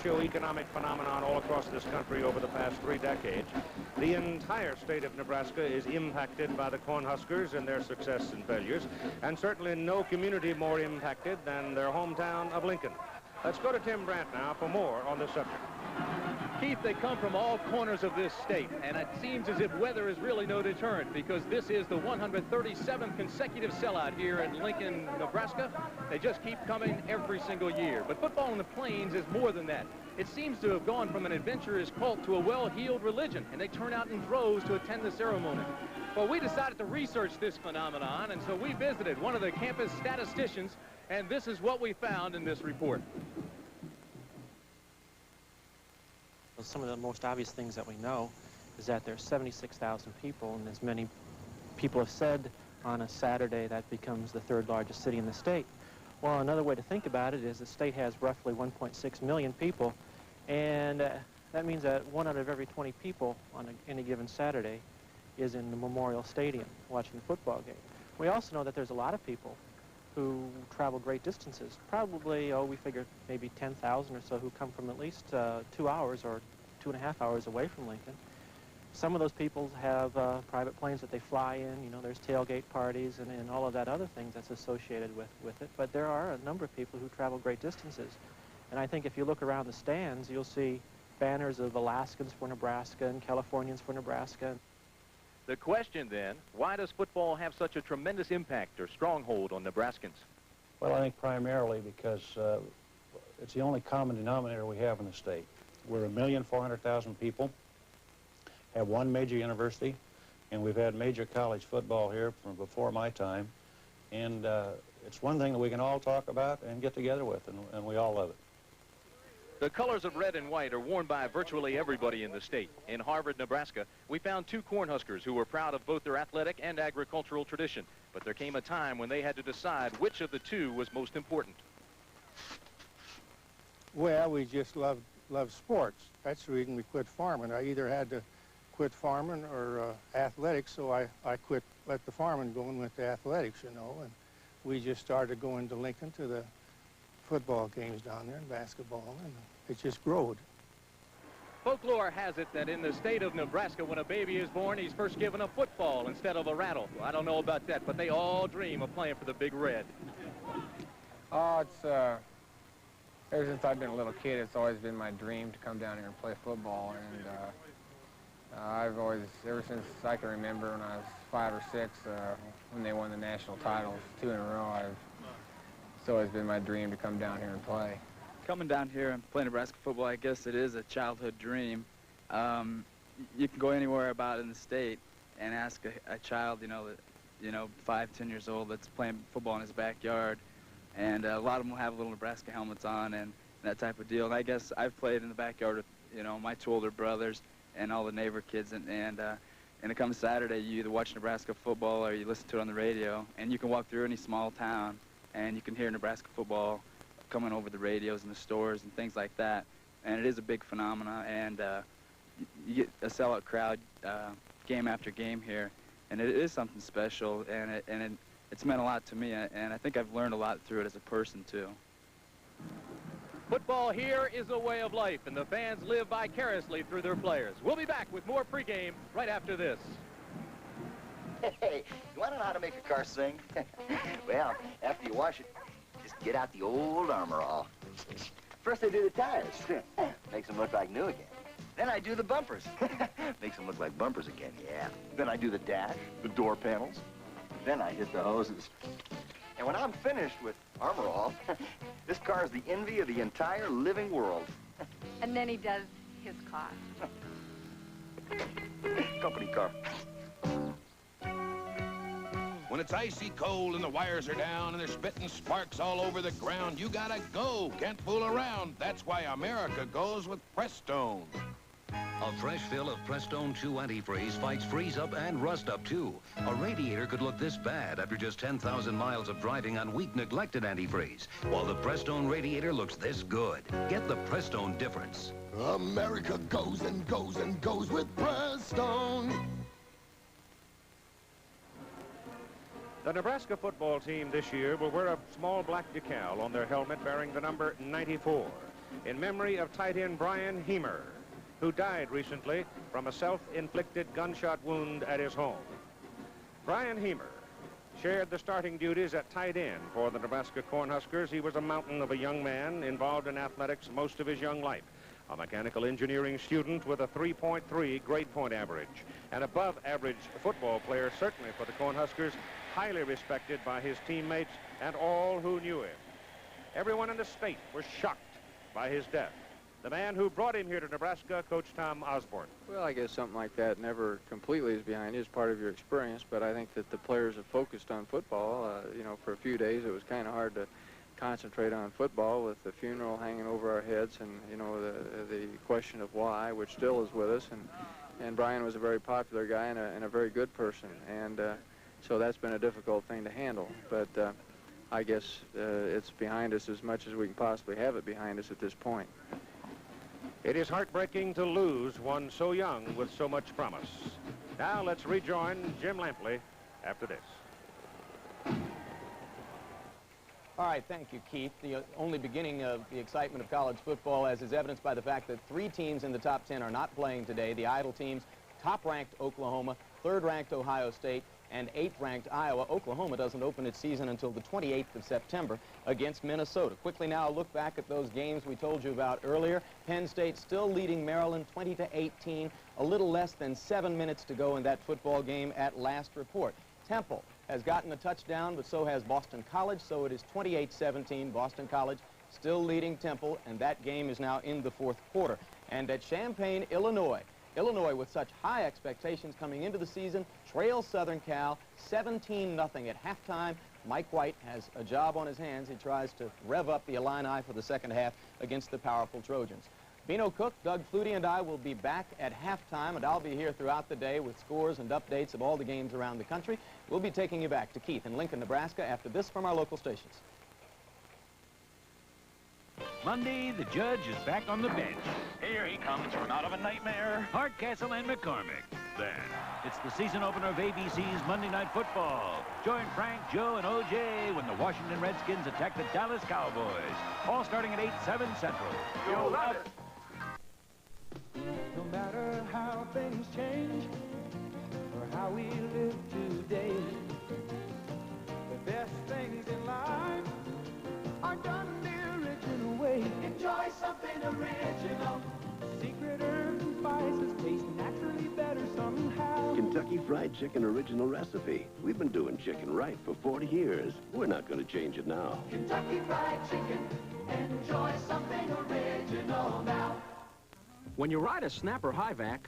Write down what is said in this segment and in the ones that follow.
socio-economic phenomenon all across this country over the past 3 decades. The entire state of Nebraska is impacted by the Cornhuskers and their success and failures, and certainly no community more impacted than their hometown of Lincoln. Let's go to Tim Brandt now for more on this subject. Keith, they come from all corners of this state, and it seems as if weather is really no deterrent, because this is the 137th consecutive sellout here in Lincoln, Nebraska. They just keep coming every single year. But football in the Plains is more than that. It seems to have gone from an adventurous cult to a well-heeled religion, and they turn out in droves to attend the ceremony. Well, we decided to research this phenomenon, and so we visited one of the campus statisticians, and this is what we found in this report. Well, some of the most obvious things that we know is that there's 76,000 people, and as many people have said, on a Saturday that becomes the 3rd largest city in the state. Well, another way to think about it is the state has roughly 1.6 million people, and that means that 1 out of every 20 people on any given Saturday is in the Memorial Stadium watching the football game. We also know that there's a lot of people who travel great distances. Probably, we figure maybe 10,000 or so who come from at least 2 hours or 2.5 hours away from Lincoln. Some of those people have private planes that they fly in. You know, there's tailgate parties and all of that other things that's associated with it. But there are a number of people who travel great distances. And I think if you look around the stands, you'll see banners of Alaskans for Nebraska and Californians for Nebraska. The question then, why does football have such a tremendous impact or stronghold on Nebraskans? Well, I think primarily because it's the only common denominator we have in the state. We're 1,400,000 people, have 1 major university, and we've had major college football here from before my time. And it's one thing that we can all talk about and get together with, and we all love it. The colors of red and white are worn by virtually everybody in the state. In Harvard, Nebraska, we found 2 Cornhuskers who were proud of both their athletic and agricultural tradition. But there came a time when they had to decide which of the 2 was most important. Well, we just love sports. That's the reason we quit farming. I either had to quit farming or athletics, so I let the farming go and went to athletics, you know. And we just started going to Lincoln to the football games down there and basketball, and it just growed. Folklore has it that in the state of Nebraska, when a baby is born, he's first given a football instead of a rattle. Well, I don't know about that, but they all dream of playing for the Big Red. Oh, it's ever since I've been a little kid, it's always been my dream to come down here and play football, and I've always, ever since I can remember, when I was 5 or 6, when they won the national titles 2 in a row, it's always been my dream to come down here and play. Coming down here and play Nebraska football, I guess it is a childhood dream. You can go anywhere about in the state and ask a child, 5, 10 years old, that's playing football in his backyard, and a lot of them will have little Nebraska helmets on and that type of deal. And I guess I've played in the backyard with, my 2 older brothers and all the neighbor kids, and it comes Saturday, you either watch Nebraska football or you listen to it on the radio, and you can walk through any small town and you can hear Nebraska football coming over the radios in the stores and things like that. And it is a big phenomena, and you get a sellout crowd game after game here, and it is something special, and it's meant a lot to me, and I think I've learned a lot through it as a person too. Football here is a way of life, and the fans live vicariously through their players. We'll be back with more pregame right after this. Hey, you want to know how to make a car sing? Well, after you wash it, just get out the old Armor All. First I do the tires. Makes them look like new again. Then I do the bumpers. Makes them look like bumpers again, yeah. Then I do the dash, the door panels. Then I hit the hoses. And when I'm finished with Armor All, this car is the envy of the entire living world. And then he does his car. Company car. When it's icy cold and the wires are down and they're spitting sparks all over the ground, you gotta go. Can't fool around. That's why America goes with Prestone. A fresh fill of Prestone Chew Antifreeze fights freeze-up and rust-up, too. A radiator could look this bad after just 10,000 miles of driving on weak, neglected antifreeze, while the Prestone radiator looks this good. Get the Prestone difference. America goes and goes and goes with Prestone. The Nebraska football team this year will wear a small black decal on their helmet bearing the number 94. in memory of tight end Brian Heemer, who died recently from a self-inflicted gunshot wound at his home. Brian Heemer shared the starting duties at tight end for the Nebraska Cornhuskers. He was a mountain of a young man involved in athletics most of his young life. A mechanical engineering student with a 3.3 grade point average. An above average football player, certainly for the Cornhuskers, highly respected by his teammates and all who knew him. Everyone in the state was shocked by his death. The man who brought him here to Nebraska, Coach Tom Osborne. Well, I guess something like that never completely is behind you. It's part of your experience, but I think that the players have focused on football. You know, for a few days it was kind of hard to concentrate on football with the funeral hanging over our heads and, you know, the question of why, which still is with us. And Brian was a very popular guy and a very good person. And so that's been a difficult thing to handle. But I guess it's behind us as much as we can possibly have it behind us at this point. It is heartbreaking to lose one so young with so much promise. Now let's rejoin Jim Lampley after this. All right, thank you, Keith. The only beginning of the excitement of college football, as is evidenced by the fact that 3 teams in the top 10 are not playing today. The idle teams, top-ranked Oklahoma, 3rd-ranked Ohio State, and 8th-ranked Iowa. Oklahoma doesn't open its season until the 28th of September against Minnesota. Quickly now, a look back at those games we told you about earlier. Penn State still leading Maryland 20-18. A little less than 7 minutes to go in that football game at last report. Temple has gotten a touchdown, but so has Boston College, so it is 28-17. Boston College still leading Temple, and that game is now in the 4th quarter. And at Champaign, Illinois, with such high expectations coming into the season, trails Southern Cal 17-0 at halftime. Mike White has a job on his hands. He tries to rev up the Illini for the second half against the powerful Trojans. Bino Cook, Doug Flutie, and I will be back at halftime, and I'll be here throughout the day with scores and updates of all the games around the country. We'll be taking you back to Keith in Lincoln, Nebraska after this from our local stations. Monday, the judge is back on the bench. Here he comes from out of a nightmare. Hardcastle and McCormick. Then, it's the season opener of ABC's Monday Night Football. Join Frank, Joe, and O.J. when the Washington Redskins attack the Dallas Cowboys. All starting at 8/7 Central. You'll love it. No matter how things change or how we live today, the best things in life are done the original way. Enjoy something original. Secret herbs and spices taste naturally better somehow. Kentucky Fried Chicken original recipe. We've been doing chicken right for 40 years. We're not going to change it now. Kentucky Fried Chicken. Enjoy something original now. When you ride a Snapper High-Vac,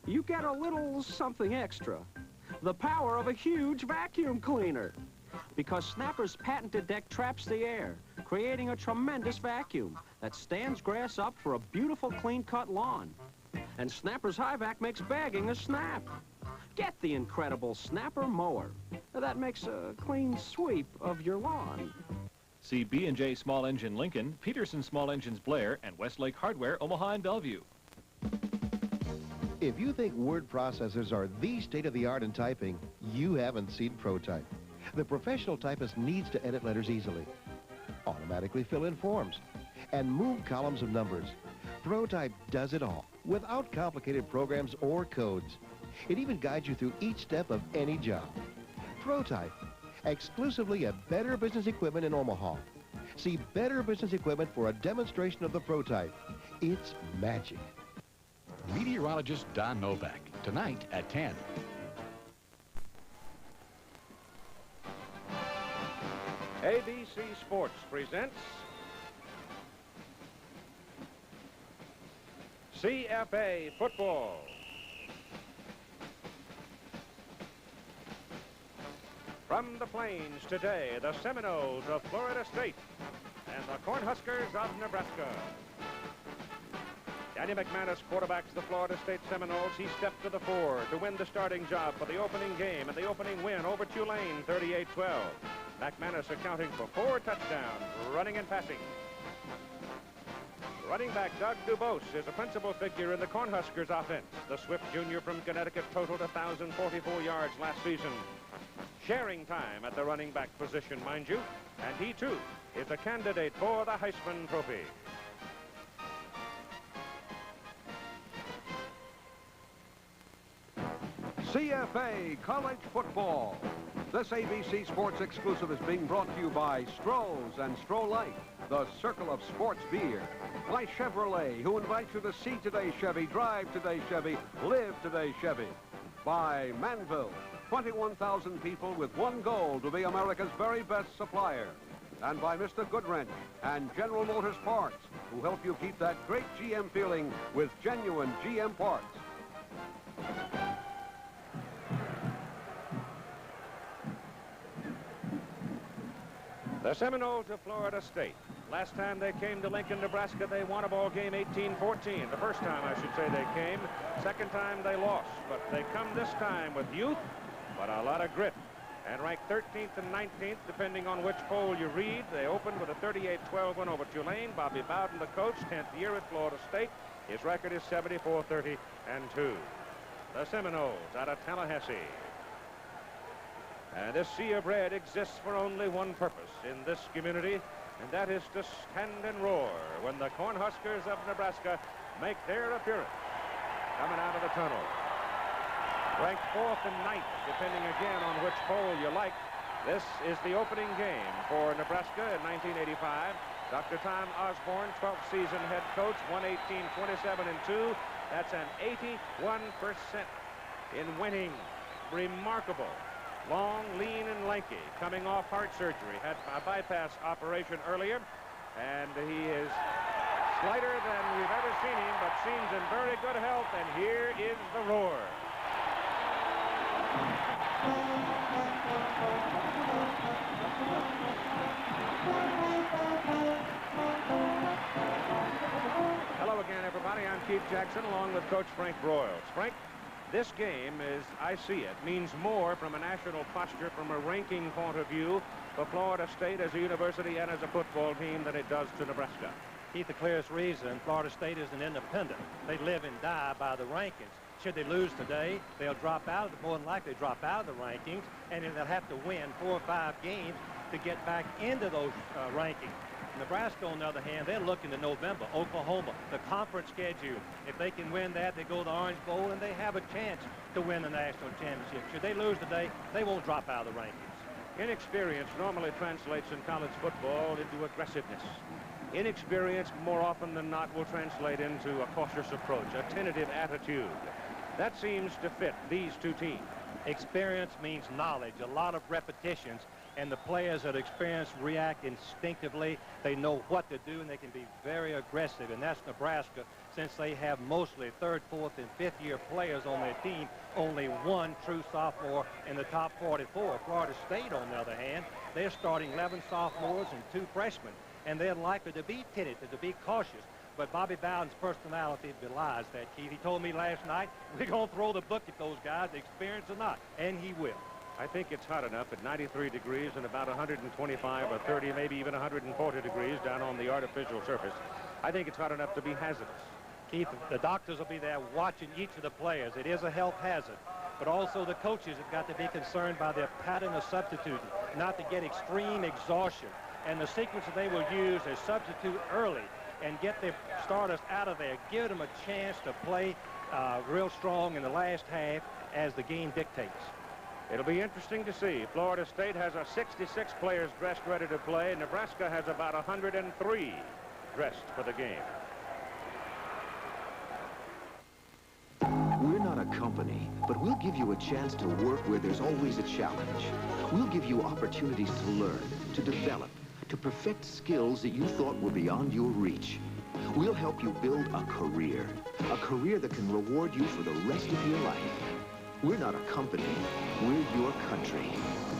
you get a little something extra. The power of a huge vacuum cleaner. Because Snapper's patented deck traps the air, creating a tremendous vacuum that stands grass up for a beautiful clean-cut lawn. And Snapper's High-Vac makes bagging a snap. Get the incredible Snapper mower. That makes a clean sweep of your lawn. See B&J Small Engine Lincoln, Peterson Small Engines Blair, and Westlake Hardware Omaha and Bellevue. If you think word processors are the state-of-the-art in typing, you haven't seen ProType. The professional typist needs to edit letters easily, automatically fill in forms, and move columns of numbers. ProType does it all without complicated programs or codes. It even guides you through each step of any job. ProType, exclusively at Better Business Equipment in Omaha. See Better Business Equipment for a demonstration of the ProType. It's magic. Meteorologist Don Novak, tonight at 10. ABC Sports presents CFA Football. From the Plains today, the Seminoles of Florida State and the Cornhuskers of Nebraska. Danny McManus quarterbacks the Florida State Seminoles. He stepped to the fore to win the starting job for the opening game and the opening win over Tulane, 38-12. McManus accounting for 4 touchdowns, running and passing. Running back Doug Dubose is a principal figure in the Cornhuskers offense. The Swift junior from Connecticut totaled 1,044 yards last season. Sharing time at the running back position, mind you, and he too is a candidate for the Heisman Trophy. CFA College Football. This ABC Sports exclusive is being brought to you by Stroh's and Stroh Light, the circle of sports beer. By Chevrolet, who invites you to see today Chevy, drive today Chevy, live today Chevy. By Manville, 21,000 people with one goal to be America's very best supplier. And by Mr. Goodwrench and General Motors Parts, who help you keep that great GM feeling with genuine GM parts. The Seminoles of Florida State. Last time they came to Lincoln, Nebraska, they won a ball game 18-14. The first time, I should say, they came. Second time, they lost. But they come this time with youth, but a lot of grit. And ranked 13th and 19th, depending on which poll you read. They opened with a 38-12 win over Tulane. Bobby Bowden, the coach, 10th year at Florida State. His record is 74-30-2. The Seminoles out of Tallahassee. And this sea of red exists for only one purpose in this community, and that is to stand and roar when the Cornhuskers of Nebraska make their appearance. Coming out of the tunnel. Ranked 4th and 9th, depending again on which poll you like. This is the opening game for Nebraska in 1985. Dr. Tom Osborne, 12th season head coach, 118-27-2. That's an 81% in winning. Remarkable. Long, lean, and lanky, coming off heart surgery. Had a bypass operation earlier, and he is slighter than we've ever seen him, but seems in very good health, and here is the roar. Hello again, everybody. I'm Keith Jackson, along with Coach Frank Broyles. Frank, this game, as I see it, means more from a national posture, from a ranking point of view, for Florida State as a university and as a football team than it does to Nebraska. Keith, the clearest reason, Florida State is an independent. They live and die by the rankings. Should they lose today, they'll drop out, more than likely drop out of the rankings, and then they'll have to win 4 or 5 games to get back into those rankings. Nebraska, on the other hand, they're looking to November. Oklahoma, the conference schedule. If they can win that, they go to the Orange Bowl, and they have a chance to win the national championship. Should they lose today, they won't drop out of the rankings. Inexperience normally translates in college football into aggressiveness. Inexperience, more often than not, will translate into a cautious approach, a tentative attitude. That seems to fit these two teams. Experience means knowledge, a lot of repetitions, and the players that experience react instinctively. They know what to do, and they can be very aggressive, and that's Nebraska. Since they have mostly 3rd, 4th, and 5th year players on their team, only one true sophomore in the top 44. Florida State, on the other hand, they're starting 11 sophomores and 2 freshmen, and they're likely to be tentative, to be cautious. But Bobby Bowden's personality belies that, Keith. He told me last night, we're going to throw the book at those guys, experience or not, and he will. I think it's hot enough at 93 degrees and about 125 or 30, maybe even 140 degrees down on the artificial surface. I think it's hot enough to be hazardous. Keith, the doctors will be there watching each of the players. It is a health hazard. But also the coaches have got to be concerned by their pattern of substituting, not to get extreme exhaustion. And the sequence that they will use is substitute early and get their starters out of there. Give them a chance to play real strong in the last half as the game dictates. It'll be interesting to see. Florida State has 66 players dressed ready to play. Nebraska has about 103 dressed for the game. We're not a company, but we'll give you a chance to work where there's always a challenge. We'll give you opportunities to learn, to develop, to perfect skills that you thought were beyond your reach. We'll help you build a career that can reward you for the rest of your life. We're not a company, we're your country.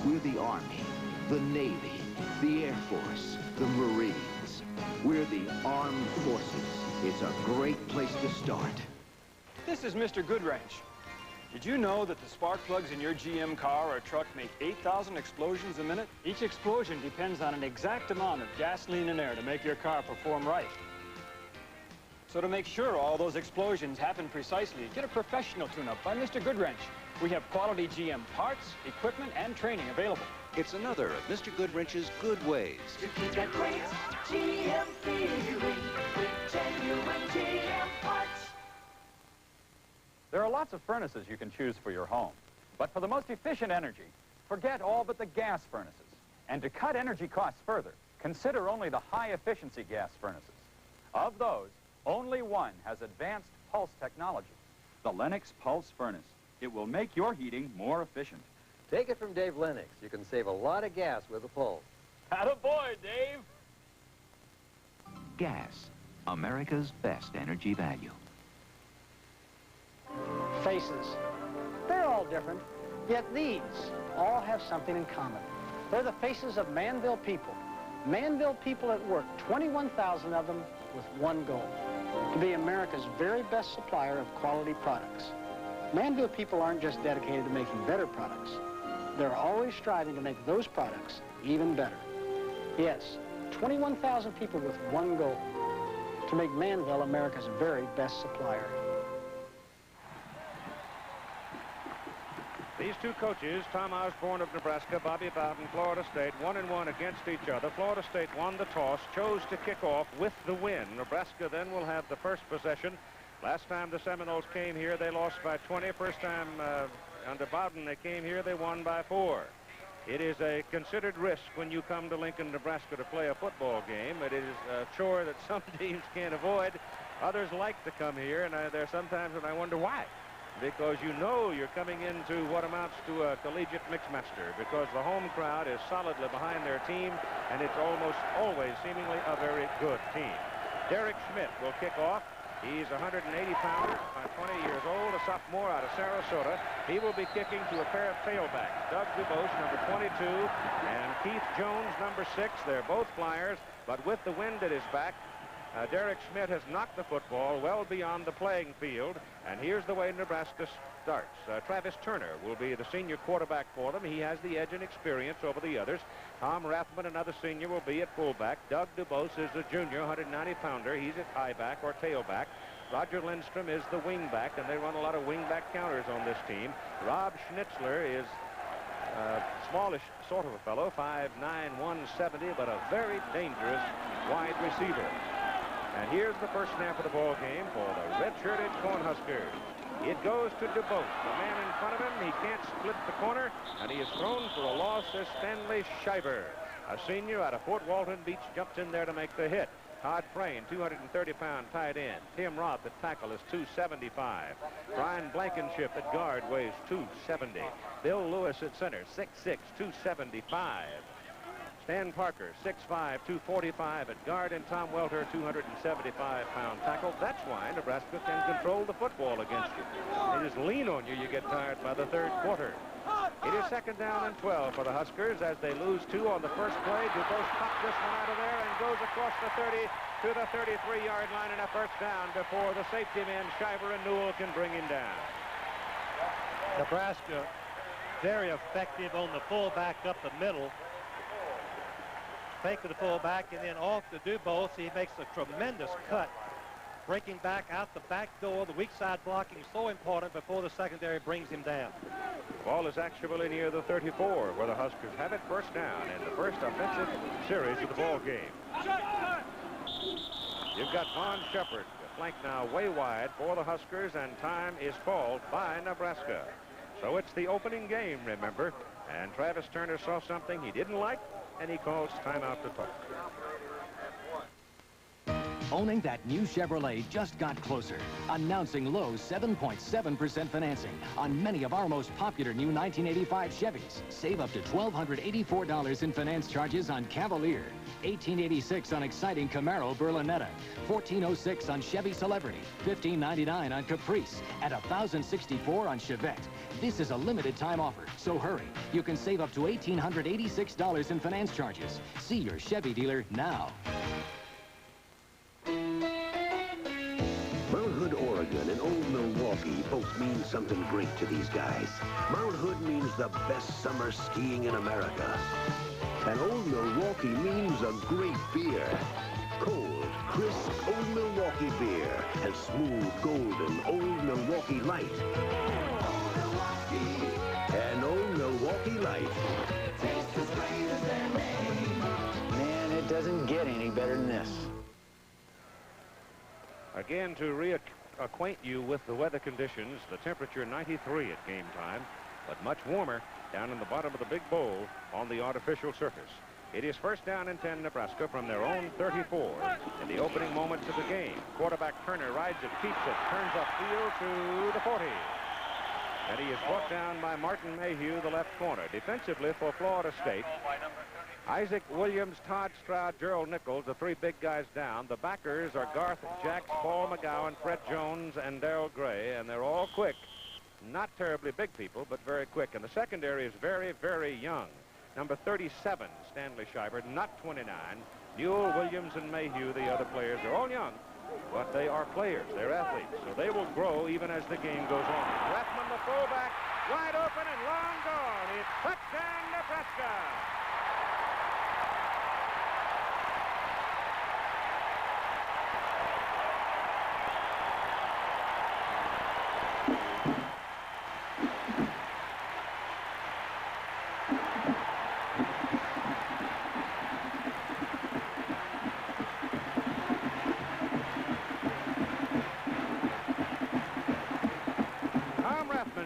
We're the Army, the Navy, the Air Force, the Marines. We're the Armed Forces. It's a great place to start. This is Mr. Goodwrench. Did you know that the spark plugs in your GM car or truck make 8,000 explosions a minute? Each explosion depends on an exact amount of gasoline and air to make your car perform right. So to make sure all those explosions happen precisely, get a professional tune-up by Mr. Goodwrench. We have quality GM parts, equipment, and training available. It's another of Mr. Goodwrench's good ways. To keep that great GM feeling with genuine GM parts. There are a lot lots of furnaces you can choose for your home. But for the most efficient energy, forget all but the gas furnaces. And to cut energy costs further, consider only the high-efficiency gas furnaces. Of those, only one has advanced pulse technology, the Lennox Pulse Furnace. It will make your heating more efficient. Take it from Dave Lennox. You can save a lot of gas with a Pulse. Attaboy, Dave! Gas, America's best energy value. Faces. They're all different, yet these all have something in common. They're the faces of Manville people. Manville people at work, 21,000 of them with one goal, to be America's very best supplier of quality products. Manville people aren't just dedicated to making better products. They're always striving to make those products even better. Yes, 21,000 people with one goal, to make Manville America's very best supplier. These two coaches, Tom Osborne of Nebraska, Bobby Bowden, Florida State, 1-1 against each other. Florida State won the toss, chose to kick off with the win. Nebraska then will have the first possession. Last time the Seminoles came here, they lost by 20. First time under Bowden they came here, they won by 4. It is a considered risk when you come to Lincoln, Nebraska to play a football game. It is a chore that some teams can't avoid. Others like to come here, and there are sometimes when I wonder why. Because you know you're coming into what amounts to a collegiate mixmaster, because the home crowd is solidly behind their team, and it's almost always seemingly a very good team. Derek Schmidt will kick off. He's a 180-pounder, 20 years old, a sophomore out of Sarasota. He will be kicking to a pair of tailbacks, Doug Dubose, number 22, and Keith Jones, number 6. They're both flyers, but with the wind at his back, Derek Schmidt has knocked the football well beyond the playing field, and here's the way Nebraska starts. Travis Turner will be the senior quarterback for them. He has the edge and experience over the others. Tom Rathman, another senior, will be at fullback. Doug Dubose is a junior, 190-pounder. He's at high-back or tailback. Roger Lindstrom is the wingback, and they run a lot of wingback counters on this team. Rob Schnitzler is a smallish sort of a fellow, 5'9", 170, but a very dangerous wide receiver. And here's the first snap of the ball game for the red-shirted Cornhuskers. It goes to DeBoat. The man in front of him, he can't split the corner, and he is thrown for a loss as Stanley Shiver, a senior out of Fort Walton Beach, jumps in there to make the hit. Todd Frayne, 230-pound tight end. Tim Roth at tackle is 275. Brian Blankenship at guard weighs 270. Bill Lewis at center, 6'6", 275. Stan Parker, 6'5", 245 at guard, and Tom Welter, 275-pound tackle. That's why Nebraska can control the football against you. They just lean on you. You get tired by the third quarter. It is 2nd down and 12 for the Huskers as they lose 2 on the first play. Dubose pops this one out of there and goes across the 30 to the 33-yard line, and a first down before the safety men, Shiver and Newell, can bring him down. Nebraska very effective on the fullback up the middle. Fake to the fullback and then off to Dubose. He makes a tremendous cut, breaking back out the back door. The weak side blocking is so important before the secondary brings him down. Ball is actually near the 34, where the Huskers have it, first down in the first offensive series of the ball game. You've got Vaughn Shepard, flank now way wide for the Huskers, and time is called by Nebraska. So it's the opening game, remember, and Travis Turner saw something he didn't like, and he calls timeout to talk. Owning that new Chevrolet just got closer. Announcing low 7.7% financing on many of our most popular new 1985 Chevys. Save up to $1,284 in finance charges on Cavalier, $1,886 on exciting Camaro Berlinetta, $1,406 on Chevy Celebrity, $1,599 on Caprice, and $1,064 on Chevette. This is a limited time offer, so hurry. You can save up to $1,886 in finance charges. See your Chevy dealer now. Mount Hood, Oregon and Old Milwaukee both mean something great to these guys. Mount Hood means the best summer skiing in America. And Old Milwaukee means a great beer. Cold, crisp Old Milwaukee beer and smooth, golden Old Milwaukee Light. Old Milwaukee. And Old Milwaukee Light. Tastes as great as their name. Man, it doesn't get any better than this. Again, to acquaint you with the weather conditions. The temperature 93 at game time, but much warmer down in the bottom of the big bowl on the artificial surface. It is first down and 10 Nebraska from their own 34 in the opening moments of the game. Quarterback Turner rides it, keeps it, turns upfield to the 40. And he is brought down by Martin Mayhew, the left corner. Defensively for Florida State, Isaac Williams, Todd Stroud, Gerald Nichols, the three big guys down. The backers are Garth Jacks, Paul McGowan, Fred Jones, and Darrell Gray, and they're all quick. Not terribly big people, but very quick. And the secondary is very, very young. Number 37, Stanley Shiver, not 29. Newell, Williams, and Mayhew, the other players, are all young, but they are players. They're athletes, so they will grow even as the game goes on. Rathman, the fullback, wide open and long gone. It's touchdown, Nebraska.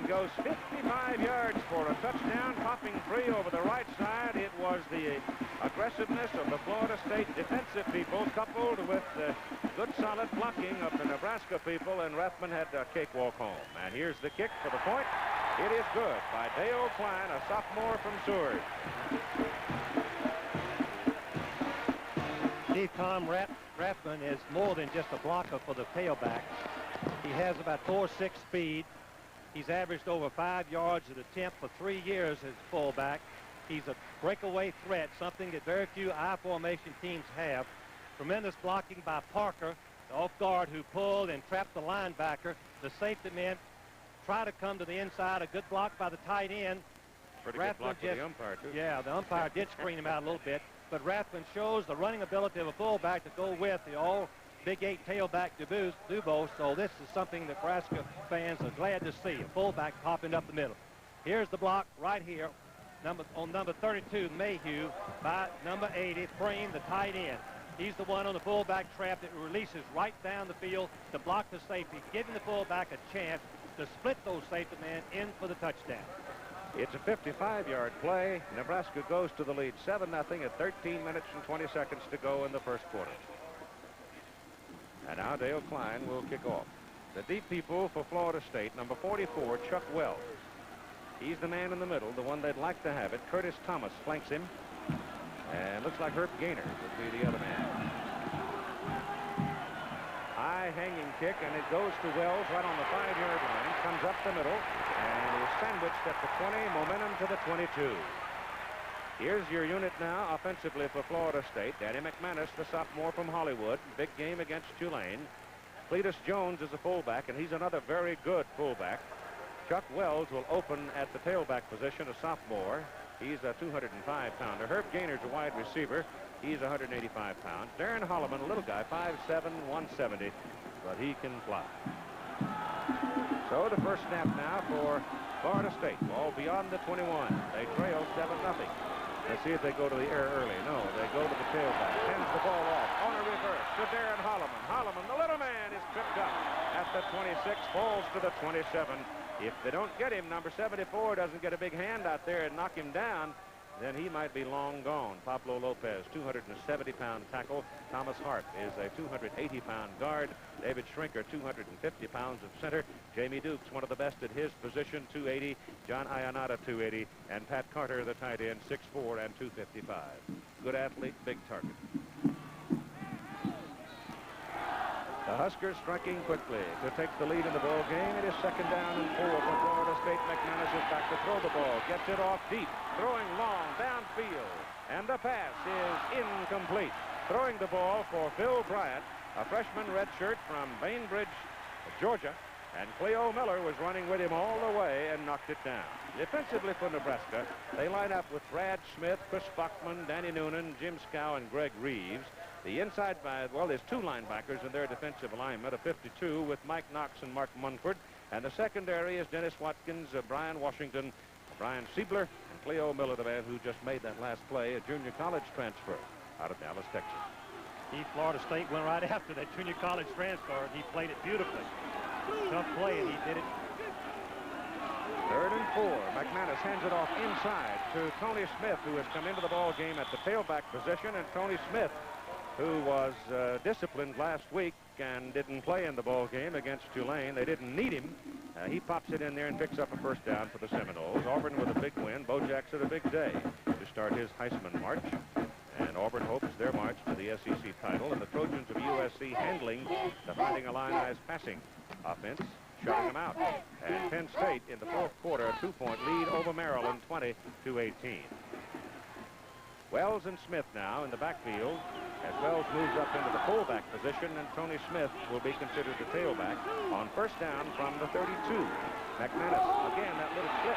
Goes 55 yards for a touchdown, popping free over the right side. It was the aggressiveness of the Florida State defensive people coupled with the good solid blocking of the Nebraska people, and Rathman had a cakewalk home. And here's the kick for the point. It is good by Dale Klein, a sophomore from Seward. Steve, Tom Rathman is more than just a blocker for the tailback. He has about 4.6 speed. He's averaged over 5 yards at attempt for 3 years as fullback. He's a breakaway threat, something that very few I formation teams have. Tremendous blocking by Parker, the off guard, who pulled and trapped the linebacker. The safety men try to come to the inside. A good block by the tight end. Pretty good block by the umpire, too. Yeah, the umpire did screen him out a little bit. But Rathman shows the running ability of a fullback to go with the all Big 8 tailback Dubois, so this is something that Nebraska fans are glad to see, a fullback popping up the middle. Here's the block right here, on number 32, Mayhew, by number 80, Preem, the tight end. He's the one on the fullback trap that releases right down the field to block the safety, giving the fullback a chance to split those safety men in for the touchdown. It's a 55-yard play. Nebraska goes to the lead 7-0 at 13 minutes and 20 seconds to go in the first quarter. And now Dale Klein will kick off. The deep people for Florida State, number 44, Chuck Wells. He's the man in the middle, the one they'd like to have it. Curtis Thomas flanks him. And looks like Herb Gaynor would be the other man. High hanging kick, and it goes to Wells right on the 5-yard line. Comes up the middle, and is sandwiched at the 20, momentum to the 22. Here's your unit now offensively for Florida State. Danny McManus, the sophomore from Hollywood. Big game against Tulane. Cletus Jones is a fullback, and he's another very good fullback. Chuck Wells will open at the tailback position, a sophomore. He's a 205-pounder. Herb Gaynor's a wide receiver. He's 185 pounds. Darren Holloman, a little guy, 5'7", 170, but he can fly. So the first snap now for Florida State. Ball beyond the 21. They trail 7-0. Let's see if they go to the air early. No, they go to the tailback. Hands the ball off on a reverse to Darren Holloman. Holloman, the little man, is tripped up at the 26, falls to the 27. If they don't get him, number 74 doesn't get a big hand out there and knock him down, then he might be long gone. Pablo Lopez, 270-pound tackle. Thomas Hart is a 280-pound guard. David Schrinker, 250 pounds of center. Jamie Dukes, one of the best at his position, 280. John Ionata, 280. And Pat Carter, the tight end, 6'4" and 255. Good athlete, big target. The Huskers striking quickly to take the lead in the ball game. It is 2nd down and 4 for Florida State. McManus is back to throw the ball. Gets it off deep. Throwing long downfield. And the pass is incomplete. Throwing the ball for Phil Bryant, a freshman redshirt from Bainbridge, Georgia. And Cleo Miller was running with him all the way and knocked it down. Defensively for Nebraska, they line up with Brad Smith, Chris Bachman, Danny Noonan, Jim Scow, and Greg Reeves. The inside, well, there's 2 linebackers in their defensive alignment, a 52 with Mike Knox and Mark Munford. And the secondary is Dennis Watkins, Brian Washington, Brian Siebler, and Cleo Miller, the man who just made that last play, a junior college transfer out of Dallas, Texas. Florida State went right after that junior college transfer, and he played it beautifully. Tough play, and he did it. 3rd and 4. McManus hands it off inside to Tony Smith, who has come into the ball game at the tailback position. And Tony Smith, who was disciplined last week and didn't play in the ball game against Tulane. They didn't need him. He pops it in there and picks up a first down for the Seminoles. Auburn with a big win. Bo Jackson a big day to start his Heisman march. And Auburn hopes their march to the SEC title. And the Trojans of USC handling the Fighting Illini's passing offense, shutting them out. And Penn State in the 4th quarter, a 2-point lead over Maryland, 20-18. Wells and Smith now in the backfield as Wells moves up into the fullback position, and Tony Smith will be considered the tailback on first down from the 32. McManus, again, that little flip.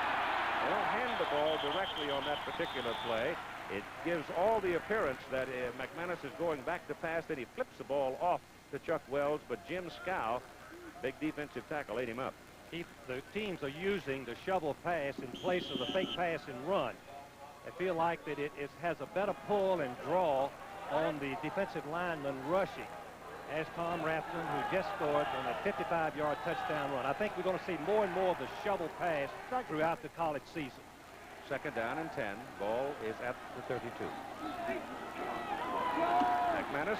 They don't hand the ball directly on that particular play. It gives all the appearance that McManus is going back to pass, then he flips the ball off to Chuck Wells, but Jim Scow, big defensive tackle, ate him up. The teams are using the shovel pass in place of the fake pass and run. I feel like that it has a better pull and draw on the defensive lineman rushing, as Tom Rafton, who just scored on a 55-yard touchdown run. I think we're going to see more and more of the shovel pass throughout the college season. 2nd down and 10. Ball is at the 32. McManus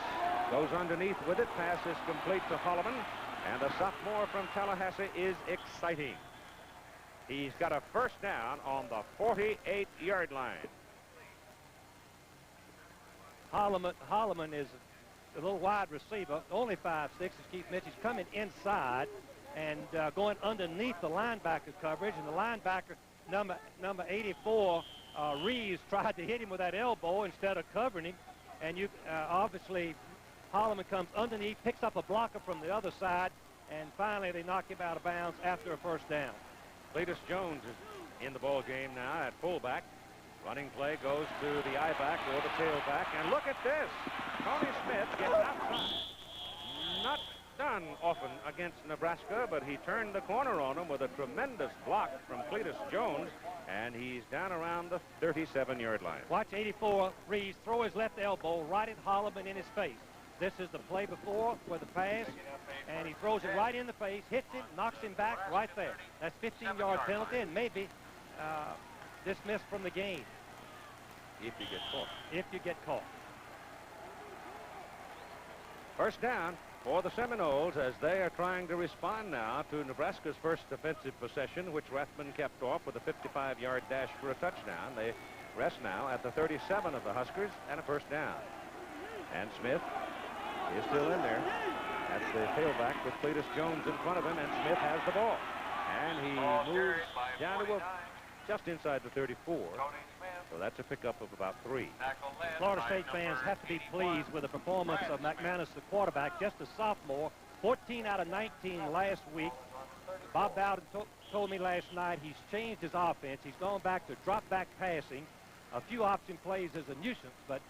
goes underneath with it. Pass is complete to Holloman. And the sophomore from Tallahassee is exciting. He's got a first down on the 48-yard line. Holloman is a little wide receiver, only 5'6", as Keith mentioned. He's coming inside and going underneath the linebacker coverage, and the linebacker number 84, Reeves, tried to hit him with that elbow instead of covering him, and obviously Holloman comes underneath, picks up a blocker from the other side, and finally they knock him out of bounds after a first down. Cletus Jones is in the ball game now at fullback. Running play goes to the I-back or the tailback, and look at this. Tony Smith gets outside. Not done often against Nebraska, but he turned the corner on him with a tremendous block from Cletus Jones, and he's down around the 37-yard line. Watch 84, Reeves throw his left elbow right at Holloman in his face. This is the play before with the pass, and he throws it right in the face, hits him, knocks him back right there. That's 15-yard penalty, and maybe dismissed from the game. If you get caught. If you get caught. First down for the Seminoles as they are trying to respond now to Nebraska's first offensive possession, which Rathman kept off with a 55-yard dash for a touchdown. They rest now at the 37 of the Huskers and a first down. And Smith is still in there. That's the tailback with Cletus Jones in front of him, and Smith has the ball. And he moves down to just inside the 34. So that's a pickup of about 3. Florida State fans have to be pleased with the performance of McManus, the quarterback, just a sophomore, 14 out of 19 last week. Bob Bowden told me last night he's changed his offense. He's gone back to drop-back passing. A few option plays is a nuisance, but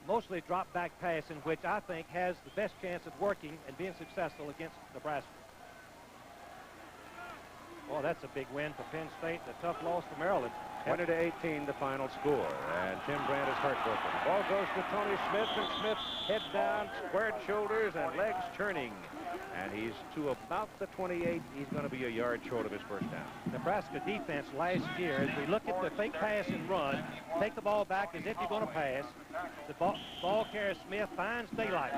mostly drop-back passing, which I think has the best chance of working and being successful against Nebraska. Boy, that's a big win for Penn State, a tough loss to Maryland. 20-18 the final score, and Tim Brandt is heartbroken. Ball goes to Tony Smith, and Smith head down, squared shoulders, and legs turning. And he's to about the 28. He's going to be a yard short of his first down. Nebraska defense last year, as we look at the fake pass and run, take the ball back as if you're going to pass. The ball carrier Smith finds daylight.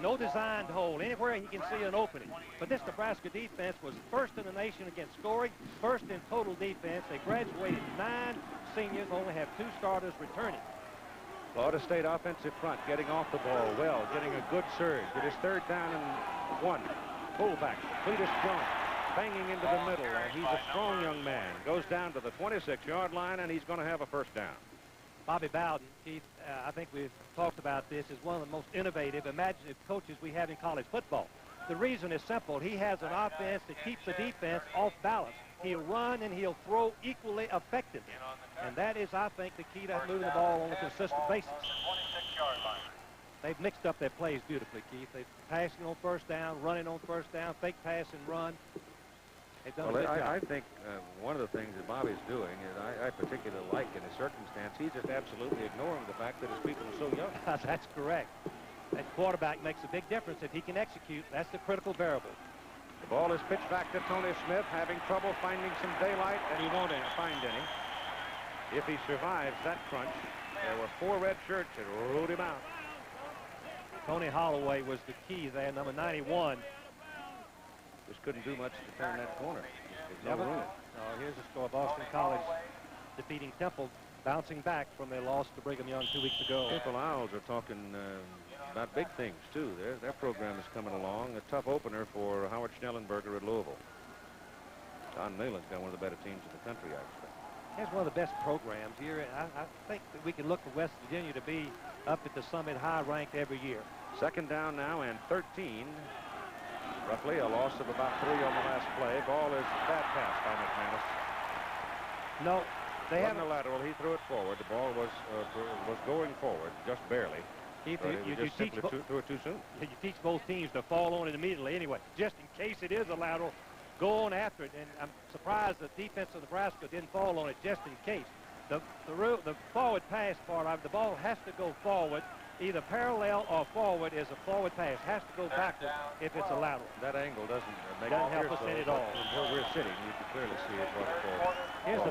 No designed hole. Anywhere he can see an opening. But this Nebraska defense was first in the nation against scoring, first in total defense. They graduated 9 seniors, only have 2 starters returning. Florida State offensive front getting off the ball well, getting a good surge. It is 3rd down and 1. Fullback, Cletus Jones, banging into the middle. He's a strong young man. Goes down to the 26-yard line, and he's going to have a first down. Bobby Bowden, Keith, I think we've talked about this, is one of the most innovative, imaginative coaches we have in college football. The reason is simple. He has an offense that keeps the defense off balance. He'll run and he'll throw equally effectively. And that is, I think, the key to moving the ball on a consistent basis. They've mixed up their plays beautifully, Keith. They're passing on first down, running on first down, fake pass and run. They've done a good job. I think one of the things that Bobby's doing is I particularly like in his circumstance, he's just absolutely ignoring the fact that his people are so young. That's correct. That quarterback makes a big difference if he can execute. That's the critical variable. The ball is pitched back to Tony Smith, having trouble finding some daylight, and he won't find any. If he survives that crunch, there were 4 red shirts that rode him out. Tony Holloway was the key there, number 91. Just couldn't do much to turn that corner. There's no room. Here's the score. Boston College defeating Temple, bouncing back from their loss to Brigham Young 2 weeks ago. Temple Owls are talking about big things, too. Their program is coming along. A tough opener for Howard Schnellenberger at Louisville. Don Malin's got one of the better teams in the country, I expect. Here's one of the best programs here. I think that we can look for West Virginia to be up at the Summit High ranked every year. Second down now and 13. Roughly a loss of about 3 on the last play. Ball is bad pass by McManus. No, they haven't. A lateral. He threw it forward. The ball was going forward, just barely. Keith, you threw it too soon. You teach both teams to fall on it immediately anyway, just in case it is a lateral. Go on after it, and I'm surprised the defense of Nebraska didn't fall on it just in case. The forward pass part of it, the ball has to go forward. Either parallel or forward is a forward pass. Has to go backward if it's a lateral. That angle doesn't make doesn't help us any at all. From where we're sitting, you can clearly see it what Here's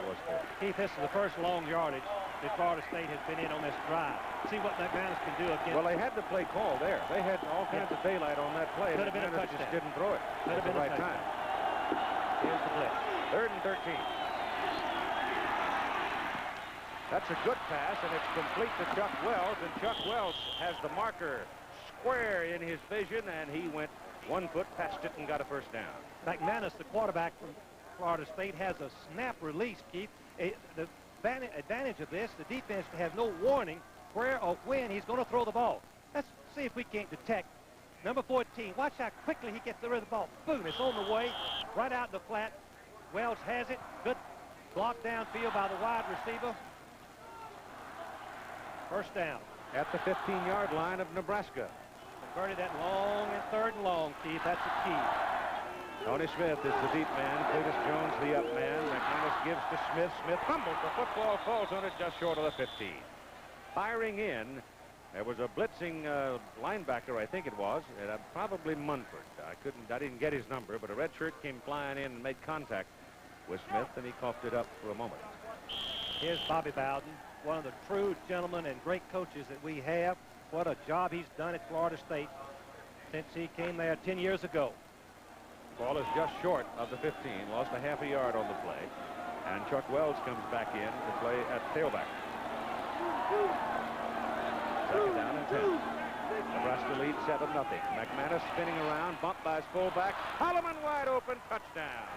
Keith, this is the first long yardage that Florida State has been in on this drive. See what McManus can do against. Well, they had the play call there. They had all kinds of daylight on that play. Could have been a touchdown. Just didn't throw it at the right time. Here's the blitz. 3rd and 13. That's a good pass, and it's complete to Chuck Wells, and Chuck Wells has the marker square in his vision, and he went 1 foot past it and got a first down. McManus, the quarterback from Florida State, has a snap release, Keith. The advantage of this, the defense has no warning where or when he's going to throw the ball. Let's see if we can't detect. Number 14, watch how quickly he gets rid of the ball. Boom, it's on the way, right out in the flat. Wells has it. Good block downfield by the wide receiver. First down. At the 15-yard line of Nebraska. Converted that long and 3rd and long, Keith. That's the key. Tony Smith is the deep man. Cletus Jones the up man. McManus gives to Smith. Smith fumbles. The football falls on it just short of the 15. Firing in, there was a blitzing linebacker, I think it was, probably Munford. I didn't get his number, but a red shirt came flying in and made contact with Smith, and he coughed it up for a moment. Here's Bobby Bowden, one of the true gentlemen and great coaches that we have. What a job he's done at Florida State since he came there 10 years ago. Ball is just short of the 15, lost a half a yard on the play, and Chuck Wells comes back in to play at tailback. 2nd down and 10. Nebraska leads 7-0. McManus spinning around, bumped by his fullback. Holloman wide open, touchdown.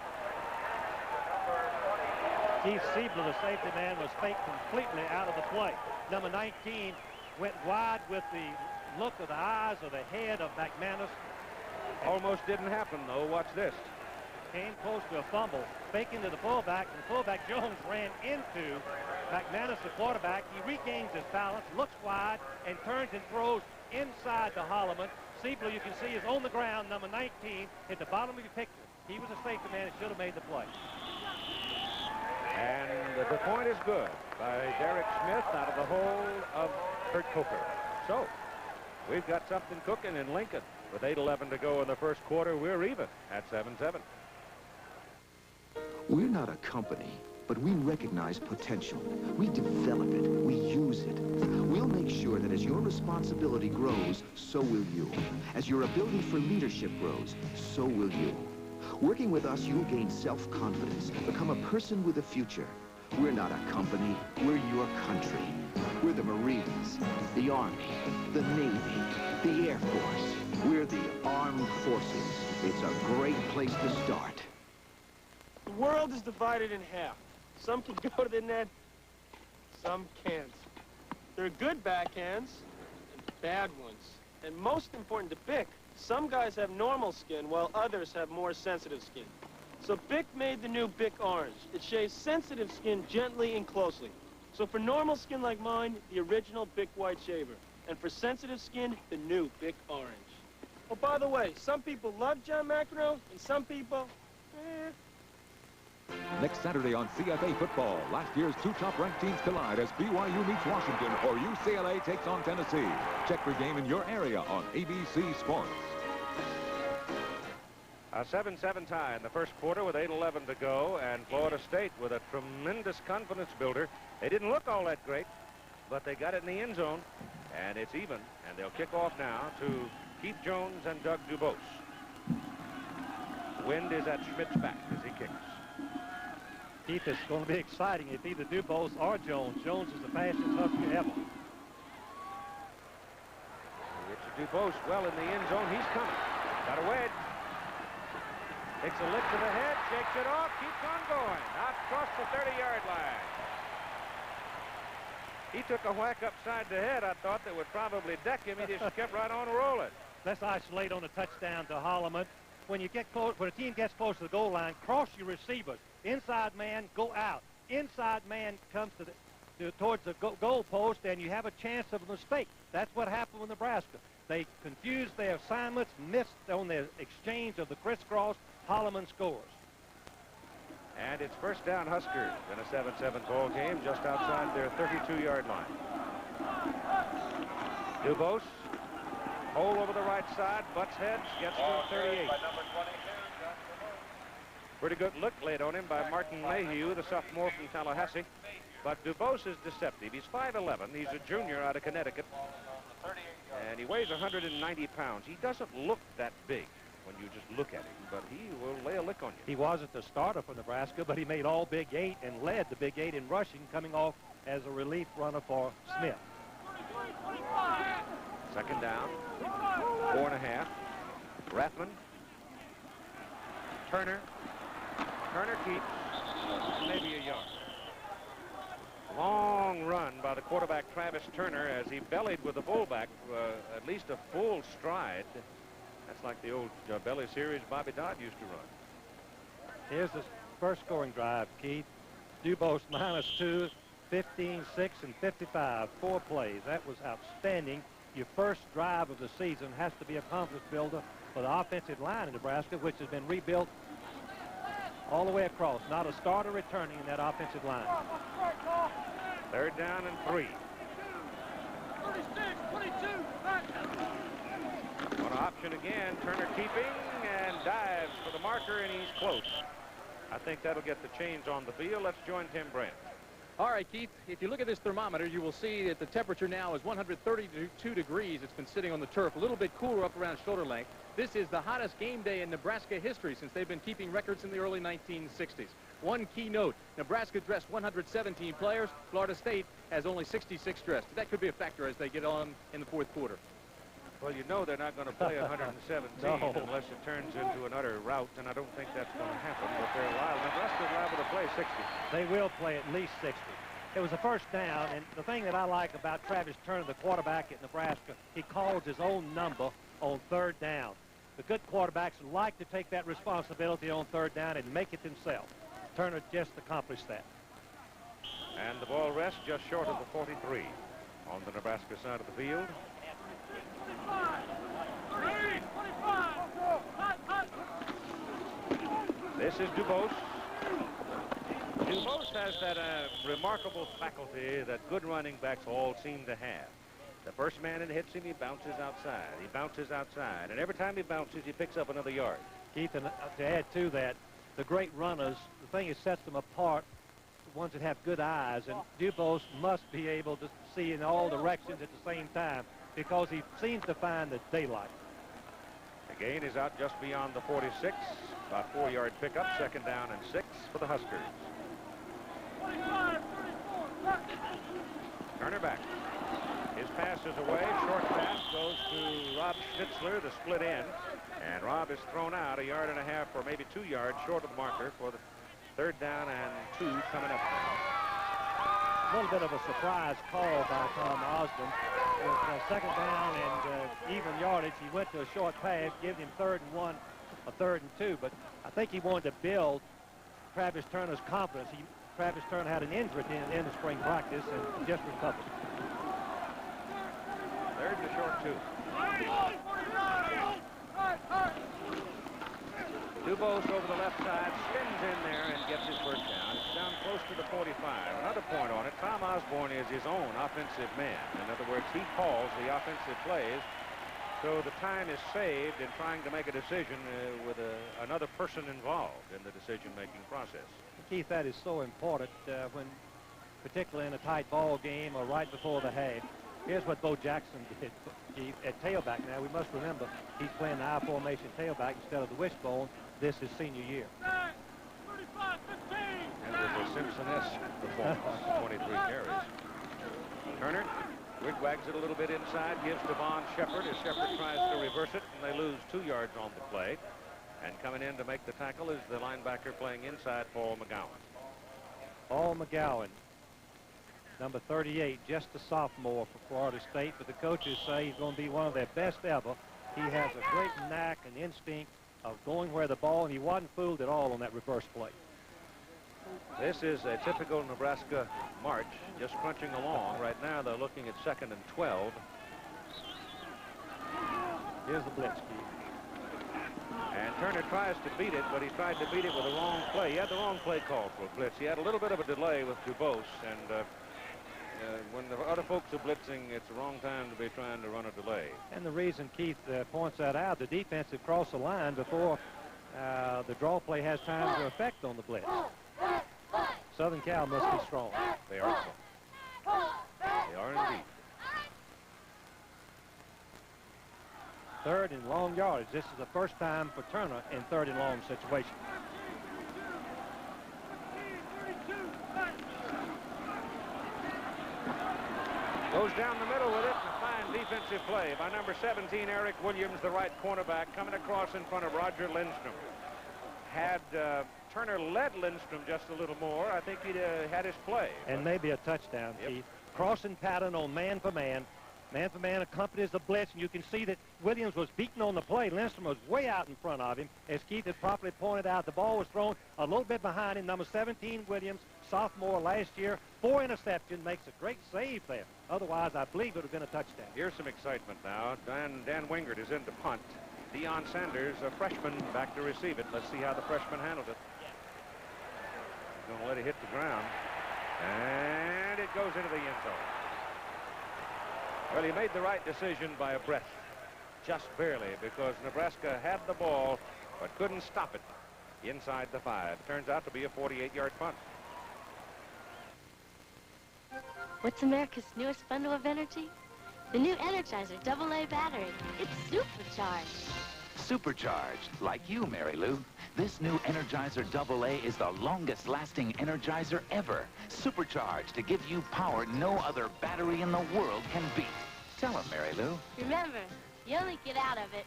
Keith Siebler, the safety man, was faked completely out of the play. Number 19 went wide with the look of the eyes or the head of McManus. Almost didn't happen, though. Watch this. Came close to a fumble, faking to the fullback, and fullback Jones ran into McManus, the quarterback. He regains his balance, looks wide, and turns and throws inside to Holloman. Siebler, you can see, is on the ground, number 19, at the bottom of your picture. He was a safety man and should have made the play. And the point is good by Derek Smith out of the hold of Kurt Coker. So, we've got something cooking in Lincoln. With 8:11 to go in the first quarter, we're even at 7-7. We're not a company, but we recognize potential. We develop it. We use it. We'll make sure that as your responsibility grows, so will you. As your ability for leadership grows, so will you. Working with us, you'll gain self-confidence, become a person with a future. We're not a company, we're your country. We're the Marines, the Army, the Navy, the Air Force. We're the Armed Forces. It's a great place to start. The world is divided in half. Some can go to the net, some can't. There are good backhands and bad ones. And most important to Bic, some guys have normal skin while others have more sensitive skin. So Bic made the new Bic Orange. It shaves sensitive skin gently and closely. So for normal skin like mine, the original Bic White Shaver. And for sensitive skin, the new Bic Orange. Oh, by the way, some people love John McEnroe, and some people, Next Saturday on CFA football, last year's two top-ranked teams collide as BYU meets Washington or UCLA takes on Tennessee. Check for game in your area on ABC Sports. A 7-7 tie in the first quarter with 8:11 to go, and Florida State with a tremendous confidence builder. They didn't look all that great, but they got it in the end zone, and it's even, and they'll kick off now to Keith Jones and Doug Dubose. The wind is at Schmidt's back as he kicks. Keith, it's going to be exciting if either Dubose or Jones. Jones is the fastest Husker ever. Richard Dubose well in the end zone. He's coming. Got a wedge. Takes a lick to the head, shakes it off, keeps on going. Out across the 30-yard line. He took a whack upside the head, I thought, that would probably deck him. He just kept right on rolling. Let's isolate on a touchdown to Holloman. When you get close, when a team gets close to the goal line, cross your receivers. Inside man, go out. Inside man comes towards the goal post, and you have a chance of a mistake. That's what happened with Nebraska. They confused their assignments, missed on their exchange of the crisscross. Holloman scores. And it's first down Huskers in a 7-7 ball game just outside their 32-yard line. Dubose, hole over the right side, butts heads, gets to the 38. Pretty good look laid on him by Martin Mayhew, the sophomore from Tallahassee. But Dubose is deceptive. He's 5'11". He's a junior out of Connecticut. And he weighs 190 pounds. He doesn't look that big when you just look at him, but he will lay a lick on you. He wasn't the starter for Nebraska, but he made all Big 8 and led the Big 8 in rushing, coming off as a relief runner for Smith. Second down, 4.5. Rathman. Turner. Turner keeps maybe a yard. Long run by the quarterback Travis Turner as he bellied with the fullback at least a full stride. That's like the old belly series Bobby Dodd used to run. Here's the first scoring drive, Keith. Dubose -2, 15, 6, and 55. 4 plays. That was outstanding. Your first drive of the season has to be a confidence builder for the offensive line in Nebraska, which has been rebuilt all the way across. Not a starter returning in that offensive line. Third down and 3. 36, 22, On option again, Turner keeping and dives for the marker, and he's close. I think that'll get the chains on the field. Let's join Tim Brandt. All right, Keith, if you look at this thermometer, you will see that the temperature now is 132 degrees. It's been sitting on the turf, a little bit cooler up around shoulder length. This is the hottest game day in Nebraska history since they've been keeping records in the early 1960s. One key note, Nebraska dressed 117 players. Florida State has only 66 dressed. That could be a factor as they get on in the fourth quarter. Well, you know they're not going to play 117 No. unless it turns into an utter rout, and I don't think that's going to happen, but they're liable. Nebraska's liable to play 60. They will play at least 60. It was a first down, and the thing that I like about Travis Turner, the quarterback at Nebraska, he calls his own number on third down. The good quarterbacks like to take that responsibility on third down and make it themselves. Turner just accomplished that. And the ball rests just short of the 43 on the Nebraska side of the field. This is Dubose. Dubose has that remarkable faculty that good running backs all seem to have. The first man that hits him, he bounces outside. He bounces outside. And every time he bounces, he picks up another yard. Keith, and to add to that, the great runners, the thing that sets them apart, the ones that have good eyes, and Dubose must be able to see in all directions at the same time because he seems to find the daylight. The gain is out just beyond the 46. About 4-yard pickup, second down and 6 for the Huskers. Turner back. His pass is away. Short pass goes to Rob Schnitzler, the split end. And Rob is thrown out 1.5 yards or maybe 2 yards short of the marker for the third down and 2 coming up now. A little bit of a surprise call by Tom Osborne. With second down and even yardage, he went to a short pass, giving him 3rd and 1, a 3rd and 2. But I think he wanted to build Travis Turner's confidence. Travis Turner had an injury in the spring practice and just recovered. 3rd and a short 2. Dubose over the left side, spins in there and gets his first down. It's down close to the 45. Another point on it, Tom Osborne is his own offensive man. In other words, he calls the offensive plays, so the time is saved in trying to make a decision with another person involved in the decision-making process. Keith, that is so important when, particularly in a tight ball game or right before the half. Here's what Bo Jackson did, Keith, at tailback. Now, we must remember, he's playing the I-formation tailback instead of the wishbone. This is senior year. And with a Simpson-esque performance, 23 carries. Turner wigwags it a little bit inside, gives to Von Shepard as Shepard tries to reverse it, and they lose 2 yards on the play. And coming in to make the tackle is the linebacker playing inside, Paul McGowan. Paul McGowan, number 38, just a sophomore for Florida State, but the coaches say he's going to be one of their best ever. He has a great knack and instinct of going where the ball, and he wasn't fooled at all on that reverse play. This is a typical Nebraska march, just crunching along. Right now, they're looking at 2nd and 12. Here's the blitz, Keith. And Turner tries to beat it, but he tried to beat it with the wrong play. He had the wrong play call for a blitz. He had a little bit of a delay with Dubose, and when the other folks are blitzing, it's the wrong time to be trying to run a delay. And the reason Keith points that out, the defensive crossed the line before the draw play has time to affect on the blitz. Southern Cal must be strong. They are strong. They are indeed. 3rd and long yardage. This is the first time for Turner in 3rd and long situation. Goes down the middle with it. A fine defensive play by number 17, Eric Williams, the right cornerback, coming across in front of Roger Lindstrom. Had Turner led Lindstrom just a little more, I think he'd had his play. And maybe a touchdown, Yep. Keith. Crossing pattern on man for man. Man for man accompanies the blitz, and you can see that Williams was beaten on the play. Lindstrom was way out in front of him. As Keith had properly pointed out, the ball was thrown a little bit behind him. Number 17, Williams, sophomore last year, 4 interceptions, makes a great save there. Otherwise, I believe it would have been a touchdown. Here's some excitement now. Dan Wingert is in to punt. Deion Sanders, a freshman, back to receive it. Let's see how the freshman handled it. He's going to let it hit the ground. And it goes into the end zone. Well, he made the right decision by a breath. Just barely, because Nebraska had the ball, but couldn't stop it inside the 5. Turns out to be a 48-yard punt. What's America's newest bundle of energy? The new Energizer AA battery. It's supercharged. Supercharged, like you, Mary Lou. This new Energizer AA is the longest-lasting Energizer ever. Supercharged to give you power no other battery in the world can beat. Tell him, Mary Lou. Remember, you only get out of it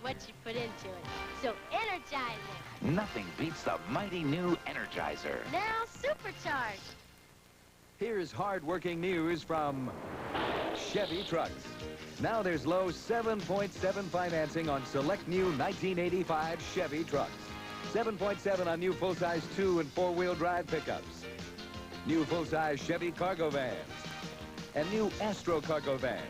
what you put into it. So energize it. Nothing beats the mighty new Energizer. Now supercharged. Here's hard-working news from Chevy Trucks. Now there's low 7.7 financing on select new 1985 Chevy trucks. 7.7 on new full-size 2- and 4-wheel drive pickups. New full-size Chevy cargo vans. And new Astro cargo vans.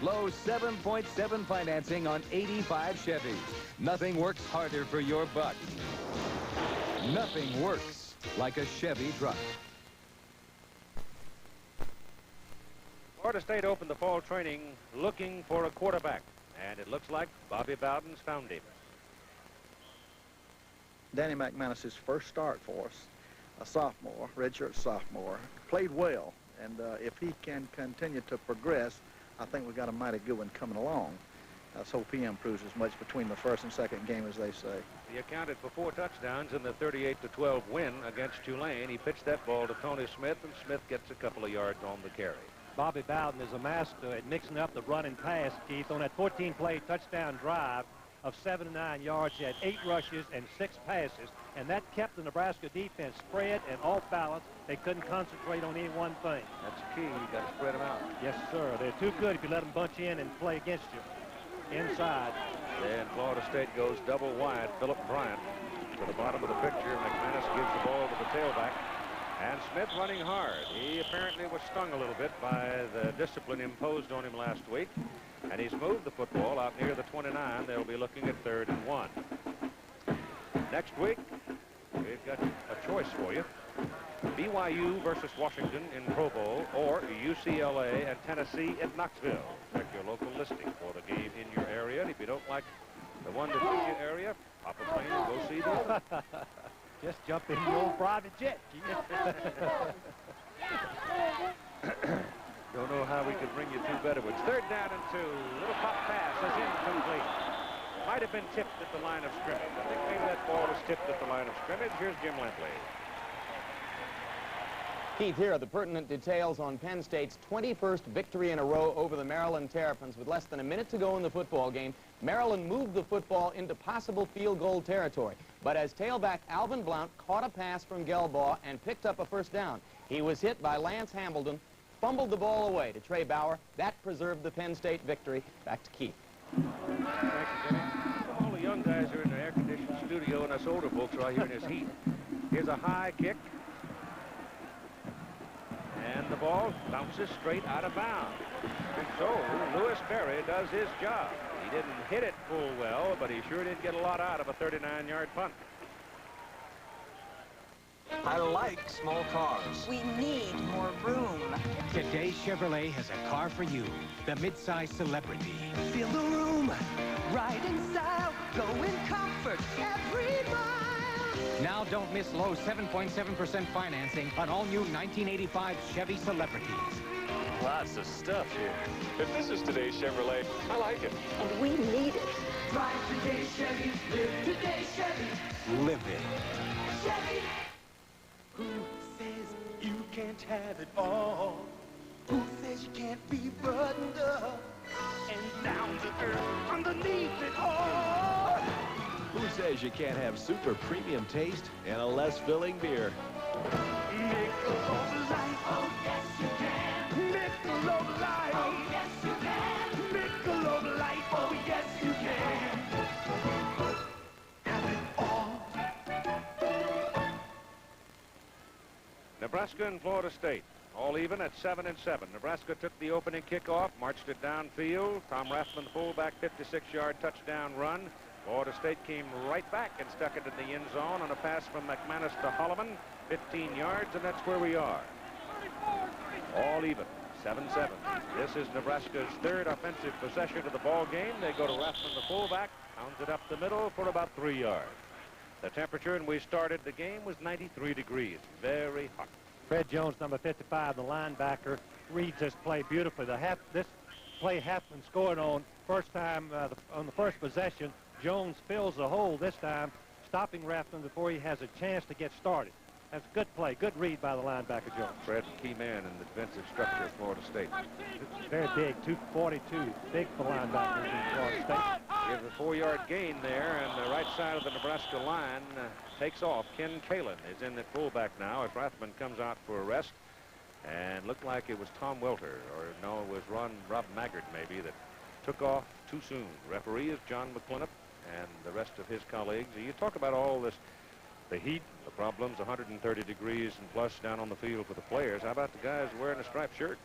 Low 7.7 financing on 85 Chevys. Nothing works harder for your buck. Nothing works like a Chevy truck. Florida State opened the fall training looking for a quarterback, and it looks like Bobby Bowden's found him. Danny McManus's first start for us, a sophomore, redshirt sophomore, played well, and if he can continue to progress, I think we've got a mighty good one coming along. Let's hope he improves as much between the first and second game as they say. He accounted for 4 touchdowns in the 38-12 win against Tulane. He pitched that ball to Tony Smith, and Smith gets a couple of yards on the carry. Bobby Bowden is a master at mixing up the run and pass, Keith. On that 14-play touchdown drive of 79 yards, he had 8 rushes and 6 passes, and that kept the Nebraska defense spread and off balance. They couldn't concentrate on any one thing. That's key. You got to spread them out. Yes, sir. They're too good if you let them bunch in and play against you. Inside. And Florida State goes double wide. Philip Bryant to the bottom of the picture. McManus gives the ball to the tailback. And Smith running hard. He apparently was stung a little bit by the discipline imposed on him last week. And he's moved the football out near the 29. They'll be looking at 3rd and 1. Next week, we've got a choice for you. BYU versus Washington in Provo, or UCLA and Tennessee in Knoxville. Check your local listing for the game in your area. And if you don't like the one that's in your area, hop a plane and go see the other. Just jump in your old private jet. Don't know how we could bring you two better ones. Third down and 2. Little pop pass is incomplete. Might have been tipped at the line of scrimmage. I think maybe that ball was tipped at the line of scrimmage. Here's Jim Lempley. Keith, here are the pertinent details on Penn State's 21st victory in a row over the Maryland Terrapins. With less than a minute to go in the football game, Maryland moved the football into possible field goal territory. But as tailback Alvin Blount caught a pass from Gelbaugh and picked up a first down, he was hit by Lance Hambledon, fumbled the ball away to Trey Bauer. That preserved the Penn State victory. Back to Keith. Thank you, Jimmy. All the young guys are in the air-conditioned studio, and us older folks are out here in this heat. Here's a high kick. And the ball bounces straight out of bounds. And so Lewis Berry does his job. He didn't hit it full well, but he sure did get a lot out of a 39-yard punt. I like small cars. We need more room. Today, Chevrolet has a car for you, the midsize Celebrity. Feel the room. Ride in style. Go in comfort every mile. Now don't miss low 7.7% financing on all new 1985 Chevy Celebrities. Lots of stuff here. If this is today's Chevrolet, I like it. And we need it. Drive today's Chevy. Live today's Chevy. Live it. Chevy. Who says you can't have it all? Who says you can't be buttoned up and down to earth underneath it all? Who says you can't have super premium taste and a less filling beer? Michelob Light. Oh, yes, you can. Michelob Light. Oh, yes, you can. Michelob Light. Oh, yes, you can. Have it all. Nebraska and Florida State, all even at 7-7. Nebraska took the opening kickoff, marched it downfield. Tom Rathman, fullback, 56-yard touchdown run. Florida State came right back and stuck it in the end zone on a pass from McManus to Holloman, 15 yards, and that's where we are. All even, 7-7. This is Nebraska's third offensive possession of the ball game. They go to Rathman, the fullback, pounds it up the middle for about 3 yards. The temperature, when we started the game, was 93 degrees. Very hot. Fred Jones, number 55, the linebacker, reads this play beautifully. This play Haffman scored on first time on the first possession. Jones fills the hole this time, stopping Rathman before he has a chance to get started. That's a good play, good read by the linebacker, Jones. Fred, key man in the defensive structure of Florida State. Very big, 242, big for linebackers in Florida State. Gives a 4-yard gain there, and the right side of the Nebraska line takes off. Ken Kalin is in at fullback now as Rathman comes out for a rest. And looked like it was Tom Welter, or no, it was Rob Maggard maybe, that took off too soon. Referee is John McClintock and the rest of his colleagues. You talk about all this, the heat, the problems, 130 degrees and plus down on the field for the players. How about the guys wearing the striped shirts?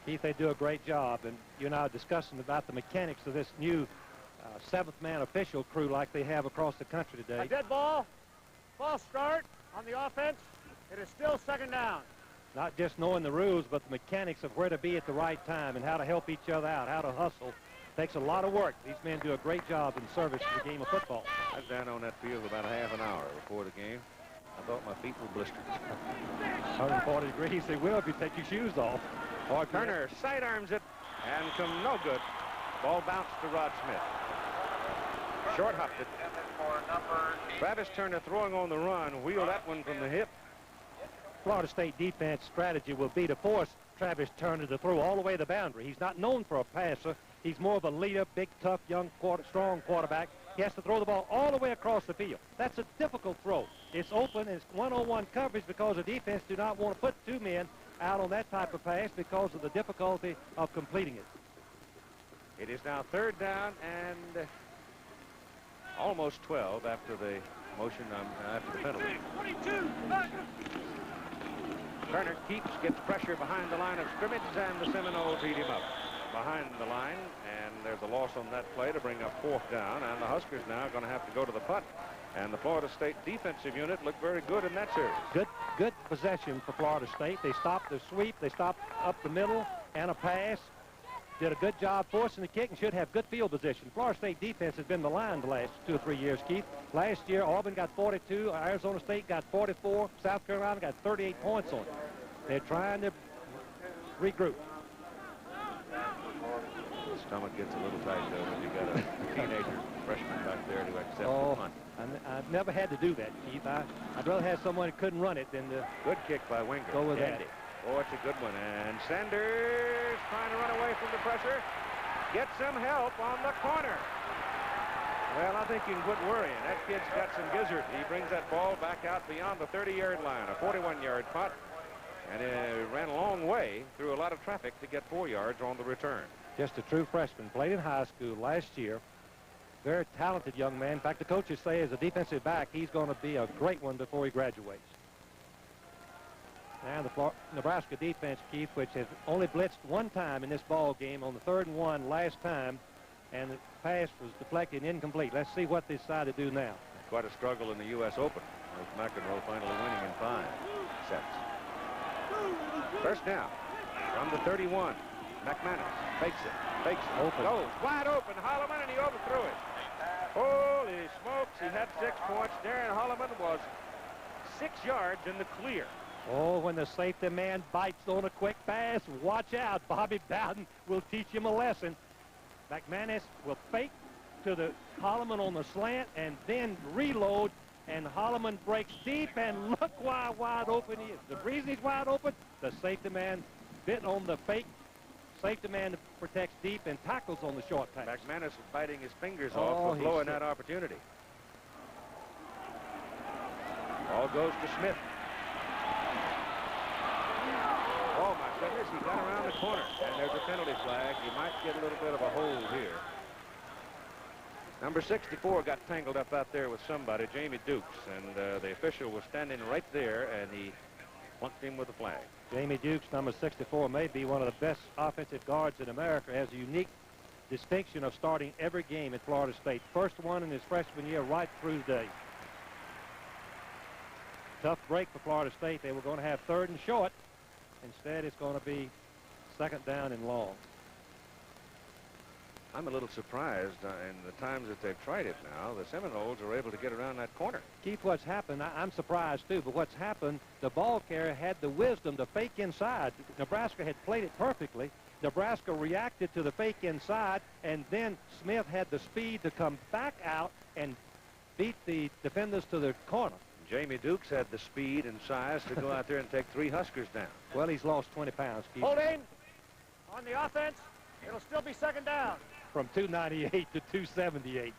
Keith, they do a great job, and you and I are discussing about the mechanics of this new seventh-man official crew like they have across the country today. A dead ball, false start on the offense. It is still second down. Not just knowing the rules, but the mechanics of where to be at the right time and how to help each other out, how to hustle. Takes a lot of work. These men do a great job in service to the game of football. I was down on that field about half an hour before the game. I thought my feet were blistered. 140 degrees, they will if you take your shoes off. Boy, Turner sidearms it and come no good. Ball bounced to Rod Smith. Short hopped it. Travis Turner throwing on the run, wheeled that one from the hip. Florida State defense strategy will be to force Travis Turner to throw all the way to the boundary. He's not known for a passer. He's more of a leader, big, tough, young, strong quarterback. He has to throw the ball all the way across the field. That's a difficult throw. It's open, and it's one-on-one coverage because the defense do not want to put two men out on that type of pass because of the difficulty of completing it. It is now third down and almost 12 after the motion, after the penalty. 22. Turner gets pressure behind the line of scrimmage, and the Seminoles beat him up behind the line, and there's a loss on that play to bring up fourth down, and the Huskers now are going to have to go to the punt. And the Florida State defensive unit looked very good in that series. Good possession for Florida State. They stopped the sweep. They stopped up the middle and a pass. Did a good job forcing the kick and should have good field position. Florida State defense has been maligned the last 2 or 3 years, Keith. Last year, Auburn got 42. Arizona State got 44. South Carolina got 38 points on it. They're trying to regroup. The stomach gets a little tight, though, when you got a teenager freshman back there to accept the punt. I've never had to do that, Keith. I'd rather have someone who couldn't run it than to... Good kick by Winger. Go with Andy. Oh, it's a good one. And Sanders trying to run away from the pressure. Get some help on the corner. Well, I think you can quit worrying. That kid's got some gizzard. He brings that ball back out beyond the 30-yard line, a 41-yard putt. And it ran a long way through a lot of traffic to get 4 yards on the return. Just a true freshman. Played in high school last year. Very talented young man. In fact, the coaches say as a defensive back, he's going to be a great one before he graduates. And the Nebraska defense, Keith, which has only blitzed 1 time in this ball game on the 3rd and 1 last time, and the pass was deflected and incomplete. Let's see what they decide to do now. Quite a struggle in the U.S. Open, with McEnroe finally winning in 5 sets. First down from the 31. McManus fakes it, open. Goes wide open, Holloman, and he overthrew it. Holy smokes, he had 6 points. Darren Holloman was 6 yards in the clear. Oh, when the safety man bites on a quick pass, watch out. Bobby Bowden will teach him a lesson. McManus will fake to the Holloman on the slant and then reload, and Holloman breaks deep, and look why wide open he is. The reason he's wide open, the safety man bit on the fake. Safety man protects deep and tackles on the short pass. McManus was biting his fingers off for blowing that opportunity. Ball goes to Smith. Oh, my goodness, he got around the corner, and there's a penalty flag. You might get a little bit of a hold here. Number 64 got tangled up out there with somebody, Jamie Dukes, and the official was standing right there, and he plunked him with a flag. Jamie Dukes, number 64, may be one of the best offensive guards in America. Has a unique distinction of starting every game at Florida State. First one in his freshman year right through the day. Tough break for Florida State. They were going to have 3rd and short. Instead, it's going to be 2nd down and long. I'm a little surprised in the times that they've tried it now. The Seminoles are able to get around that corner. Keith, what's happened, I'm surprised too, but what's happened, the ball carrier had the wisdom to fake inside. Nebraska had played it perfectly. Nebraska reacted to the fake inside, and then Smith had the speed to come back out and beat the defenders to the corner. Jamie Dukes had the speed and size to go out there and take 3 Huskers down. Well, he's lost 20 pounds, Keith. Holding on the offense. It'll still be 2nd down. From 298 to 278,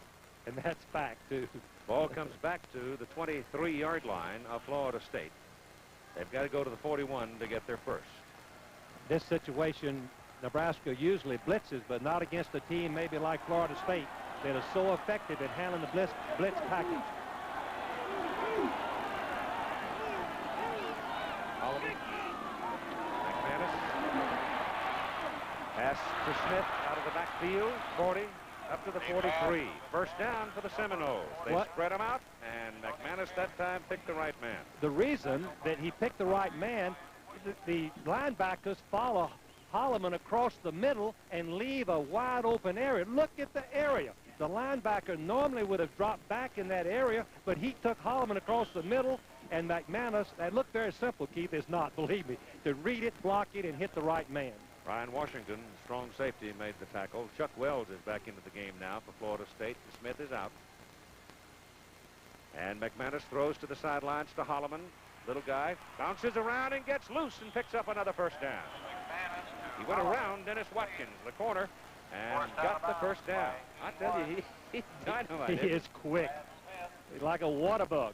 and that's back, too. Ball comes back to the 23-yard line of Florida State. They've got to go to the 41 to get their first. This situation, Nebraska usually blitzes, but not against a team maybe like Florida State that is so effective at handling the blitz package. McManus. Pass to Smith out of the backfield. 40 up to the 43. First down for the Seminoles. They spread them out, and McManus that time picked the right man. The reason that he picked the right man, the linebackers follow Holloman across the middle and leave a wide open area. Look at the area. The linebacker normally would have dropped back in that area, but he took Holloman across the middle, and McManus, that looked very simple, Keith, is not, believe me, to read it, block it, and hit the right man. Ryan Washington, strong safety, made the tackle. Chuck Wells is back into the game now for Florida State. Smith is out. And McManus throws to the sidelines to Holloman. Little guy bounces around and gets loose and picks up another first down. He went around Dennis Watkins, the corner, and got the first down. I tell you, he's dynamite. He is quick. He's like a water bug.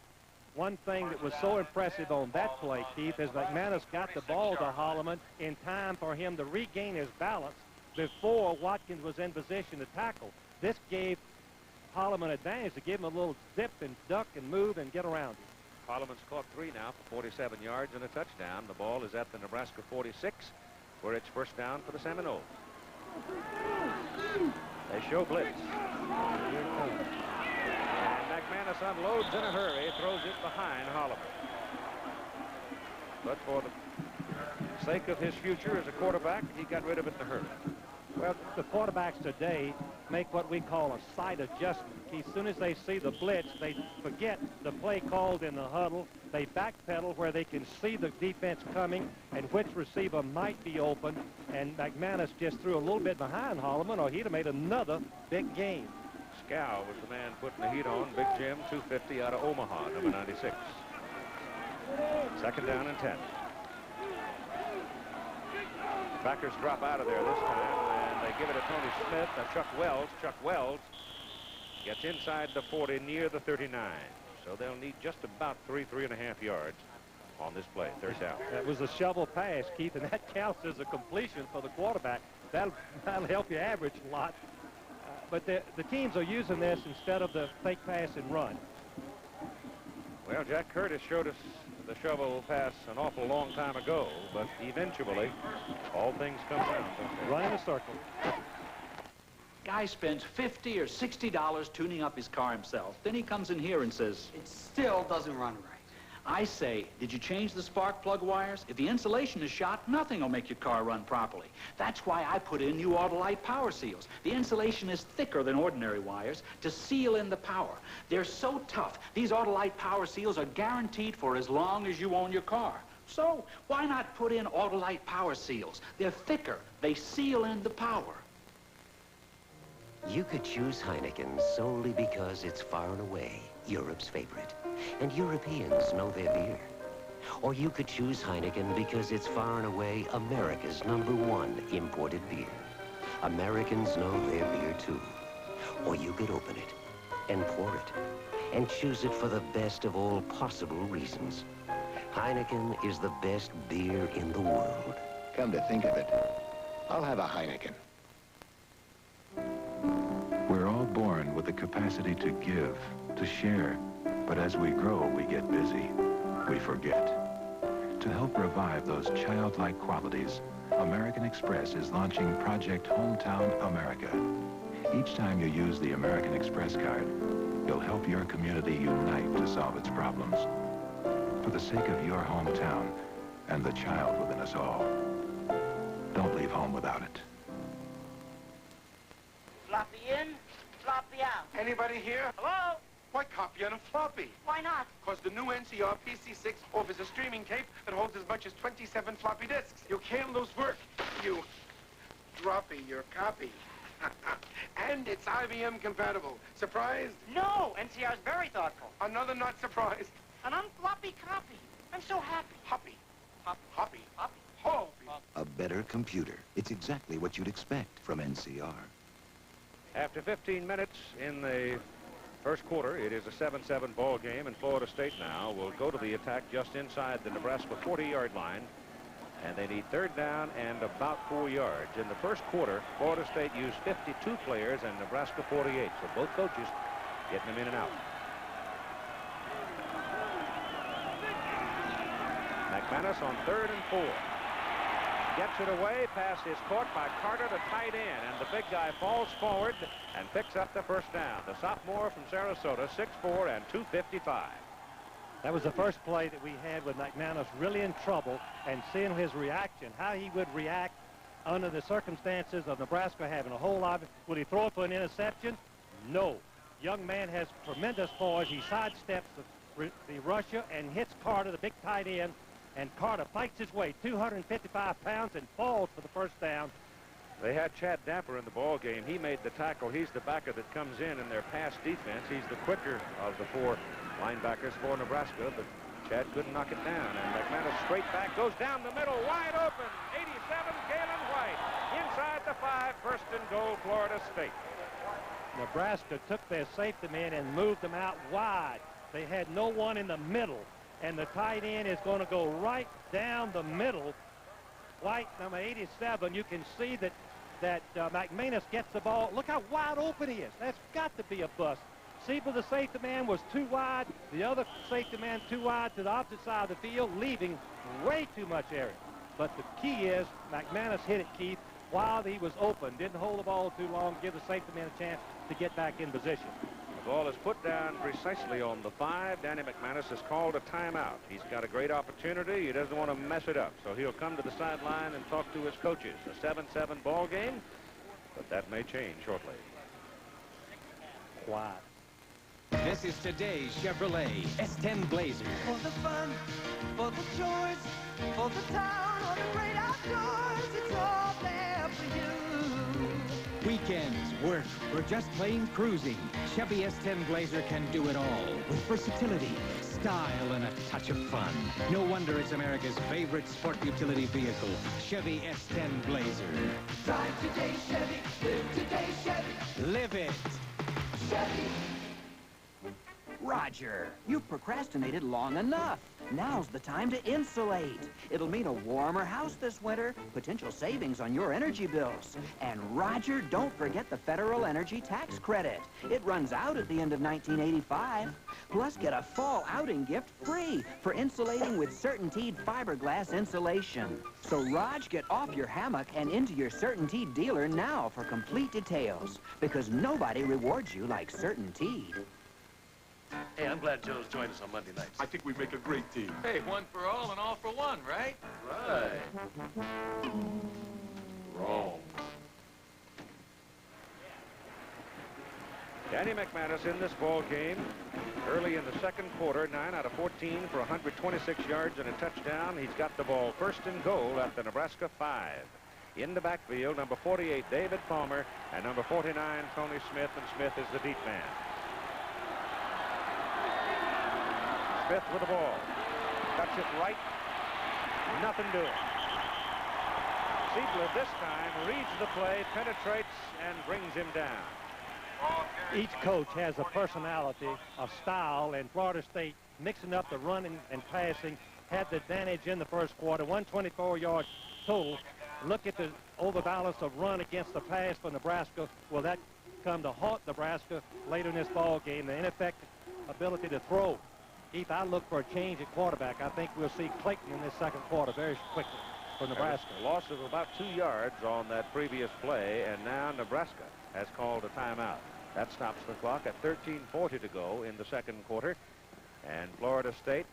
One thing that was so impressive on that play, Keith, is McManus got the ball to Holloman in time for him to regain his balance before Watkins was in position to tackle. This gave Holloman advantage to give him a little zip and duck and move and get around him. Holloman's caught 3 now for 47 yards and a touchdown. The ball is at the Nebraska 46, where it's first down for the Seminoles. They show blitz. And McManus unloads in a hurry, throws it behind Holloman. But for the sake of his future as a quarterback, he got rid of it in a hurry. Well, the quarterbacks today make what we call a sight adjustment. As soon as they see the blitz, they forget the play called in the huddle. They backpedal where they can see the defense coming and which receiver might be open. And McManus just threw a little bit behind Holloman, or he'd have made another big game. Scow was the man putting the heat on. Big Jim, 250 out of Omaha, number 96. Second down and 10. Packers drop out of there this time, and they give it to Tony Smith. Chuck Wells. Chuck Wells gets inside the 40, near the 39. So they'll need just about 3.5 yards on this play. Third down. That was a shovel pass, Keith, and that counts as a completion for the quarterback. That'll help you average a lot. But the teams are using this instead of the fake pass and run. Well, Jack Curtis showed us the shovel pass an awful long time ago, but eventually all things come down. Run in a circle. Guy spends $50 or $60 tuning up his car himself. Then he comes in here and says, it still doesn't run right. I say, did you change the spark plug wires? If the insulation is shot, nothing will make your car run properly. That's why I put in new Autolite power seals. The insulation is thicker than ordinary wires to seal in the power. They're so tough, these Autolite power seals are guaranteed for as long as you own your car. So, why not put in Autolite power seals? They're thicker. They seal in the power. You could choose Heineken solely because it's far and away Europe's favorite, and Europeans know their beer. Or you could choose Heineken because it's far and away America's #1 imported beer. Americans know their beer too. Or you could open it and pour it and choose it for the best of all possible reasons. Heineken is the best beer in the world. Come to think of it, I'll have a Heineken. We're all born with the capacity to give, to share. But as we grow, we get busy. We forget. To help revive those childlike qualities, American Express is launching Project Hometown America. Each time you use the American Express card, you'll help your community unite to solve its problems. For the sake of your hometown and the child within us all. Don't leave home without it. Floppy in, floppy out. Anybody here? Hello? Why copy on a floppy? Why not? Because the new NCR PC6 offers a streaming tape that holds as much as 27 floppy disks. You can't lose work. You droppy your copy. And it's IBM compatible. Surprised? No, NCR's very thoughtful. Another not surprised. An unfloppy copy. I'm so happy. Hoppy. Hoppy. Hoppy. Hoppy. Hoppy. A better computer. It's exactly what you'd expect from NCR. After 15 minutes in the first quarter, it is a 7-7 ball game, and Florida State now will go to the attack just inside the Nebraska 40-yard line, and they need third down and about 4 yards. In the first quarter, Florida State used 52 players and Nebraska 48, so both coaches getting them in and out. McManus on 3rd and 4. Gets it away. Pass is caught by Carter, the tight end, and the big guy falls forward and picks up the first down. The sophomore from Sarasota, 6'4" and 255. That was the first play that we had with McManus really in trouble, and seeing his reaction, how he would react under the circumstances of Nebraska having a whole lot of, would he throw it for an interception? No. Young man has tremendous poise. He sidesteps the rusher and hits Carter, the big tight end, and Carter fights his way, 255 pounds, and falls for the first down. They had Chad Dapper in the ball game. He made the tackle. He's the backer that comes in their pass defense. He's the quicker of the 4 linebackers for Nebraska, but Chad couldn't knock it down. And McManus straight back, goes down the middle, wide open. 87, Galen White. Inside the 5, first and goal, Florida State. Nebraska took their safety man and moved them out wide. They had no one in the middle, and the tight end is going to go right down the middle. White, number 87, you can see that McManus gets the ball. Look how wide open he is. That's got to be a bust. Siebel, the safety man, was too wide. The other safety man too wide to the opposite side of the field, leaving way too much area. But the key is McManus hit it, Keith, while he was open. Didn't hold the ball too long, give the safety man a chance to get back in position. The ball is put down precisely on the 5. Danny McManus has called a timeout. He's got a great opportunity. He doesn't want to mess it up, so he'll come to the sideline and talk to his coaches. A 7-7 ball game, but that may change shortly. Quiet. This is today's Chevrolet S10 Blazer. For the fun, for the joys, for the town, or the great outdoors, it's all there for you. Weekends, work, or just plain cruising, Chevy S10 Blazer can do it all with versatility, style, and a touch of fun. No wonder it's America's favorite sport utility vehicle, Chevy S10 Blazer. Drive today, Chevy. Live today, Chevy. Live it. Chevy. Roger, you've procrastinated long enough. Now's the time to insulate. It'll mean a warmer house this winter, potential savings on your energy bills. And Roger, don't forget the federal energy tax credit. It runs out at the end of 1985. Plus, get a fall outing gift free for insulating with CertainTeed fiberglass insulation. So, Raj, get off your hammock and into your CertainTeed dealer now for complete details. Because nobody rewards you like CertainTeed. Hey, I'm glad Joe's joined us on Monday nights. I think we make a great team. Hey, one for all and all for one, right? Right. Wrong. Danny McManus in this ball game early in the second quarter, 9 out of 14 for 126 yards and a touchdown. He's got the ball first and goal at the Nebraska 5. In the backfield, number 48, David Palmer, and number 49, Tony Smith, and Smith is the deep man. Smith with the ball. Cuts it right. Nothing doing. Siegler this time reads the play, penetrates, and brings him down. Each coach has a personality, a style, and Florida State mixing up the running and passing had the advantage in the first quarter, 124 yards total. Look at the overbalance of run against the pass for Nebraska. Will that come to haunt Nebraska later in this ball game? The ineffective ability to throw. Keith, I look for a change at quarterback. I think we'll see Clayton in this second quarter very quickly for Nebraska. A loss of about 2 yards on that previous play, and now Nebraska has called a timeout. That stops the clock at 13:40 to go in the second quarter, and Florida State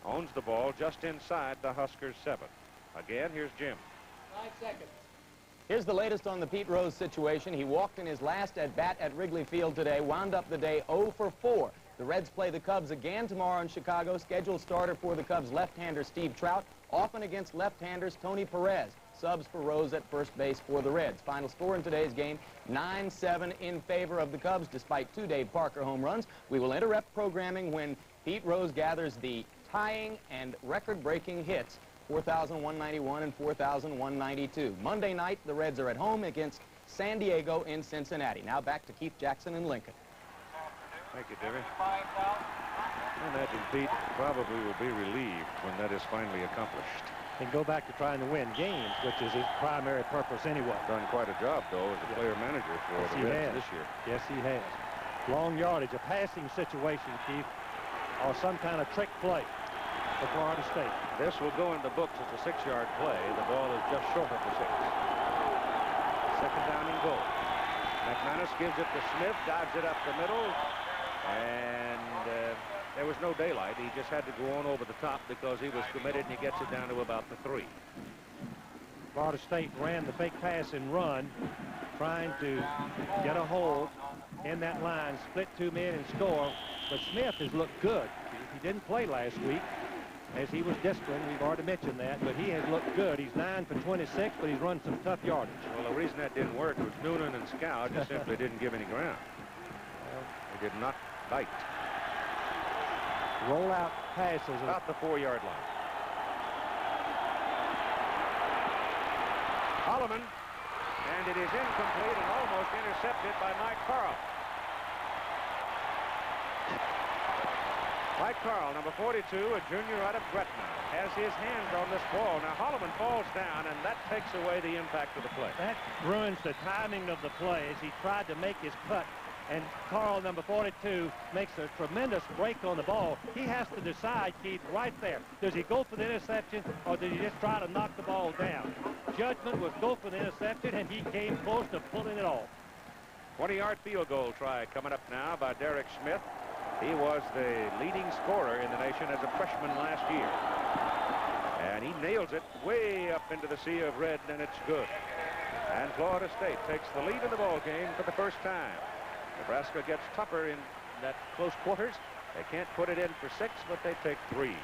owns the ball just inside the Huskers' 7. Again, here's Jim. 5 seconds. Here's the latest on the Pete Rose situation. He walked in his last at-bat at Wrigley Field today, wound up the day 0 for 4. The Reds play the Cubs again tomorrow in Chicago. Scheduled starter for the Cubs left-hander Steve Trout, often against left-handers Tony Perez. Subs for Rose at first base for the Reds. Final score in today's game, 9-7 in favor of the Cubs, despite 2 Dave Parker home runs. We will interrupt programming when Pete Rose gathers the tying and record-breaking hits, 4,191 and 4,192. Monday night, the Reds are at home against San Diego in Cincinnati. Now back to Keith Jackson in Lincoln. Thank you, Debbie. I imagine Pete probably will be relieved when that is finally accomplished. And go back to trying to win games, which is his primary purpose anyway. Done quite a job, though, as a player manager for the Reds this year. Yes, he has. Long yardage, a passing situation, Keith, or some kind of trick play for Florida State. This will go in the books as a 6-yard play. The ball is just short of the 6. Second down and goal. McManus gives it to Smith, dives it up the middle. And there was no daylight. He just had to go on over the top because he was committed, and he gets it down to about the 3. Florida State ran the fake pass and run, trying to get a hold in that line, split 2 men and score. But Smith has looked good. He didn't play last week as he was disciplined. We've already mentioned that, but he has looked good. He's 9 for 26, but he's run some tough yardage. Well, the reason that didn't work was Noonan and Scow just simply didn't give any ground. They did not bite. Rollout passes about the 4-yard line. Holloman, and it is incomplete and almost intercepted by Mike Carl. Mike Carl, number 42, a junior out of Gretna, has his hands on this ball. Now Holloman falls down, and that takes away the impact of the play. That ruins the timing of the play as he tried to make his cut. And Carl, number 42, makes a tremendous break on the ball. He has to decide, Keith, right there. Does he go for the interception, or does he just try to knock the ball down? Judgment was go for the interception, and he came close to pulling it off. 20-yard field goal try coming up now by Derek Smith. He was the leading scorer in the nation as a freshman last year. And he nails it way up into the sea of red, and it's good. And Florida State takes the lead in the ball game for the first time. Nebraska gets tougher in that close quarters. They can't put it in for 6, but they take 3.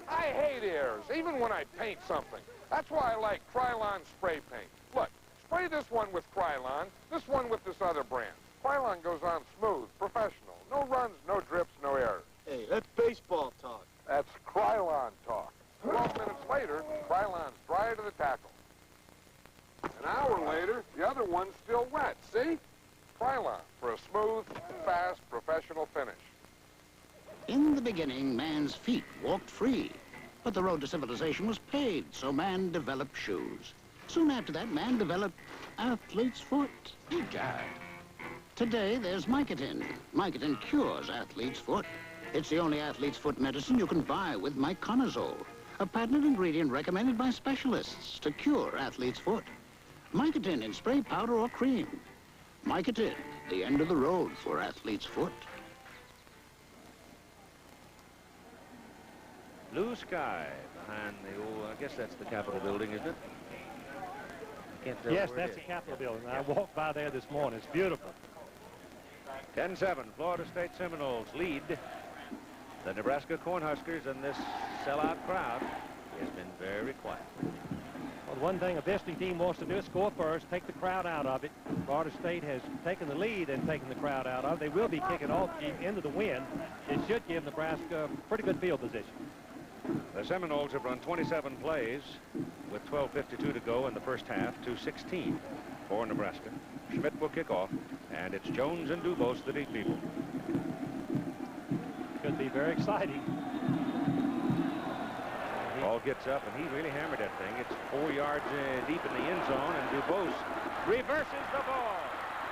I hate errors, even when I paint something. That's why I like Krylon spray paint. Look, spray this one with Krylon, this one with this other brand. Krylon goes on smooth, professional. No runs, no drips, no errors. Hey, that's baseball talk. That's Krylon talk. 12 minutes later, Krylon's dry to the tackle. An hour later, the other one's still wet. See? Krylon for a smooth, fast, professional finish. In the beginning, man's feet walked free. But the road to civilization was paved, so man developed shoes. Soon after that, man developed athlete's foot. Good God. Today, there's Mycotin. Mycotin cures athlete's foot. It's the only athlete's foot medicine you can buy with myconazole, a patented ingredient recommended by specialists to cure athlete's foot. Mycotin in spray, powder, or cream. Mycotin, the end of the road for athlete's foot. Blue sky behind the old, I guess that's the Capitol building, isn't it? I can't tell Yes, where it that's is. the Capitol building. I walked by there this morning. It's beautiful. 10-7, Florida State Seminoles lead the Nebraska Cornhuskers, and this sellout crowd has been very quiet. Well, the one thing a visiting team wants to do is score first, take the crowd out of it. Florida State has taken the lead and taken the crowd out of it. They will be kicking off into the wind. It should give Nebraska pretty good field position. The Seminoles have run 27 plays with 12:52 to go in the first half to 16 for Nebraska. Schmidt will kick off, and it's Jones and Dubose, the deep people. Could be very exciting. Ball gets up, and he really hammered that thing. It's 4 yards deep in the end zone, and Dubose reverses the ball.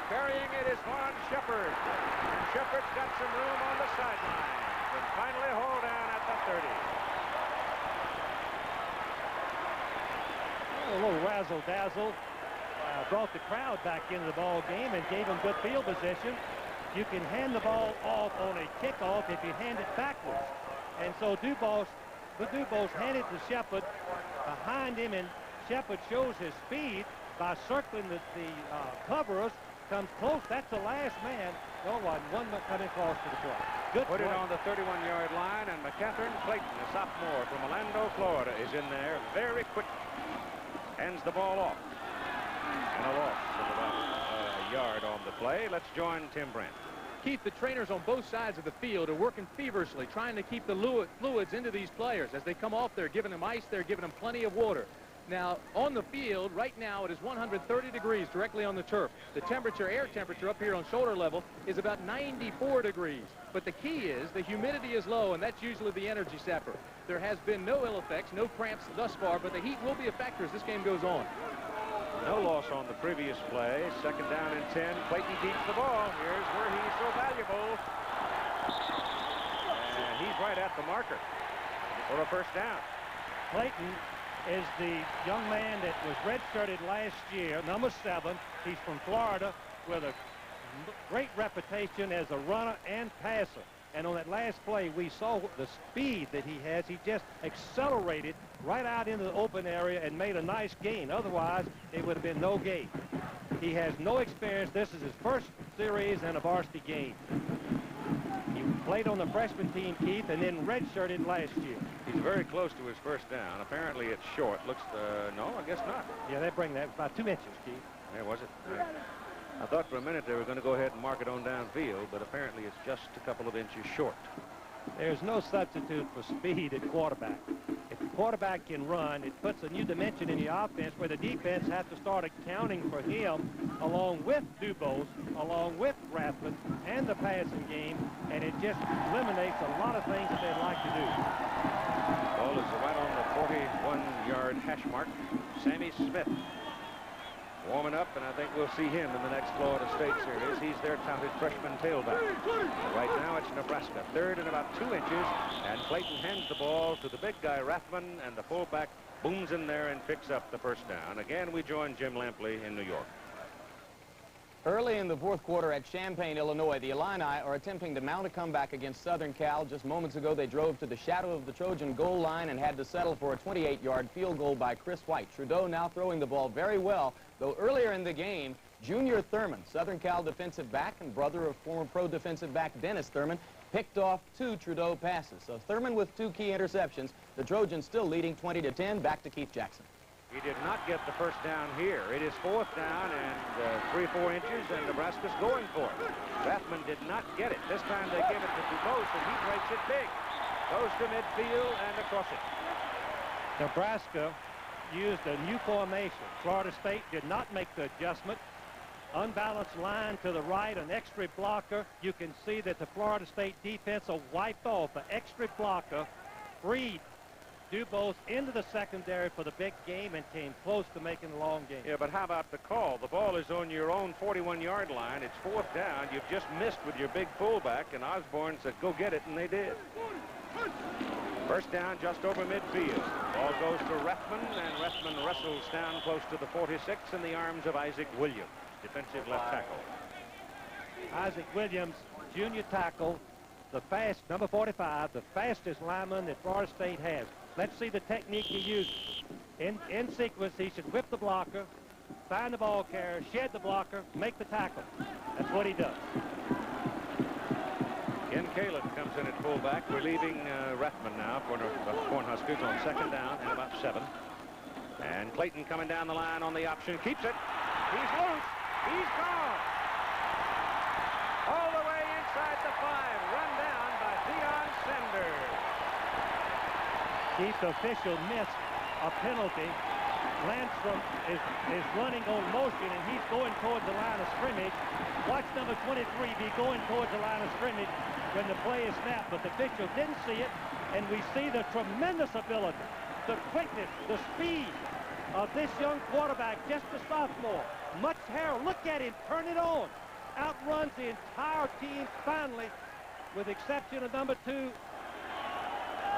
Carrying it is Vaughn Shepard. And Shepard's got some room on the sideline. And finally hauled down at the 30. A little razzle-dazzle. Brought the crowd back into the ball game and gave them good field position. You can hand the ball off on a kickoff if you hand it backwards. And so Dubose handed to Shepard behind him, and Shepard shows his speed by circling the coverers, comes close. That's the last man. No one coming close to the play. Good Put play. it on the 31-yard line, and McCatherine Clayton, a sophomore from Orlando, Florida, is in there very quick. Hands the ball off. And a loss of about a yard on the play. Let's join Tim Brent. Keith, the trainers on both sides of the field are working feverishly, trying to keep the fluids into these players. As they come off, they're giving them ice, they're giving them plenty of water. Now, on the field, right now, it is 130 degrees directly on the turf. The temperature, air temperature up here on shoulder level is about 94 degrees. But the key is the humidity is low, and that's usually the energy sapper. There has been no ill effects, no cramps thus far, but the heat will be a factor as this game goes on. No loss on the previous play. Second down and 10. Clayton keeps the ball. Here's where he's so valuable. And he's right at the marker for a first down. Clayton is the young man that was redshirted last year, number 7. He's from Florida with a great reputation as a runner and passer. And on that last play, we saw the speed that he has. He just accelerated right out into the open area and made a nice gain. Otherwise, it would have been no gain. He has no experience. This is his first series and a varsity game. He played on the freshman team, Keith, and then redshirted last year. He's very close to his first down. Apparently, it's short. Looks, no, I guess not. Yeah, they bring that about 2 inches, Keith. There was it. I thought for a minute they were going to go ahead and mark it on downfield, but apparently it's just a couple of inches short. There's no substitute for speed at quarterback. If the quarterback can run, it puts a new dimension in the offense where the defense has to start accounting for him along with Dubose, along with Rathman, and the passing game, and it just eliminates a lot of things that they'd like to do. Ball is right on the 41-yard hash mark. Sammy Smith warming up, and I think we'll see him in the next Florida State series. He's their touted freshman tailback. And right now it's Nebraska, third and about 2 inches, and Clayton hands the ball to the big guy Rathman, and the fullback booms in there and picks up the first down. Again, we join Jim Lampley in New York. Early in the fourth quarter at Champaign, Illinois, the Illini are attempting to mount a comeback against Southern Cal. Just moments ago, they drove to the shadow of the Trojan goal line and had to settle for a 28-yard field goal by Chris White. Trudeau now throwing the ball very well, though earlier in the game, Junior Thurman, Southern Cal defensive back and brother of former pro defensive back Dennis Thurman, picked off 2 Trudeau passes. So Thurman with 2 key interceptions, the Trojans still leading 20-10. Back to Keith Jackson. He did not get the first down here. It is 4th down and 3-4 inches, and Nebraska's going for it. Rathman did not get it. This time they give it to Dubose, and he breaks it big. Goes to midfield and across it. Nebraska used a new formation. Florida State did not make the adjustment. Unbalanced line to the right, an extra blocker. You can see that the Florida State defense wiped off the extra blocker, freed Dubose into the secondary for the big game, and came close to making the long game. Yeah, but how about the call? The ball is on your own 41-yard line. It's 4th down. You've just missed with your big fullback, and Osborne said, go get it, and they did. First down just over midfield. Ball goes to Rathman, and Rathman wrestles down close to the 46 in the arms of Isaac Williams, defensive left tackle. Isaac Williams, junior tackle, the fast, number 45, the fastest lineman that Florida State has. Let's see the technique he uses. In sequence, he should whip the blocker, find the ball carrier, shed the blocker, make the tackle. That's what he does. Ken Caleb comes in at fullback, relieving Rathman now for the Cornhuskers on 2nd down and about 7. And Clayton coming down the line on the option, keeps it. He's loose. He's gone. All the way inside the 5, run down by Deion Sanders. Keith, official missed a penalty. Landstrom is running on motion, and he's going towards the line of scrimmage. Watch number 23 be going towards the line of scrimmage when the play is snapped, but the official didn't see it, and we see the tremendous ability, the quickness, the speed of this young quarterback, just a sophomore. Much hair, look at him, turn it on. Outruns the entire team finally, with exception of number 2.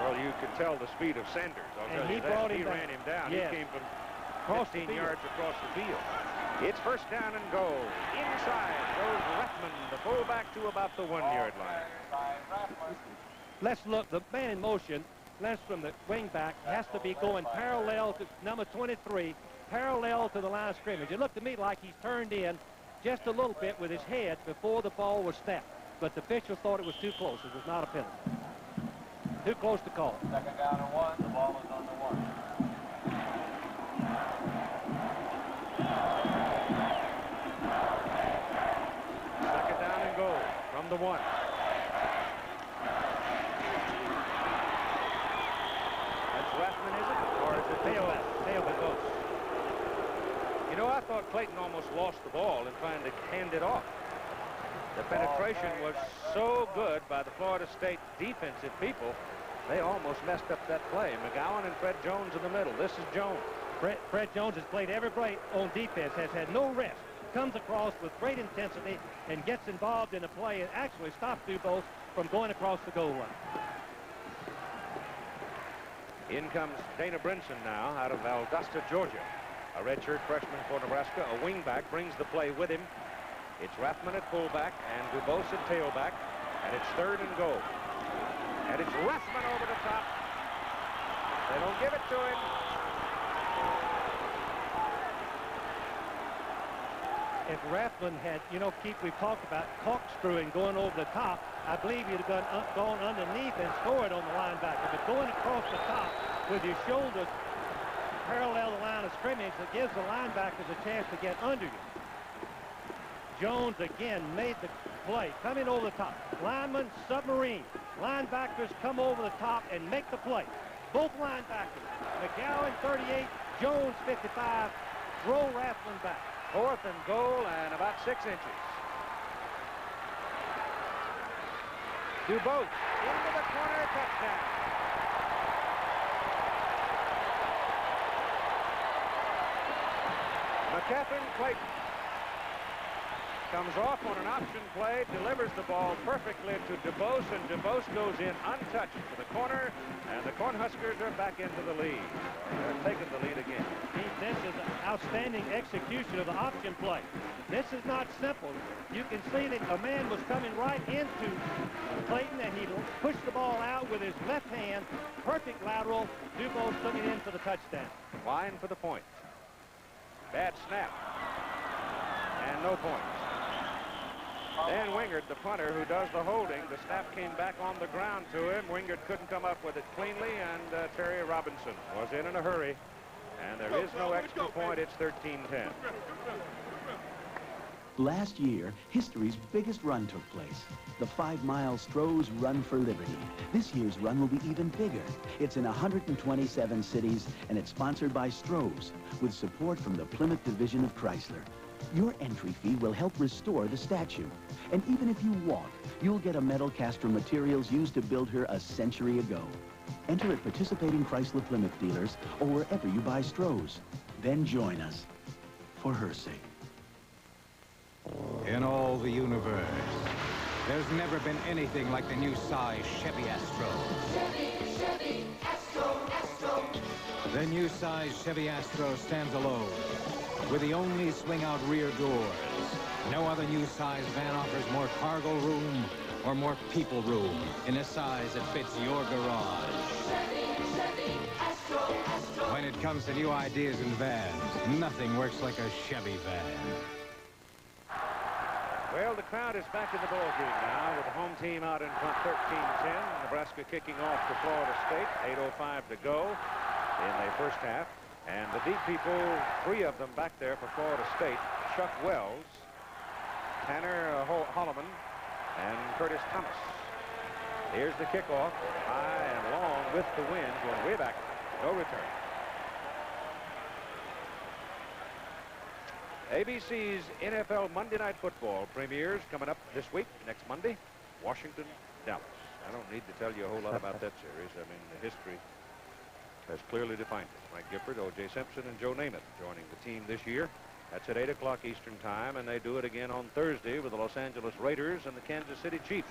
Well, you could tell the speed of Sanders. And he brought him He back. ran him down. Yes. He came from 15 yards across the field. It's first down and goal. Inside goes Rathman, the fullback, to about the 1-yard line. Let's look. The man in motion, Landstrom, the wingback, has to be going parallel to number 23, parallel to the line of scrimmage. It looked to me like he's turned in just a little bit with his head before the ball was snapped. But the officials thought it was too close. It was not a penalty. Too close to call. 2nd down and 1. The ball is on the 1. Second down and goal from the 1. That's Rathman, is it? Or is it tailback? Tailback goes. You know, I thought Clayton almost lost the ball in trying to hand it off. The penetration was so good by the Florida State defensive people, they almost messed up that play. McGowan and Fred Jones in the middle. This is Jones. Fred Jones has played every play on defense, has had no rest, comes across with great intensity, and gets involved in the play and actually stops Dubose from going across the goal line. In comes Dana Brinson now out of Valdosta, Georgia. A redshirt freshman for Nebraska. A wingback brings the play with him. It's Rathman at fullback and Dubose at tailback, and it's 3rd and goal. And it's Rathman over the top. They don't give it to him. If Rathman had, you know, Keith, we've talked about corkscrewing going over the top, I believe he'd have gone underneath and scored on the linebacker. But going across the top with your shoulders parallel the line of scrimmage, it gives the linebackers a chance to get under you. Jones again made the play, coming over the top. Lineman, submarine. Linebackers come over the top and make the play. Both linebackers. McGowan, 38, Jones, 55. Throw Rathman back. 4th and goal and about 6 inches. Dubose into the corner, touchdown. McCaffrey Clayton comes off on an option play, delivers the ball perfectly to DeBose, and DeBose goes in untouched to the corner, and the Cornhuskers are back into the lead. They're taking the lead again. This is an outstanding execution of the option play. This is not simple. You can see that a man was coming right into Clayton, and he pushed the ball out with his left hand. Perfect lateral. DuBose took it in for the touchdown. Line for the point. Bad snap. And no points. Dan Wingard, the punter, who does the holding. The snap came back on the ground to him. Wingard couldn't come up with it cleanly, and Terry Robinson was in a hurry. And there is no extra point. It's 13-10. Last year, history's biggest run took place. The 5-mile Stroh's Run for Liberty. This year's run will be even bigger. It's in 127 cities, and it's sponsored by Stroh's, with support from the Plymouth Division of Chrysler. Your entry fee will help restore the statue. And even if you walk, you'll get a medal cast from materials used to build her a century ago. Enter at participating Chrysler Plymouth dealers or wherever you buy Stroh's. Then join us, for her sake. In all the universe, there's never been anything like the new size Chevy Astro. Chevy Astro. The new size Chevy Astro stands alone with the only swing-out rear doors. No other new size van offers more cargo room or more people room in a size that fits your garage. Chevy Astro. When it comes to new ideas in vans, nothing works like a Chevy van. Well, the crowd is back in the ball game now with the home team out in front 13-10. Nebraska kicking off to Florida State. 8:05 to go in the first half. And the deep people, 3 of them back there for Florida State. Chuck Wells, Tanner Holloman, and Curtis Thomas. Here's the kickoff. High and long with the wind, going way back. No return. ABC's NFL Monday Night Football premieres coming up this week, next Monday. Washington, Dallas. I don't need to tell you a whole lot about that series. I mean, the history has clearly defined it. Mike Gifford, O.J. Simpson, and Joe Namath joining the team this year. That's at 8 o'clock Eastern Time, and they do it again on Thursday with the Los Angeles Raiders and the Kansas City Chiefs.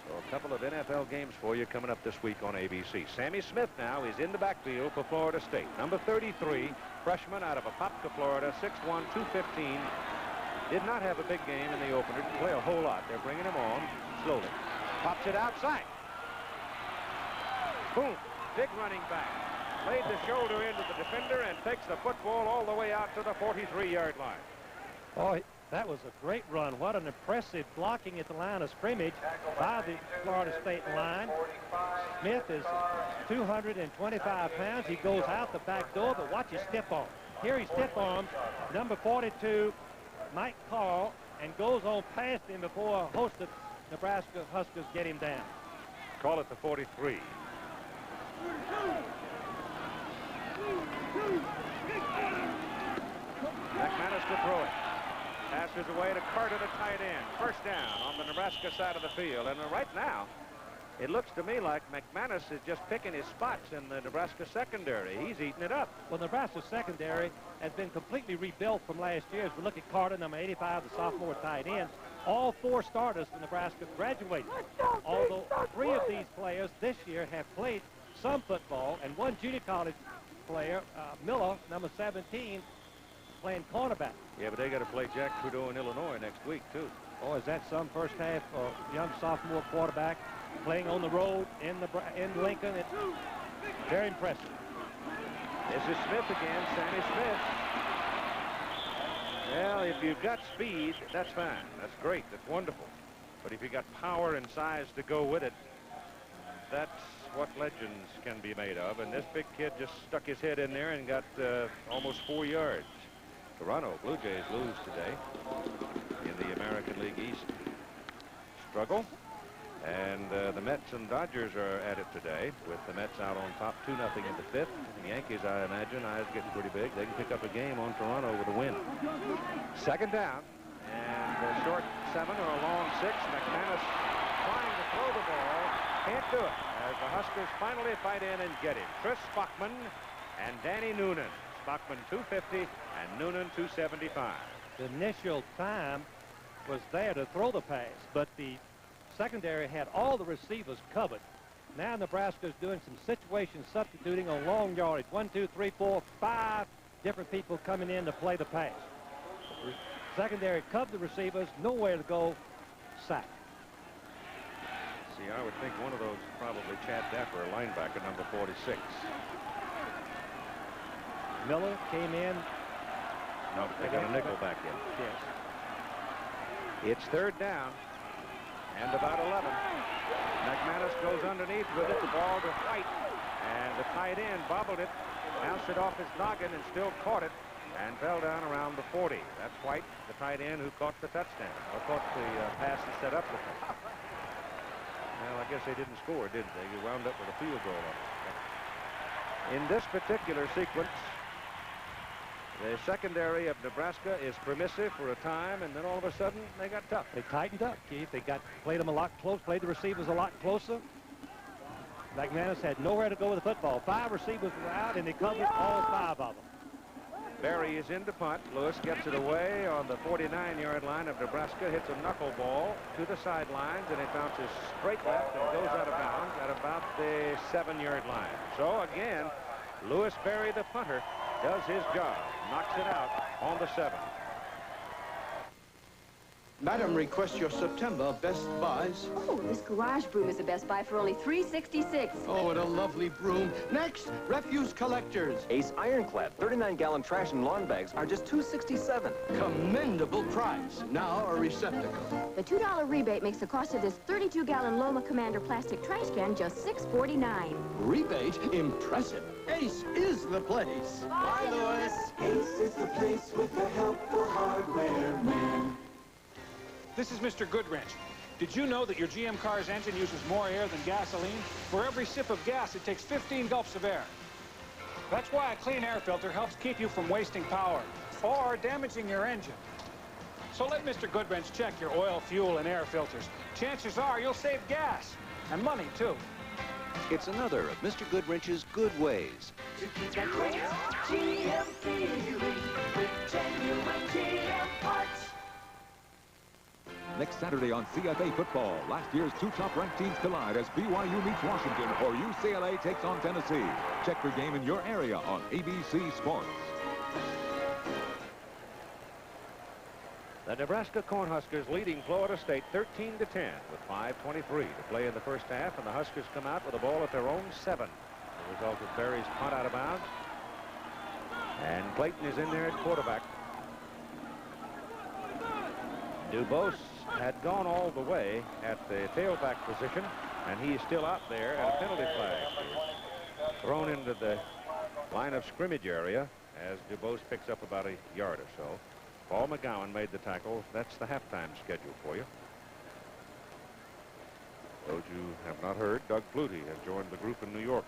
So a couple of NFL games for you coming up this week on ABC. Sammy Smith now is in the backfield for Florida State. Number 33, freshman out of Apopka, Florida, 6'1", 215. Did not have a big game in the opener. Didn't play a whole lot. They're bringing him on slowly. Pops it outside. Boom. Big running back. Laid the shoulder into the defender and takes the football all the way out to the 43-yard line. Oh, that was a great run. What an impressive blocking at the line of scrimmage by the Florida State line. Smith is 225 pounds. He goes out the back door, but watch his stiff arm. Here he stiff arms number 42, Mike Carl, and goes on past him before a host of Nebraska Huskers get him down. Call it the 43. McManus to throw it. Passes away to Carter, the tight end. First down on the Nebraska side of the field. And right now, it looks to me like McManus is just picking his spots in the Nebraska secondary. He's eating it up. Well, Nebraska secondary has been completely rebuilt from last year. As we look at Carter, number 85, the sophomore tight end. All 4 starters for Nebraska graduated. Although 3 of these players this year have played some football, and 1 junior college player, Miller, number 17, playing cornerback. Yeah, but they got to play Jack Trudeau in Illinois next week, too. Oh, is that some first half young sophomore quarterback playing on the road in Lincoln? It's very impressive. This is Smith again, Sammy Smith. Well, if you've got speed, that's fine. That's great. That's wonderful. But if you got power and size to go with it, that's what legends can be made of. And this big kid just stuck his head in there and got almost 4 yards. Toronto Blue Jays lose today in the American League East struggle. And the Mets and Dodgers are at it today, with the Mets out on top 2-0 in the 5th. The Yankees, I imagine, eyes getting pretty big. They can pick up a game on Toronto with a win. Second down, and a short 7 or a long 6. McManus trying to throw the ball. Can't do it, as the Huskers finally fight in and get him. Chris Bachman and Danny Noonan Bachman 250, and Noonan 275. The initial time was there to throw the pass, but the secondary had all the receivers covered. Now Nebraska's doing some situation substituting on long yardage. 1, 2, 3, 4, 5 different people coming in to play the pass. Secondary covered the receivers, nowhere to go, sack. See, I would think one of those probably Chad Dapper, a linebacker, number 46. Miller came in. No, they got a nickel back in. Yes. It's third down and about 11. McManus goes underneath with it, the ball to White, and the tight end bobbled it, bounced it off his noggin and still caught it and fell down around the 40. That's White, the tight end who caught the touchdown, or caught the pass and set up the thing. Well, I guess they didn't score, did they? You wound up with a field goal on it. In this particular sequence, the secondary of Nebraska is permissive for a time, and then all of a sudden they got tough. They tightened up, Keith. They played them a lot close, played the receivers a lot closer. McManus had nowhere to go with the football. 5 receivers were out, and they covered all 5 of them. Barry is in to punt. Lewis gets it away on the 49-yard line of Nebraska, hits a knuckleball to the sidelines, and it bounces straight left and goes out of bounds at about the 7-yard line. So again, Lewis Barry, the punter, does his job, knocks it out on the 7. Madam requests your September Best Buys. Oh, this garage broom is the Best Buy for only $3.66. Oh, what a lovely broom. Next, refuse collectors. Ace Ironclad 39-gallon trash and lawn bags are just $2.67. Commendable price. Now a receptacle. The $2 rebate makes the cost of this 32-gallon Loma Commander plastic trash can just $6.49. Rebate? Impressive. Ace is the place. Bye, Louis. Ace is the place with the helpful hardware man. This is Mr. Goodwrench. Did you know that your GM car's engine uses more air than gasoline? For every sip of gas, it takes 15 gulps of air. That's why a clean air filter helps keep you from wasting power or damaging your engine. So let Mr. Goodwrench check your oil, fuel, and air filters. Chances are you'll save gas and money, too. It's another of Mr. Goodwrench's good ways. To keep that great GM feeling with genuine GM parts. Next Saturday on CFA football, last year's 2 top-ranked teams collide as BYU meets Washington or UCLA takes on Tennessee. Check the game in your area on ABC Sports. The Nebraska Cornhuskers leading Florida State 13-10 with 5:23 to play in the first half, and the Huskers come out with a ball at their own 7. The result of Barry's punt out of bounds. And Clayton is in there at quarterback. Dubose had gone all the way at the tailback position, and he's still out there at a penalty flag. Thrown into the line of scrimmage area as Dubose picks up about a yard or so. Paul McGowan made the tackle. That's the halftime schedule for you. Those you have not heard, Doug Flutie has joined the group in New York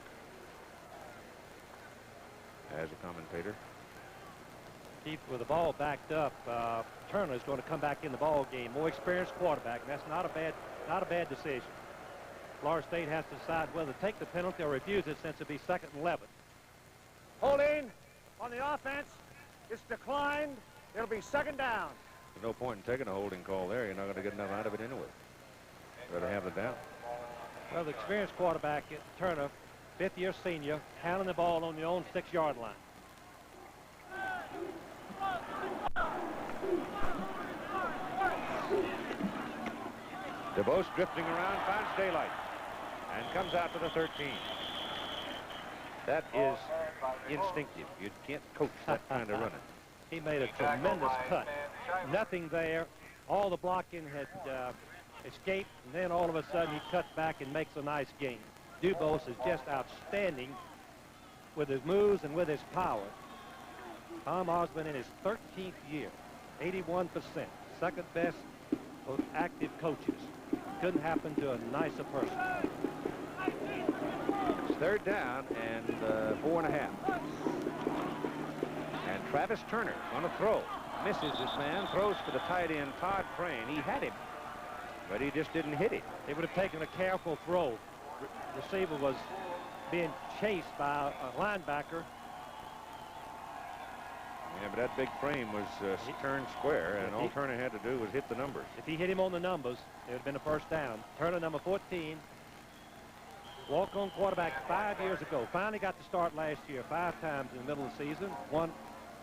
as a commentator. Keith, with the ball backed up, Turner is going to come back in the ball game. More experienced quarterback, and that's not a bad decision. Florida State has to decide whether to take the penalty or refuse it, since it'll be 2nd and 11. Holding on the offense. It's declined. It'll be 2nd down. There's no point in taking a holding call there. You're not going to get enough out of it anyway. Better have it down. Well, the experienced quarterback, Turner, 5th-year senior, handling the ball on the own 6-yard line. DeVos drifting around, finds daylight, and comes out to the 13. That is instinctive. You can't coach that kind of running. He made a tremendous cut. Nothing there. All the blocking had escaped, and then all of a sudden he cuts back and makes a nice gain. Dubose is just outstanding with his moves and with his power. Tom Osborne in his 13th year, 81%, 2nd best of active coaches. Couldn't happen to a nicer person. It's 3rd down and 4.5. And Travis Turner on a throw. Misses this man, throws for the tight end, Todd Crane. He had him, but he just didn't hit it. They would have taken a careful throw. Receiver was being chased by a linebacker. Yeah, but that big frame was turned square, and all Turner had to do was hit the numbers. If he hit him on the numbers, it would have been a first down. Turner, number 14, walk-on quarterback 5 years ago. Finally got to start last year 5 times in the middle of the season.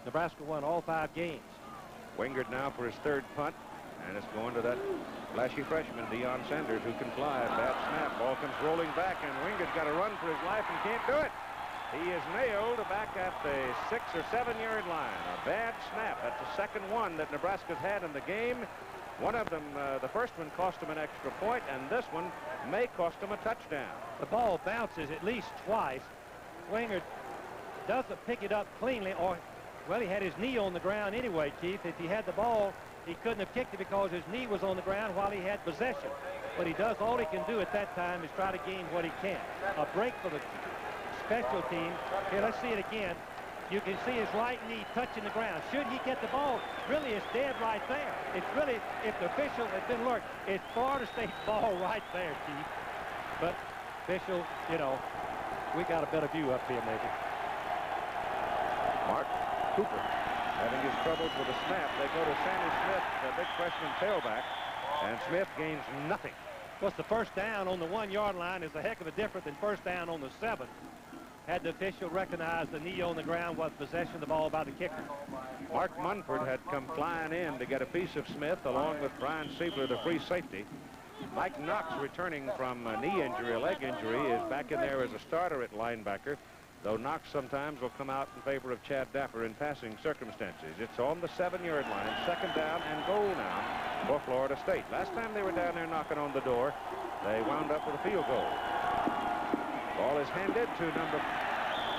Nebraska won all 5 games. Wingard now for his 3rd punt, and it's going to that flashy freshman, Deion Sanders, who can fly. Bad snap. Ball comes rolling back, and Wingard's got to run for his life and can't do it. He is nailed back at the 6 or 7 yard line. A bad snap. That's the second one that Nebraska's had in the game. One of them, the first one, cost him an extra point, and this one may cost him a touchdown. The ball bounces at least twice. Wingard doesn't pick it up cleanly, or, well, he had his knee on the ground anyway, Keith. If he had the ball, he couldn't have kicked it because his knee was on the ground while he had possession. But he does all he can do at that time is try to gain what he can. A break for the special team. Here, let's see it again. You can see his right knee touching the ground. Should he get the ball, really it's dead right there. It's really, if the official had been alert, it's Florida State ball right there, Keith. But official, you know, we got a better view up here maybe. Mark Cooper having his troubles with the snap. They go to Sammy Smith, the big freshman tailback, and Smith gains nothing. Of course, the first down on the 1 yard line is a heck of a difference than first down on the 7. Had the official recognized the knee on the ground was possession of the ball by the kicker. Mark Munford had come flying in to get a piece of Smith along with Brian Siebler, the free safety. Mike Knox, returning from a knee injury, a leg injury, is back in there as a starter at linebacker, though Knox sometimes will come out in favor of Chad Dapper in passing circumstances. It's on the 7 yard line, 2nd down and goal now for Florida State. Last time they were down there knocking on the door, they wound up with a field goal. Ball is handed to number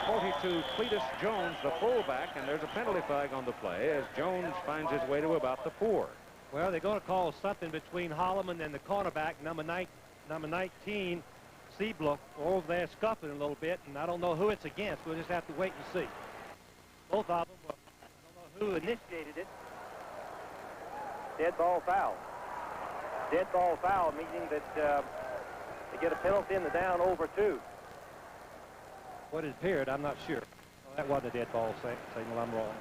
42, Cletus Jones, the fullback, and there's a penalty flag on the play as Jones finds his way to about the 4. Well, they're going to call something between Holloman and the cornerback, number 19, Siebler, over there scuffling a little bit, and I don't know who it's against. We'll just have to wait and see. Both of them, well, I don't know who initiated it. Dead ball foul. Dead ball foul, meaning that they get a penalty in the down over 2. What it appeared, I'm not sure. Well, that wasn't a dead ball signal. I'm wrong.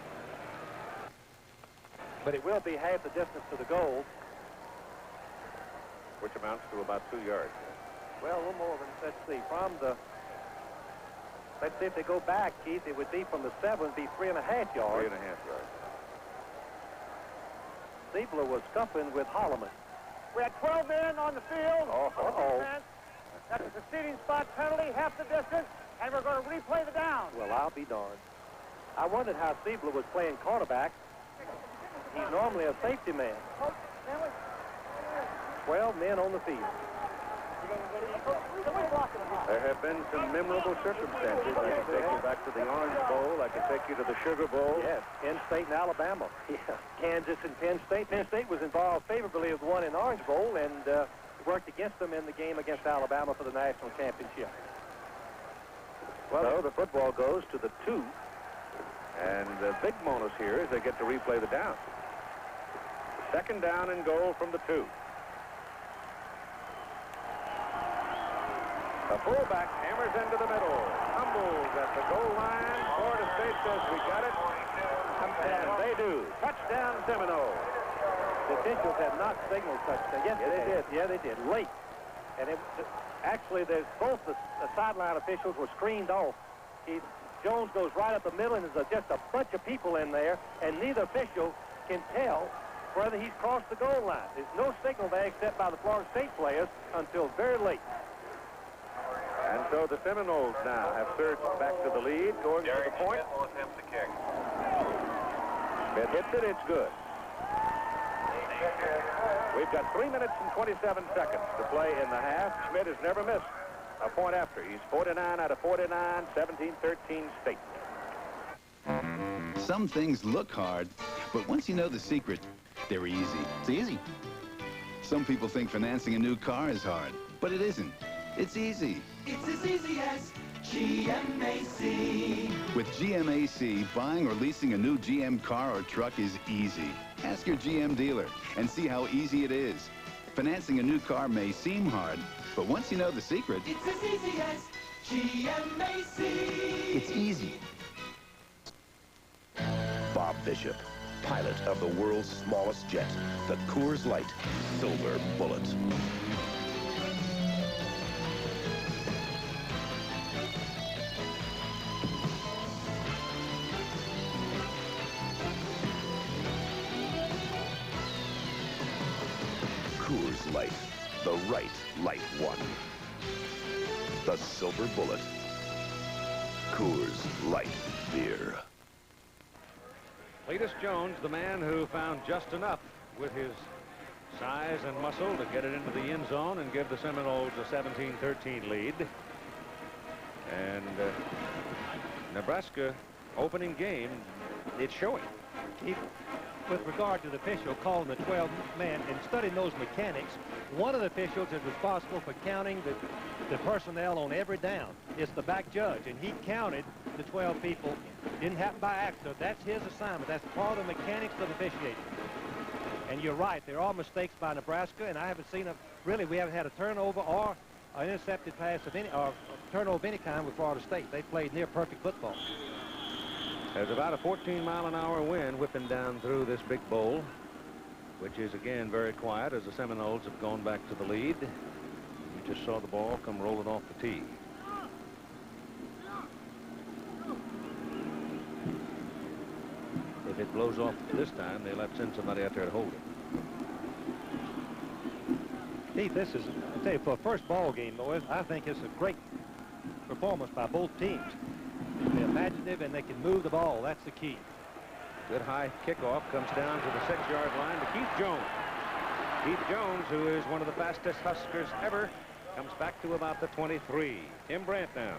But it will be half the distance to the goal. Which amounts to about 2 yards. Well, a little more than, let's see, from the, let's see if they go back, Keith, it would be from the 7, would be 3.5 yards. 3.5 yards. Siebler was scuffling with Holloman. We had 12 men on the field. Uh-oh. That's a succeeding spot penalty, half the distance, and we're going to replay the down. Well, I'll be darned. I wondered how Siebler was playing cornerback. He's normally a safety man. 12 men on the field. There have been some memorable circumstances. I can take you back to the Orange Bowl. I can take you to the Sugar Bowl. Yes, Penn State and Alabama. Yeah. Kansas and Penn State. Penn State was involved favorably with one in Orange Bowl and worked against them in the game against Alabama for the national championship. Well, so the football goes to the 2. And the big bonus here is they get to replay the down. 2nd down and goal from the 2. The fullback hammers into the middle, tumbles at the goal line. Florida State says we got it, and they do. Touchdown Seminoles. The officials had not signaled touchdown. Yes, they did. Yeah, they did. Late. And it actually, there's both the sideline officials were screened off. Jones goes right up the middle, and there's just a bunch of people in there, and neither official can tell whether he's crossed the goal line. There's no signal there except by the Florida State players until very late. And so the Seminoles now have surged back to the lead, going for the point. It hits it, it's good. We've got 3 minutes and 27 seconds to play in the half. Schmidt has never missed a point after. He's 49 out of 49, 17-13 State. Some things look hard, but once you know the secret, they're easy. It's easy. Some people think financing a new car is hard, but it isn't. It's easy. It's as easy as GMAC. With GMAC, buying or leasing a new GM car or truck is easy. Ask your GM dealer and see how easy it is. Financing a new car may seem hard, but once you know the secret, It's as easy as GMAC. it's easy. Bob Bishop, pilot of the world's smallest jet, the Coors Light Silver Bullet. Coors Light, the right light one. The Silver Bullet. Coors Light beer. Cletus Jones, the man who found just enough with his size and muscle to get it into the end zone and give the Seminoles a 17-13 lead. And Nebraska opening game, it's showing. With regard to the official calling the 12-man and studying those mechanics, one of the officials is responsible for counting the personnel on every down. It's the back judge, and he counted the 12 people. Didn't happen by accident. That's his assignment. That's part of the mechanics of officiating. And you're right, there are mistakes by Nebraska, and I haven't seen really, we haven't had a turnover or an intercepted pass of any, or turnover of any kind with Florida State. They played near perfect football. There's about a 14-mile-an-hour wind whipping down through this big bowl, which is again very quiet as the Seminoles have gone back to the lead. You just saw the ball come rolling off the tee. If it blows off this time, they'll have to send somebody out there to hold it. Keith, this is, I tell you, for a first ball game, boys, I think it's a great performance by both teams. They're imaginative and they can move the ball. That's the key. Good high kickoff comes down to the 6-yard line to Keith Jones. Keith Jones, who is one of the fastest Huskers ever, comes back to about the 23. Tim Brandt now.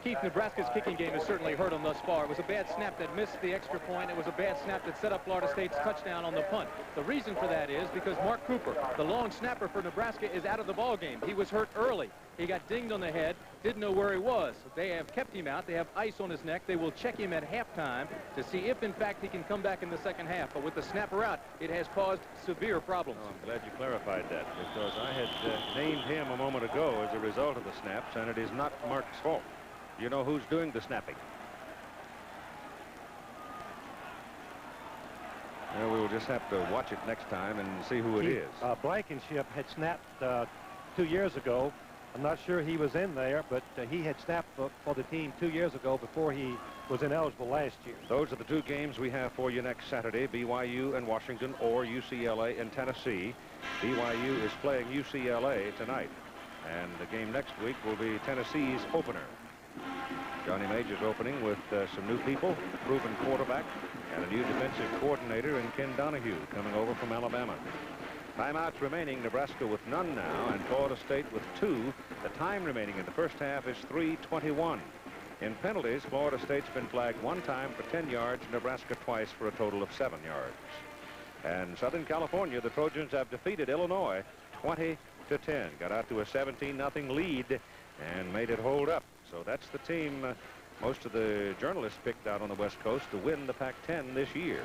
Keith, Nebraska's kicking game has certainly hurt them thus far. It was a bad snap that missed the extra point. It was a bad snap that set up Florida State's touchdown on the punt. The reason for that is because Mark Cooper, the long snapper for Nebraska, is out of the ball game. He was hurt early. He got dinged on the head, didn't know where he was. They have kept him out. They have ice on his neck. They will check him at halftime to see if, in fact, he can come back in the second half. But with the snapper out, it has caused severe problems. Oh, I'm glad you clarified that, because I had named him a moment ago as a result of the snaps, and it is not Mark's fault. You know who's doing the snapping. Well, we will just have to watch it next time and see who it is. Blankenship had snapped 2 years ago. I'm not sure he was in there, but he had snapped for the team 2 years ago before he was ineligible last year. Those are the two games we have for you next Saturday, BYU and Washington, or UCLA and Tennessee. BYU is playing UCLA tonight, and the game next week will be Tennessee's opener. Johnny Major's opening with some new people, a proven quarterback, and a new defensive coordinator in Ken Donahue coming over from Alabama. Timeouts remaining, Nebraska with none now, and Florida State with 2. The time remaining in the first half is 3:21. In penalties, Florida State's been flagged one time for 10 yards, Nebraska twice for a total of 7 yards. And Southern California, the Trojans have defeated Illinois 20-10. Got out to a 17-0 lead and made it hold up. So that's the team most of the journalists picked out on the West Coast to win the Pac-10 this year.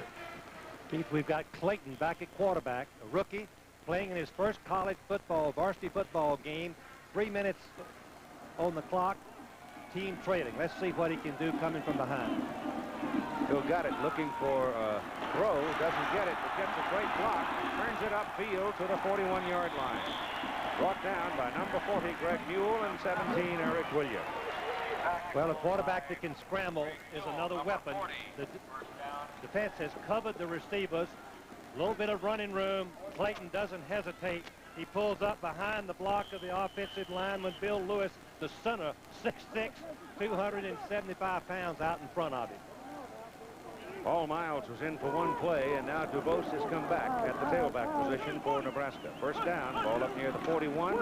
Keith, we've got Clayton back at quarterback, a rookie, playing in his first college football, varsity football game. 3 minutes on the clock, team trailing. Let's see what he can do coming from behind. Still got it, looking for a throw, doesn't get it, but gets a great block, turns it upfield to the 41-yard line. Brought down by number 40, Greg Newell, and 17, Eric Williams. Well, a quarterback that can scramble is another weapon. The defense has covered the receivers. A little bit of running room. Clayton doesn't hesitate. He pulls up behind the block of the offensive lineman, Bill Lewis, the center, 6'6", 275 pounds out in front of him. Paul Miles was in for one play, and now DuBose has come back at the tailback position for Nebraska. First down, ball up near the 41.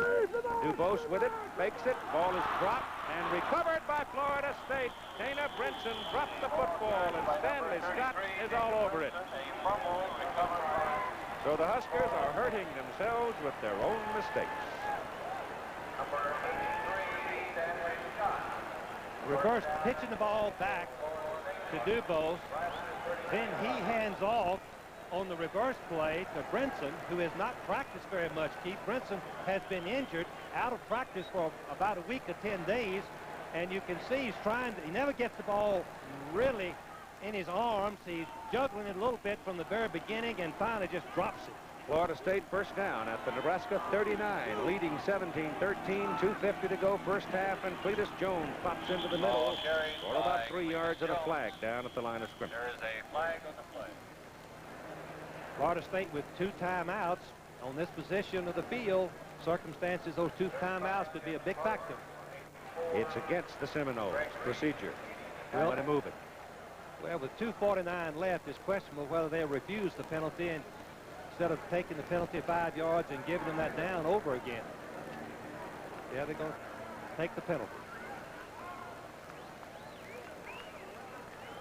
DuBose with it, fakes it, ball is dropped and recovered by Florida State. Dana Brinson dropped the football, and Stanley Scott is all over it. So the Huskers are hurting themselves with their own mistakes. Reverse pitching the ball back to DuBose. Then he hands off on the reverse play to Brinson, who has not practiced very much. Keith Brinson has been injured, out of practice for about a week or 10 days, and you can see he's trying to, he never gets the ball really in his arms. He's juggling it a little bit from the very beginning and finally just drops it. Florida State first down at the Nebraska 39, leading 17-13, 2:50 to go first half, and Cletus Jones pops into the middle for about 3 yards and a flag down at the line of scrimmage. There is a flag on the play. Florida State with 2 timeouts on this position of the field. Circumstances, those 2 timeouts could be a big factor. It's against the Seminoles. Procedure. Well, Let him move it. Well, with 2:49 left, it's questionable whether they'll refuse the penalty and instead of taking the penalty 5 yards and giving them that down over again. Yeah, they're going to take the penalty.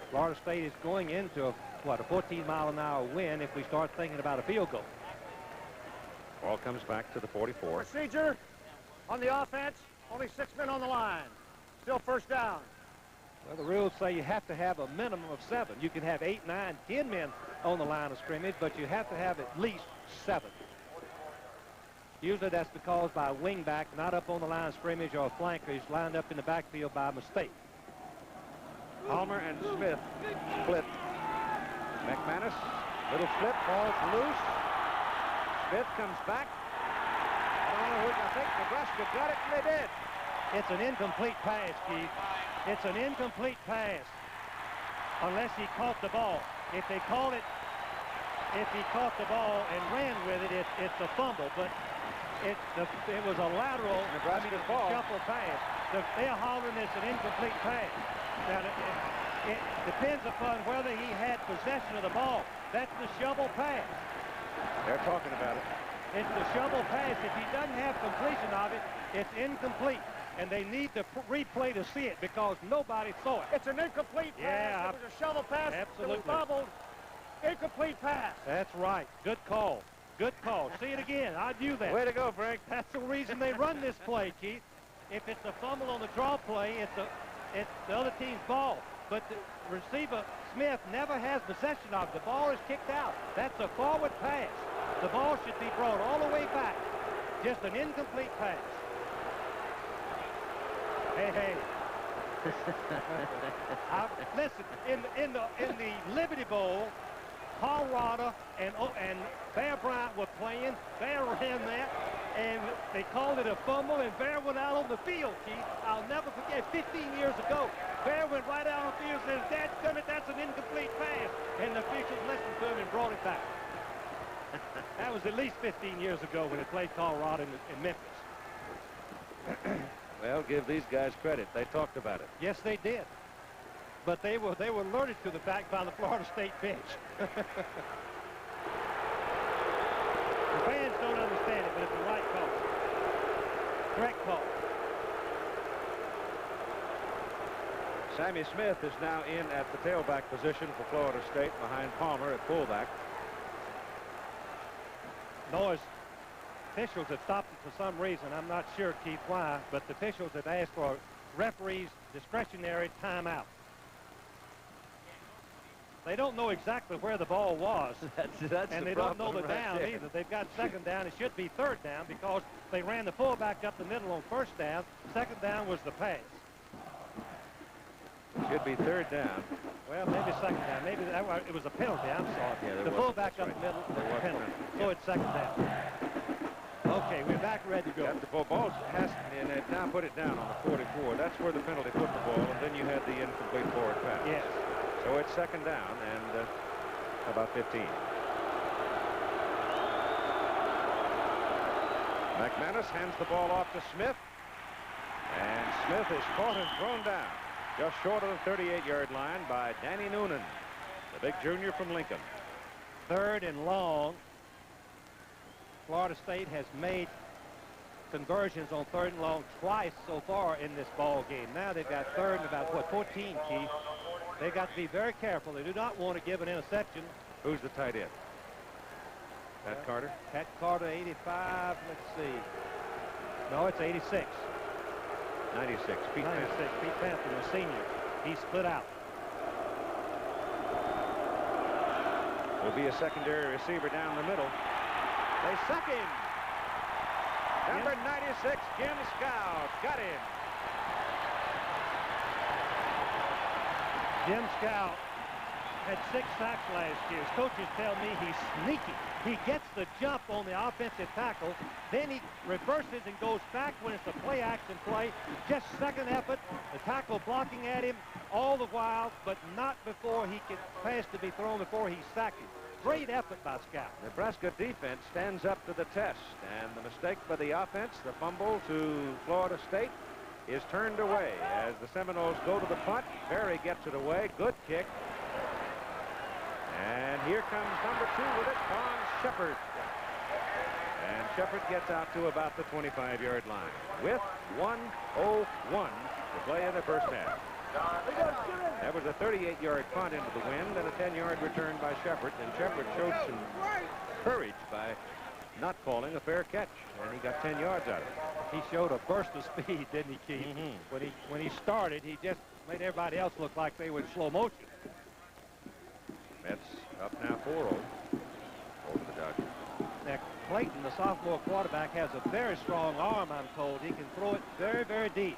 Florida State is going into a 14-mile-an-hour wind if we start thinking about a field goal. Ball comes back to the 44. Procedure on the offense. Only 6 men on the line. Still first down. Well, the rules say you have to have a minimum of 7. You can have 8, 9, 10 men on the line of scrimmage, but you have to have at least 7. Usually that's because by a wingback, not up on the line of scrimmage, or a flanker, he's lined up in the backfield by mistake. Palmer and Smith split. McManus, little flip, ball's loose. Smith comes back. I think Nebraska got it, and they did. It's an incomplete pass, Keith. It's an incomplete pass unless he caught the ball. If he caught the ball and ran with it, it's a fumble. But it was a lateral, Nebraska ball. Shuffle pass. They're hollering it's an incomplete pass. Now, it depends upon whether he had possession of the ball. That's the shovel pass. They're talking about it. It's the shovel pass. If he doesn't have completion of it, it's incomplete. And they need to replay to see it because nobody saw it. It's an incomplete pass. Yeah, it was a shovel pass. Absolutely. It was bobbled. Incomplete pass. That's right. Good call. Good call. See it again. I knew that. Way to go, Frank. That's the reason they run this play, Keith. If it's a fumble on the draw play, it's the other team's ball. But the receiver, Smith, never has possession of it. The ball is kicked out. That's a forward pass. The ball should be brought all the way back. Just an incomplete pass. Hey. Listen, in the Liberty Bowl, Colorado and Bear Bryant were playing. Bear ran that, and they called it a fumble, and Bear went out on the field, Keith. I'll never forget, 15 years ago, Bear went right out on the field and said, that's an incomplete pass. And the officials listened to him and brought it back. That was at least 15 years ago when they played Colorado in Memphis. Well, give these guys credit. They talked about it. Yes, they did. But they were alerted to the fact by the Florida State bench. The fans don't understand it, but it's the right call. Correct call. Sammy Smith is now in at the tailback position for Florida State behind Palmer at fullback. Noah's officials have stopped it for some reason. I'm not sure, Keith, why, but the officials have asked for a referee's discretionary timeout. They don't know exactly where the ball was. That's and the they don't know the problem right down there. either. They've got second down. It should be third down because they ran the fullback up the middle on first down. Second down was the pass. Should be third down. Well, maybe second down. Maybe it was a penalty. I'm sorry. Yeah, the fullback up the middle was a penalty. So it's second down. Okay, we're back ready to go. The ball has, and it now put it down on the 44. That's where the penalty put the ball, and then you had the incomplete forward pass. Yes. So it's second down and about 15. McManus hands the ball off to Smith, and Smith is caught and thrown down just short of the 38-yard line by Danny Noonan, the big junior from Lincoln. Third and long. Florida State has made conversions on third and long twice so far in this ball game. Now they've got third and about, 14, Keith. They've got to be very careful. They do not want to give an interception. Who's the tight end? Pat Carter? Pat Carter, 85. Let's see. No, it's 86. 96. 96. Pete Panther, the senior. He split out. Will be a secondary receiver down the middle. They suck him. Number 96, Jim Scout, got him. Jim Scout had 6 sacks last year. His coaches tell me he's sneaky. He gets the jump on the offensive tackle, then he reverses and goes back when it's a play-action play. Just second effort, the tackle blocking at him all the while, but not before he can pass to be thrown before he's sacked him. Great effort by Scout. Nebraska defense stands up to the test, and the mistake by the offense, the fumble to Florida State, is turned away as the Seminoles go to the punt. Berry gets it away. Good kick. And here comes number 2 with it, Vaughn Shepard. And Shepard gets out to about the 25-yard line with 1:01 to play in the first half. That was a 38-yard punt into the wind and a 10-yard return by Shepard. And Shepard showed some courage by not calling a fair catch, and he got 10 yards out of it. He showed a burst of speed, didn't he, Keith? When he started, he just made everybody else look like they were in slow motion. Mets up now 4-0 over the Dodgers. Now, Clayton, the sophomore quarterback, has a very strong arm, I'm told. He can throw it very, very deep.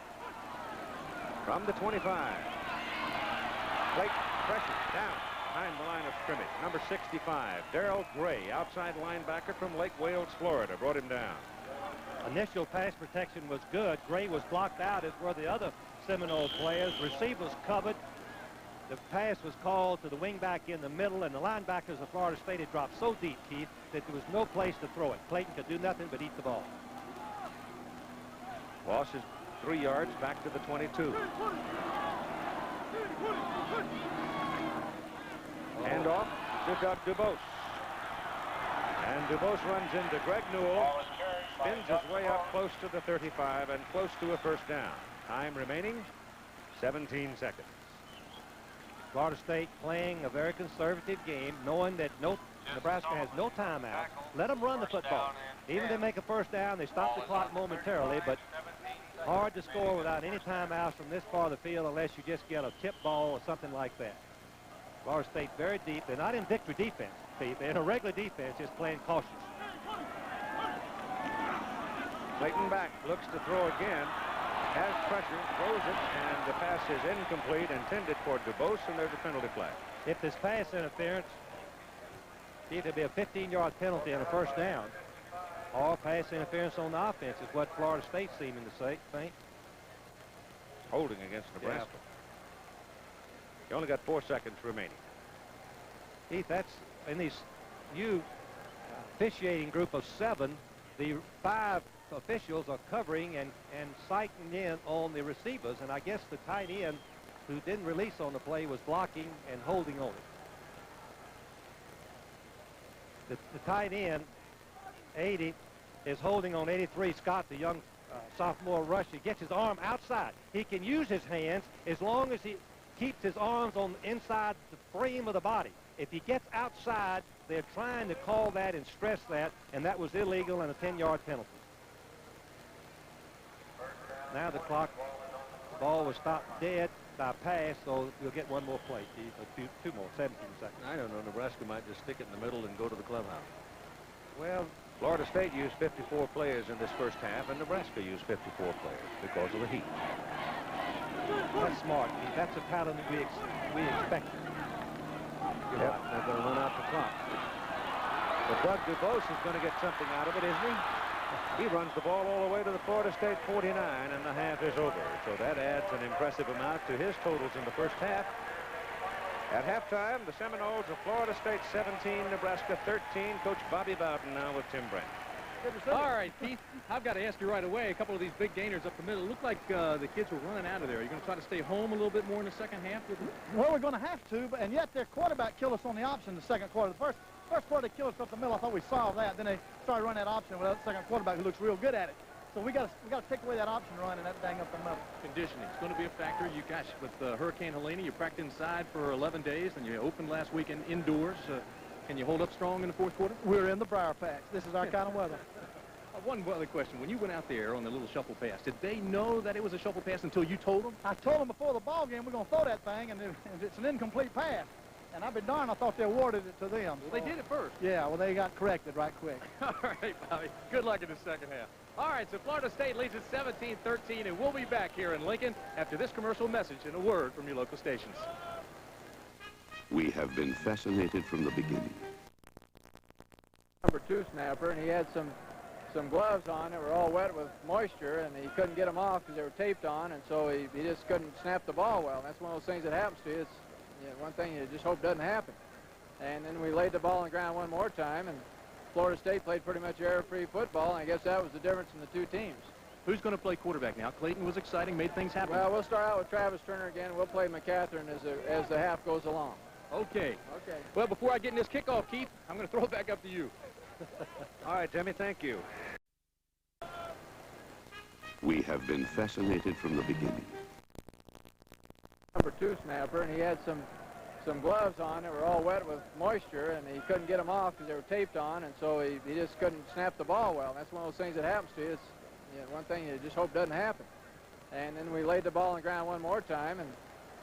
From the 25. Clayton pressure down behind the line of scrimmage. Number 65, Darrell Gray, outside linebacker from Lake Wales, Florida, brought him down. Initial pass protection was good. Gray was blocked out, as were the other Seminole players. Receivers covered. The pass was called to the wingback in the middle, and the linebackers of Florida State had dropped so deep, Keith, that there was no place to throw it. Clayton could do nothing but eat the ball. Loss is 3 yards back to the 22. Handoff to Doug Dubose. And Dubose runs into Greg Newell, spins his way up close to the 35 and close to a first down. Time remaining 17 seconds. Florida State playing a very conservative game, knowing that Nebraska has no timeout. Let them run the football. Even if they make a first down, they stop the clock momentarily, but hard to score without any timeouts from this part of the field unless you just get a tip ball or something like that. Florida State very deep. They're not in victory defense, Pete. They're in a regular defense, just playing cautious. Clayton back, looks to throw again. Has pressure, throws it, and the pass is incomplete, intended for Dubose, and there's a penalty flag. If this pass interference, it'll be a 15-yard penalty and a first down. Or pass interference on the offense is what Florida State's seeming to think. Holding against Nebraska. You only got 4 seconds remaining. Keith, that's in these new officiating group of 7, the 5 officials are covering and sighting in on the receivers, and I guess the tight end who didn't release on the play was blocking and holding on it. The tight end, 80, is holding on 83. Scott, the young sophomore rusher, gets his arm outside. He can use his hands as long as he keeps his arms on inside the frame of the body. If he gets outside, they're trying to call that and stress that, and that was illegal and a 10-yard penalty. Now the clock, the ball was stopped dead by pass, so we'll get one more play, Keith, or two more, 17 seconds. I don't know. Nebraska might just stick it in the middle and go to the clubhouse. Well, Florida State used 54 players in this first half, and Nebraska used 54 players because of the heat. That's smart, Keith. That's a pattern that we expected. Yep, they're going to run out the clock. But Doug Dubose is going to get something out of it, isn't he? He runs the ball all the way to the Florida State 49, and the half is over. So that adds an impressive amount to his totals in the first half. At halftime, the Seminoles of Florida State 17, Nebraska 13. Coach Bobby Bowden now with Tim Brent. All right, Keith, I've got to ask you right away. A couple of these big gainers up the middle. It looked like the kids were running out of there. Are you going to try to stay home a little bit more in the second half? Well, we're going to have to, and yet their quarterback killed us on the option in the second quarter. The first quarter they killed us up the middle. I thought we solved that. Then they started running that option with that second quarterback who looks real good at it. So we got to take away that option run and that dang up the middle. Conditioning is going to be a factor. You guys, with Hurricane Helene, you practiced inside for 11 days, and you opened last weekend indoors. Can you hold up strong in the fourth quarter? We're in the Briar Patch. This is our kind of weather. One other question. When you went out there on the little shuffle pass, did they know that it was a shuffle pass until you told them? I told them before the ball game we're going to throw that thing, and it's an incomplete pass. And I'll be darned, I thought they awarded it to them. Well, they did it first. Yeah, well, they got corrected right quick. All right, Bobby. Good luck in the second half. All right, so Florida State leads at 17-13, and we'll be back here in Lincoln after this commercial message and a word from your local stations. We have been fascinated from the beginning. Number 2 snapper, and he had some gloves on that were all wet with moisture, and he couldn't get them off because they were taped on, and so he just couldn't snap the ball well. That's one of those things that happens to you. It's one thing you just hope doesn't happen. And then we laid the ball on the ground one more time, and Florida State played pretty much error-free football, and I guess that was the difference in the two teams. Who's going to play quarterback now? Clayton was exciting, made things happen. Well, we'll start out with Travis Turner again. We'll play McCatherine as the half goes along. Okay. Okay. Well, before I get in this kickoff, Keith, I'm going to throw it back up to you. All right, Jimmy, thank you. We have been fascinated from the beginning. Number 2 snapper, and he had some gloves on that were all wet with moisture, and he couldn't get them off because they were taped on, and so he just couldn't snap the ball well. That's one of those things that happens to you. It's one thing you just hope doesn't happen. And then we laid the ball on the ground one more time, and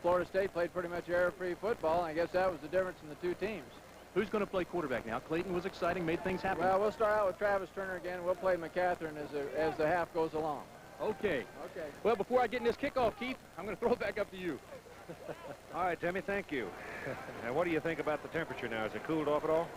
Florida State played pretty much error-free football, and I guess that was the difference in the two teams. Who's going to play quarterback now? Clayton was exciting, made things happen. Well, we'll start out with Travis Turner again. We'll play McCatherine as the half goes along. Okay. Okay. Well, before I get in this kickoff, Keith, I'm going to throw it back up to you. All right, Jimmy, thank you. And what do you think about the temperature now? Has it cooled off at all?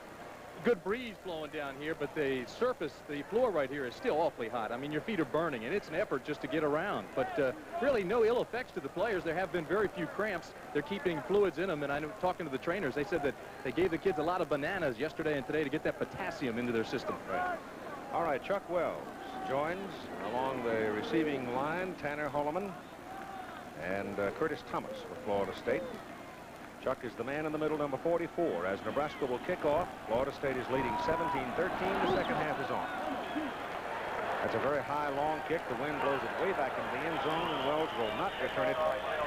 Good breeze blowing down here, but the surface, the floor right here is still awfully hot. I mean, your feet are burning, and it's an effort just to get around. But really no ill effects to the players. There have been very few cramps. They're keeping fluids in them, and I know, talking to the trainers, they said that they gave the kids a lot of bananas yesterday and today to get that potassium into their system. Right. All right, Chuck Wells joins along the receiving line, Tanner Holloman and Curtis Thomas for Florida State. Chuck is the man in the middle, number 44. As Nebraska will kick off, Florida State is leading 17-13. The second half is on. That's a very high, long kick. The wind blows it way back into the end zone, and Wells will not return it.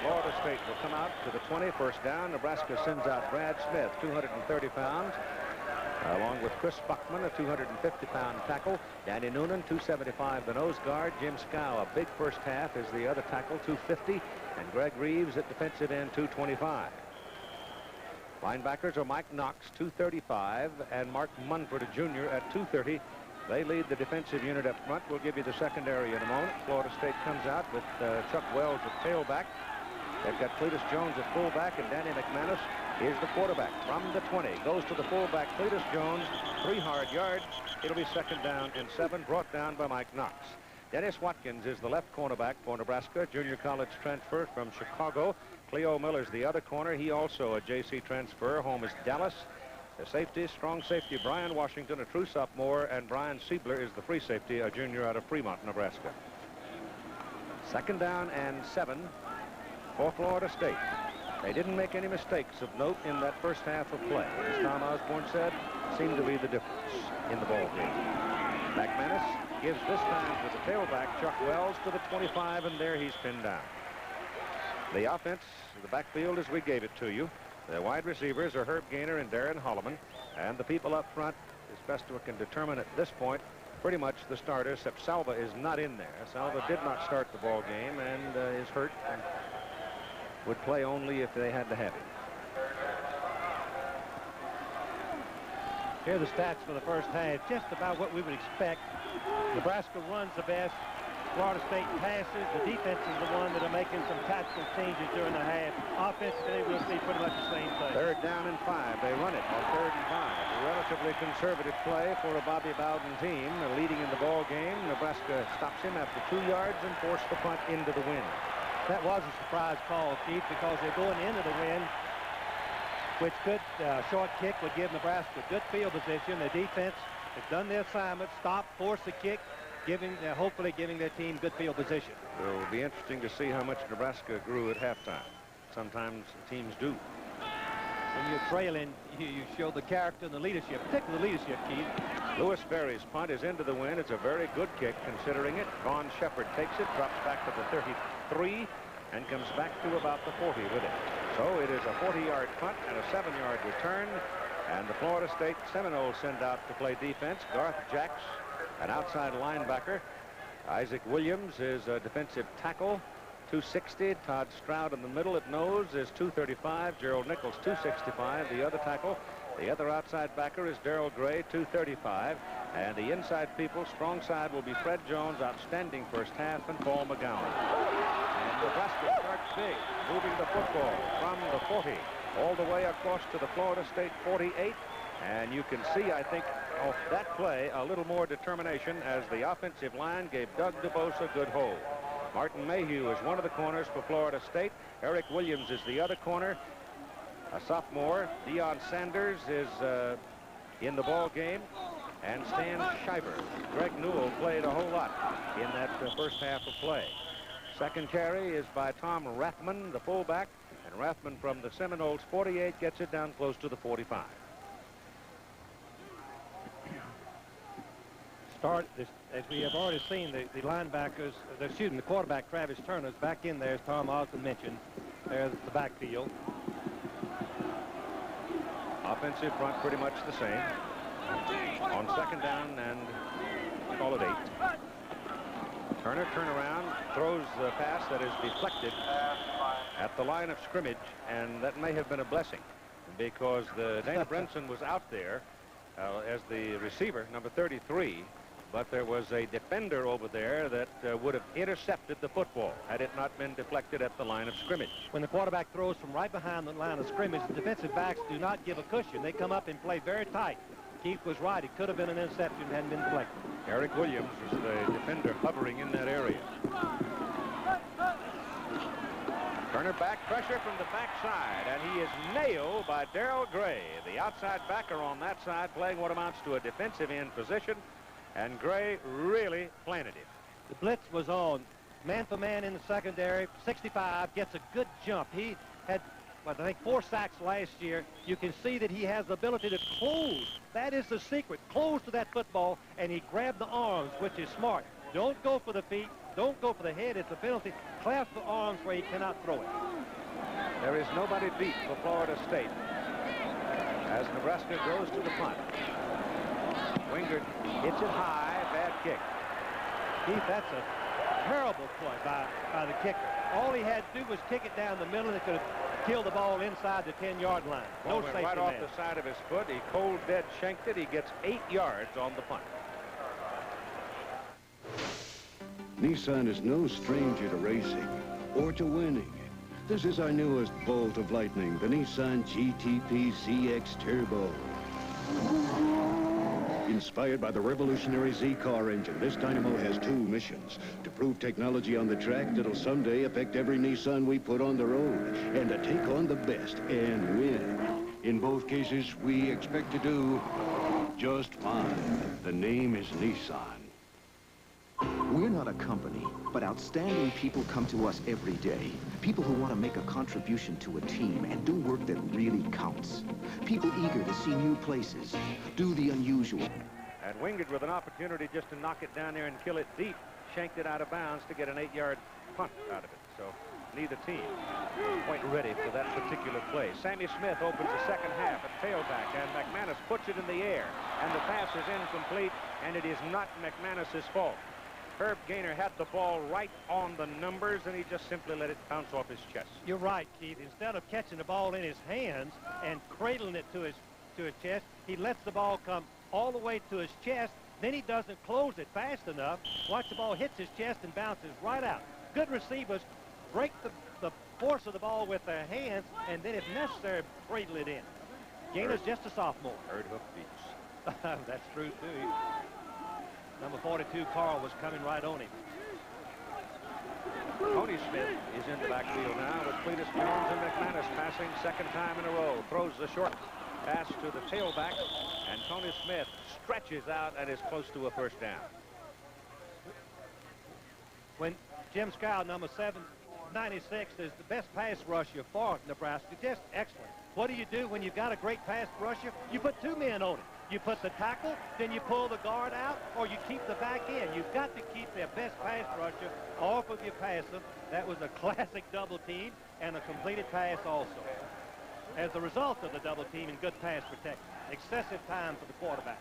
Florida State will come out to the 20, first down. Nebraska sends out Brad Smith, 230 pounds, along with Chris Buckman, a 250-pound tackle. Danny Noonan, 275, the nose guard. Jim Scow, a big first half, is the other tackle, 250. And Greg Reeves at defensive end, 225. Linebackers are Mike Knox, 235, and Mark Munford, a junior, at 230. They lead the defensive unit up front. We'll give you the secondary in a moment. Florida State comes out with Chuck Wells at tailback. They've got Cletus Jones at fullback, and Danny McManus is the quarterback. From the 20, goes to the fullback, Cletus Jones, 3 hard yards. It'll be second down and 7, brought down by Mike Knox. Dennis Watkins is the left cornerback for Nebraska, junior college transfer from Chicago. Cleo Miller's the other corner. He also a JC transfer. Home is Dallas. The safety, strong safety, Brian Washington, a true sophomore, and Brian Siebler is the free safety, a junior out of Fremont, Nebraska. Second down and 7 for Florida State. They didn't make any mistakes of note in that first half of play. As Tom Osborne said, seemed to be the difference in the ball game. McManus gives this time to the tailback, Chuck Wells, to the 25, and there he's pinned down. The offense, the backfield as we gave it to you. The wide receivers are Herb Gaynor and Darren Holloman, and the people up front, as best we can determine at this point, pretty much the starters, except Salva is not in there. Salva did not start the ball game and is hurt and would play only if they had to have him. Here are the stats for the first half, just about what we would expect. Nebraska runs the best. Florida State passes. The defense is the one that are making some tactical changes during the half. Offensively, we'll see pretty much the same thing. Third down and 5. They run it on 3rd and 5. A relatively conservative play for a Bobby Bowden team. Leading in the ball game, Nebraska stops him after 2 yards and forced the punt into the wind. That was a surprise call, Keith, because they're going into the wind, which could, short kick would give Nebraska good field position. The defense has done their assignment, stop, force the kick, hopefully giving their team good field position. It will be interesting to see how much Nebraska grew at halftime. Sometimes teams do. When you're trailing, you show the character and the leadership, particularly the leadership, Keith. Lewis Berry's punt is into the wind. It's a very good kick considering it. Vaughn Shepard takes it, drops back to the 33, and comes back to about the 40 with it. So it is a 40-yard punt and a 7-yard return. And the Florida State Seminoles send out to play defense. Garth Jacks, an outside linebacker. Isaac Williams is a defensive tackle, 260. Todd Stroud in the middle at nose is 235. Gerald Nichols, 265. The other tackle, the other outside backer is Darrell Gray, 235. And the inside people, strong side, will be Fred Jones, outstanding first half, and Paul McGowan. And Nebraska starts big, moving the football from the 40 all the way across to the Florida State 48. And you can see, I think, off that play, a little more determination as the offensive line gave Doug DeBose a good hold. Martin Mayhew is one of the corners for Florida State. Eric Williams is the other corner. A sophomore, Deion Sanders, is in the ball game. And Stan Shiver. Greg Newell played a whole lot in that first half of play. Second carry is by Tom Rathman, the fullback. And Rathman from the Seminoles 48 gets it down close to the 45. As we have already seen, the linebackers, the quarterback, Travis Turner, is back in there, as Tom Osmond mentioned. There's the backfield. Offensive front pretty much the same. On second down and call it 8. Turner turnaround, throws the pass that is deflected at the line of scrimmage, and that may have been a blessing because Dana Brinson was out there as the receiver, number 33. But there was a defender over there that would have intercepted the football had it not been deflected at the line of scrimmage. When the quarterback throws from right behind the line of scrimmage, the defensive backs do not give a cushion. They come up and play very tight. Keith was right. It could have been an interception, hadn't been deflected. Eric Williams was the defender hovering in that area. Turner back pressure from the backside, and he is nailed by Darrell Gray, the outside backer on that side, playing what amounts to a defensive end position. And Gray really planted him. The blitz was on. Man for man in the secondary. 65 gets a good jump. He had, I think, 4 sacks last year. You can see that he has the ability to close. That is the secret. Close to that football, and he grabbed the arms, which is smart. Don't go for the feet. Don't go for the head. It's a penalty. Clasp the arms where he cannot throw it. There is nobody beat for Florida State as Nebraska goes to the punt. Wingard hits it high, bad kick. Keith, that's a terrible play by the kicker. All he had to do was kick it down the middle, and it could have killed the ball inside the 10-yard line. No safety right man. off the side of his foot. He cold dead shanked it. He gets 8 yards on the punt. Nissan is no stranger to racing or to winning. This is our newest bolt of lightning, the Nissan GTP ZX Turbo. Inspired by the revolutionary Z-Car engine, this dynamo has 2 missions: to prove technology on the track that'll someday affect every Nissan we put on the road, and to take on the best and win. In both cases, we expect to do just fine. The name is Nissan. We're not a company, but outstanding people come to us every day. People who want to make a contribution to a team and do work that really counts. People eager to see new places, do the unusual. And Wingard with an opportunity just to knock it down there and kill it deep, shanked it out of bounds to get an 8-yard punt out of it. So neither team quite ready for that particular play. Sammy Smith opens the second half at tailback, and McManus puts it in the air, and the pass is incomplete, and it is not McManus's fault. Herb Gaynor had the ball right on the numbers, and he just simply let it bounce off his chest. You're right, Keith. Instead of catching the ball in his hands and cradling it to his chest, he lets the ball come all the way to his chest. Then he doesn't close it fast enough. Watch the ball hits his chest and bounces right out. Good receivers break the force of the ball with their hands, and then if necessary, cradle it in. Gaynor's just a sophomore. Herd hoof beats. That's true, too. Number 42, Carl, was coming right on him. Tony Smith is in the backfield now with Cletus Jones and McManus passing second time in a row. Throws the short pass to the tailback, and Tony Smith stretches out and is close to a first down. When Jim Scow, number 796, is the best pass rusher for Nebraska, just excellent. What do you do when you've got a great pass rusher? You put 2 men on him. You put the tackle, then you pull the guard out, or you keep the back end. You've got to keep their best pass rusher off of your passer. That was a classic double team and a completed pass also. As a result of the double team and good pass protection, excessive time for the quarterback.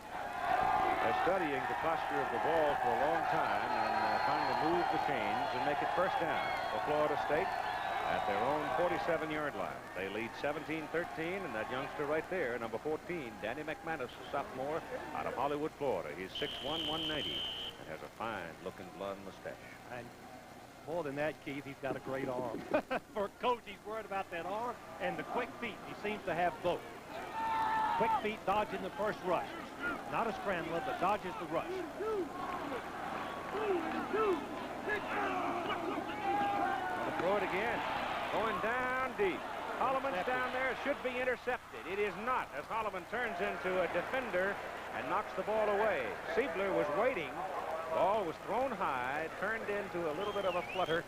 They're studying the posture of the ball for a long time and trying to move the chains and make it first down for Florida State at their own 47-yard line. They lead 17-13, and that youngster right there, number 14, Danny McManus, a sophomore out of Hollywood, Florida. He's 6'1", 190, and has a fine-looking blonde mustache. And More than that, Keith, he's got a great arm. For a coach, he's worried about that arm and the quick feet. He seems to have both. Quick feet dodging the first rush. Not a scrambler, but dodges the rush. Gonna throw it again. Going down deep. Holloman's down there. Should be intercepted. It is not, as Holloman turns into a defender and knocks the ball away. Siebler was waiting. Ball was thrown high, turned into a little bit of a flutter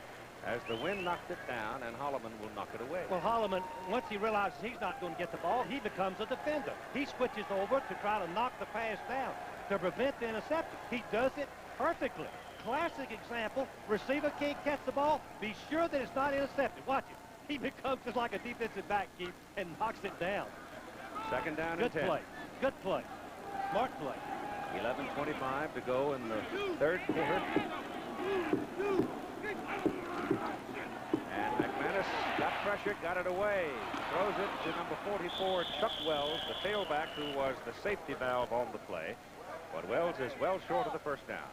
as the wind knocked it down, and Holloman will knock it away. Well, Holloman, once he realizes he's not going to get the ball, he becomes a defender. He switches over to try to knock the pass down to prevent the interception. He does it perfectly. Classic example, receiver can't catch the ball, be sure that it's not intercepted. Watch it. He becomes just like a defensive back, Keith, and knocks it down. Second down and 10. Good play. Good play. Smart play. 11:25 to go in the third quarter. And McManus got pressure, got it away. Throws it to number 44, Chuck Wells, the tailback who was the safety valve on the play. But Wells is well short of the first down.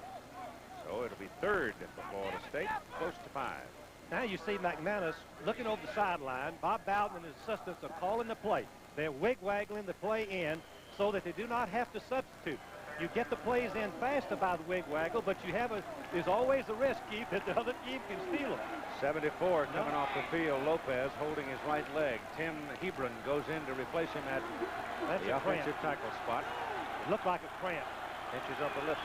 So it'll be third for Florida State, close to 5. Now you see McManus looking over the sideline. Bob Bowden and his assistants are calling the play. They're wig-waggling the play in so that they do not have to substitute. You get the plays in faster by the wig-waggle, but there's always a risk, Keith, that the other team can steal them. 74 coming off the field. Lopez holding his right leg. Tim Hebron goes in to replace him at the offensive tackle spot. It looked like a cramp. Inches up the lip.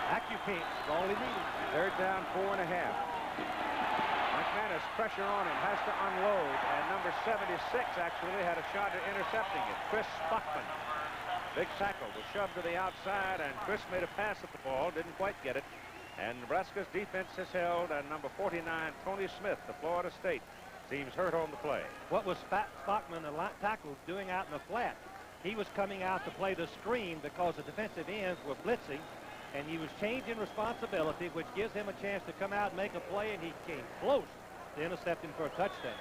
Acupant is all he needed. Third down, 4.5. McManus, pressure on him, has to unload, and number 76 actually had a shot at intercepting it. Chris Buckman. Big tackle was shoved to the outside, and Chris made a pass at the ball, didn't quite get it. And Nebraska's defense has held, and number 49, Tony Smith, the Florida State, seems hurt on the play. What was Buckman, the tackle, doing out in the flat? He was coming out to play the screen because the defensive ends were blitzing, and he was changing responsibility, which gives him a chance to come out and make a play, and he came close to intercepting for a touchdown.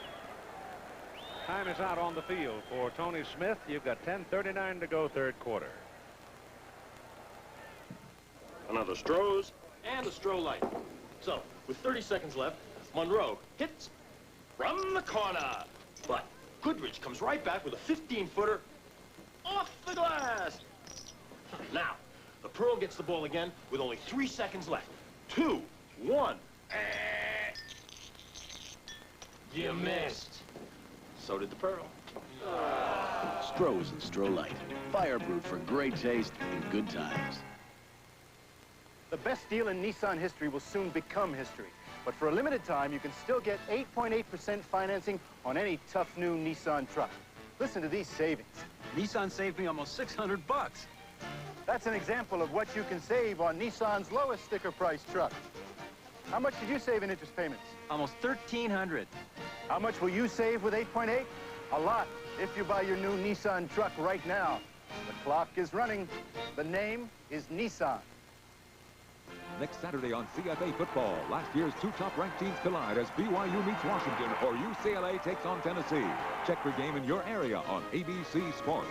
Time is out on the field for Tony Smith. You've got 10:39 to go, third quarter. Another Strohs and a Stroh light. So, with 30 seconds left, Monroe hits from the corner. But Goodrich comes right back with a 15-footer off the glass. Now, the Pearl gets the ball again with only 3 seconds left. 2, 1. You missed. So did the Pearl. Strohs and Stroh Light. Fireproof for great taste and good times. The best deal in Nissan history will soon become history. But for a limited time, you can still get 8.8% financing on any tough new Nissan truck. Listen to these savings. Nissan saved me almost 600 bucks. That's an example of what you can save on Nissan's lowest sticker price truck. How much did you save in interest payments? Almost $1,300. How much will you save with 8.8? A lot, if you buy your new Nissan truck right now. The clock is running. The name is Nissan. Next Saturday on CFA football, last year's two top-ranked teams collide as BYU meets Washington or UCLA takes on Tennessee. Check for game in your area on ABC Sports.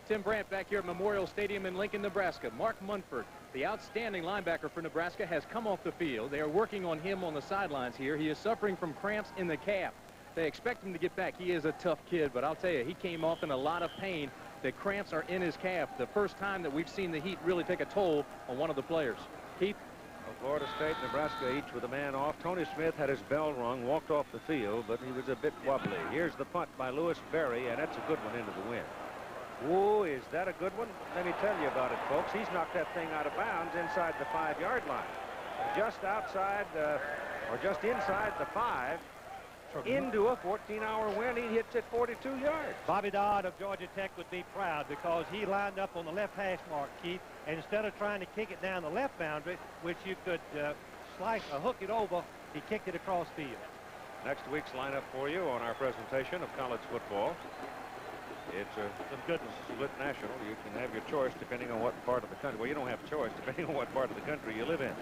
Tim Brandt back here at Memorial Stadium in Lincoln, Nebraska. Mark Munford, the outstanding linebacker for Nebraska, has come off the field. They are working on him on the sidelines here. He is suffering from cramps in the calf. They expect him to get back. He is a tough kid, but I'll tell you, he came off in a lot of pain. The cramps are in his calf. The first time that we've seen the heat really take a toll on one of the players. Keith? Florida State, Nebraska, each with a man off. Tony Smith had his bell rung, walked off the field, but he was a bit wobbly. Here's the punt by Lewis Berry, and that's a good one into the wind. Whoa, is that a good one? Let me tell you about it, folks. He's knocked that thing out of bounds inside the 5-yard line. Just outside, or just inside the 5, into a 14-hour wind. He hits it 42 yards. Bobby Dodd of Georgia Tech would be proud because he lined up on the left hash mark, Keith, and instead of trying to kick it down the left boundary, which you could slice or hook it over, he kicked it across field. Next week's lineup for you on our presentation of college football. It's a split national. You can have your choice depending on what part of the country. Well, you don't have a choice depending on what part of the country you live in.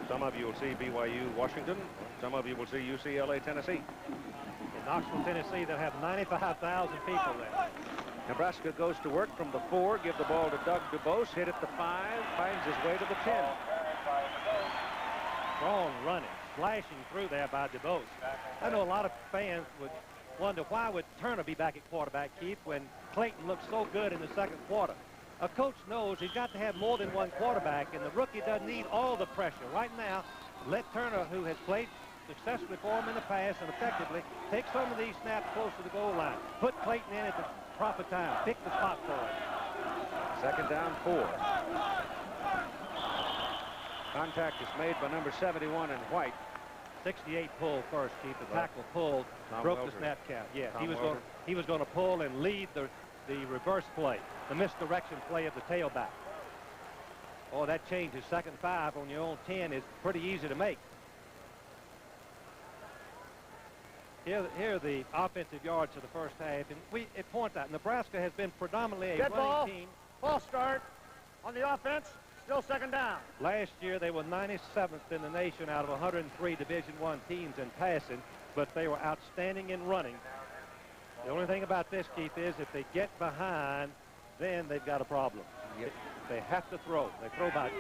Some of you will see BYU, Washington. Some of you will see UCLA, Tennessee. In Knoxville, Tennessee, they'll have 95,000 people there. Nebraska goes to work from the 4. Give the ball to Doug DuBose. Hit at the 5. Finds his way to the 10. strong running, slashing through there by DuBose. I know a lot of fans would wonder why would Turner be back at quarterback, Keith, when Clayton looked so good in the second quarter. A coach knows he's got to have more than one quarterback, and the rookie doesn't need all the pressure. Right now, let Turner, who has played successfully for him in the past and effectively, take some of these snaps close to the goal line. Put Clayton in at the proper time. Pick the spot for him. Second down, 4. Contact is made by number 71 in White. 68 pull first, Keith. The tackle pulled, broke the snap count. Yes, he was going to pull and lead the reverse play, the misdirection play of the tailback. Oh, that changes. 2nd and 5 on your own 10 is pretty easy to make. Here are the offensive yards of the first half, and it points out Nebraska has been predominantly a running team. False start on the offense. Still 2nd down. Last year, they were 97th in the nation out of 103 Division I teams in passing, but they were outstanding in running. The only thing about this, Keith, is if they get behind, then they've got a problem. Yep. They have to throw. They throw by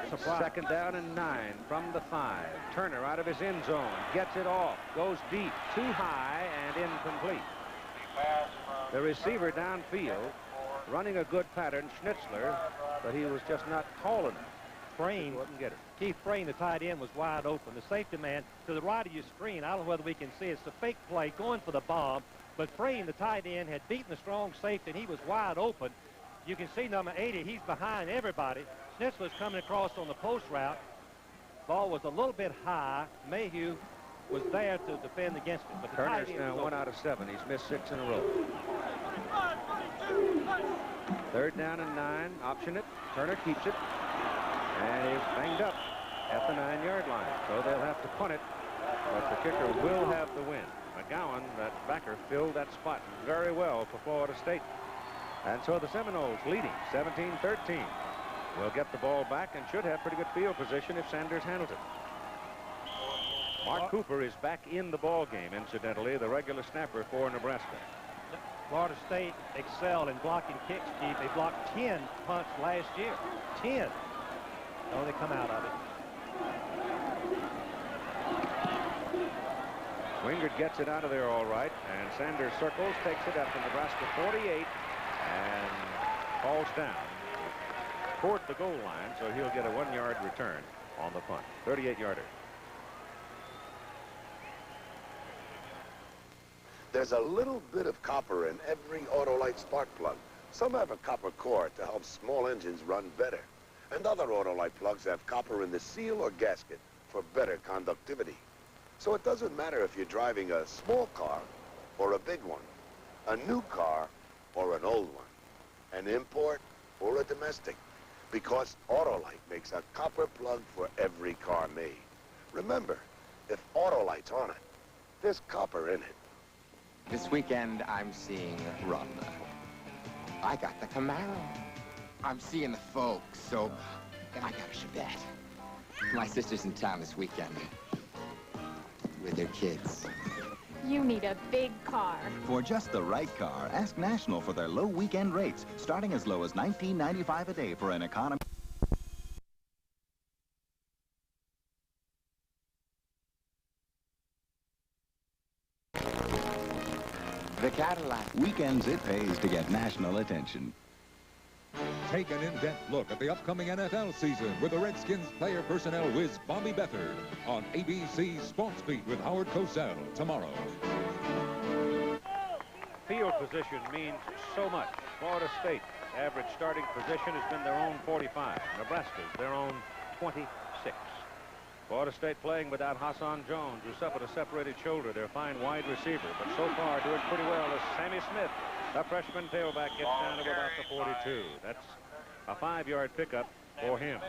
surprise. 2nd down and 9 from the 5. Turner out of his end zone, gets it off, goes deep, too high, and incomplete. The receiver downfield, running a good pattern, Schnitzler, but he was just not tall enough. Frayne, wouldn't get it. Keith Frayne, the tight end, was wide open. The safety man to the right of your screen, I don't know whether we can see it. It's a fake play going for the bomb, but Frayne, the tight end, had beaten the strong safety, and he was wide open. You can see number 80, he's behind everybody. Schnitzler's coming across on the post route. Ball was a little bit high. Mayhew was there to defend against it. But Turner's now 1 out of 7. He's missed 6 in a row. 3rd down and 9. Option it. Turner keeps it. And he's banged up at the 9-yard line. So they'll have to punt it. But the kicker will have the win. McGowan, that backer, filled that spot very well for Florida State. And so the Seminoles leading 17-13. Will get the ball back and should have pretty good field position if Sanders handles it. Mark Cooper is back in the ball game, incidentally, the regular snapper for Nebraska. Florida State excelled in blocking kicks, Keith. They blocked 10 punts last year. 10. Oh, they come out of it. Wingard gets it out of there all right, and Sanders circles, takes it up to Nebraska 48, and falls down toward the goal line, so he'll get a 1-yard return on the punt. 38-yarder. There's a little bit of copper in every Autolite spark plug. Some have a copper core to help small engines run better. And other Autolite plugs have copper in the seal or gasket for better conductivity. So it doesn't matter if you're driving a small car or a big one, a new car or an old one, an import or a domestic, because Autolite makes a copper plug for every car made. Remember, if Autolite's on it, there's copper in it. This weekend, I'm seeing Rum. I got the Camaro. I'm seeing the folks, so I got a Chevette. My sister's in town this weekend with their kids. You need a big car. For just the right car, ask National for their low weekend rates, starting as low as $19.95 a day for an economy. The Cadillac. Weekends it pays to get national attention. Take an in-depth look at the upcoming NFL season with the Redskins player personnel whiz Bobby Beathard on ABC Sports Beat with Howard Cosell tomorrow. Field position means so much. Florida State average starting position has been their own 45. Nebraska's their own 26. Florida State playing without Hassan Jones, who suffered a separated shoulder, their fine wide receiver, but so far doing pretty well as Sammy Smith, the freshman tailback, gets down to about the 42. That's a 5-yard pickup for him.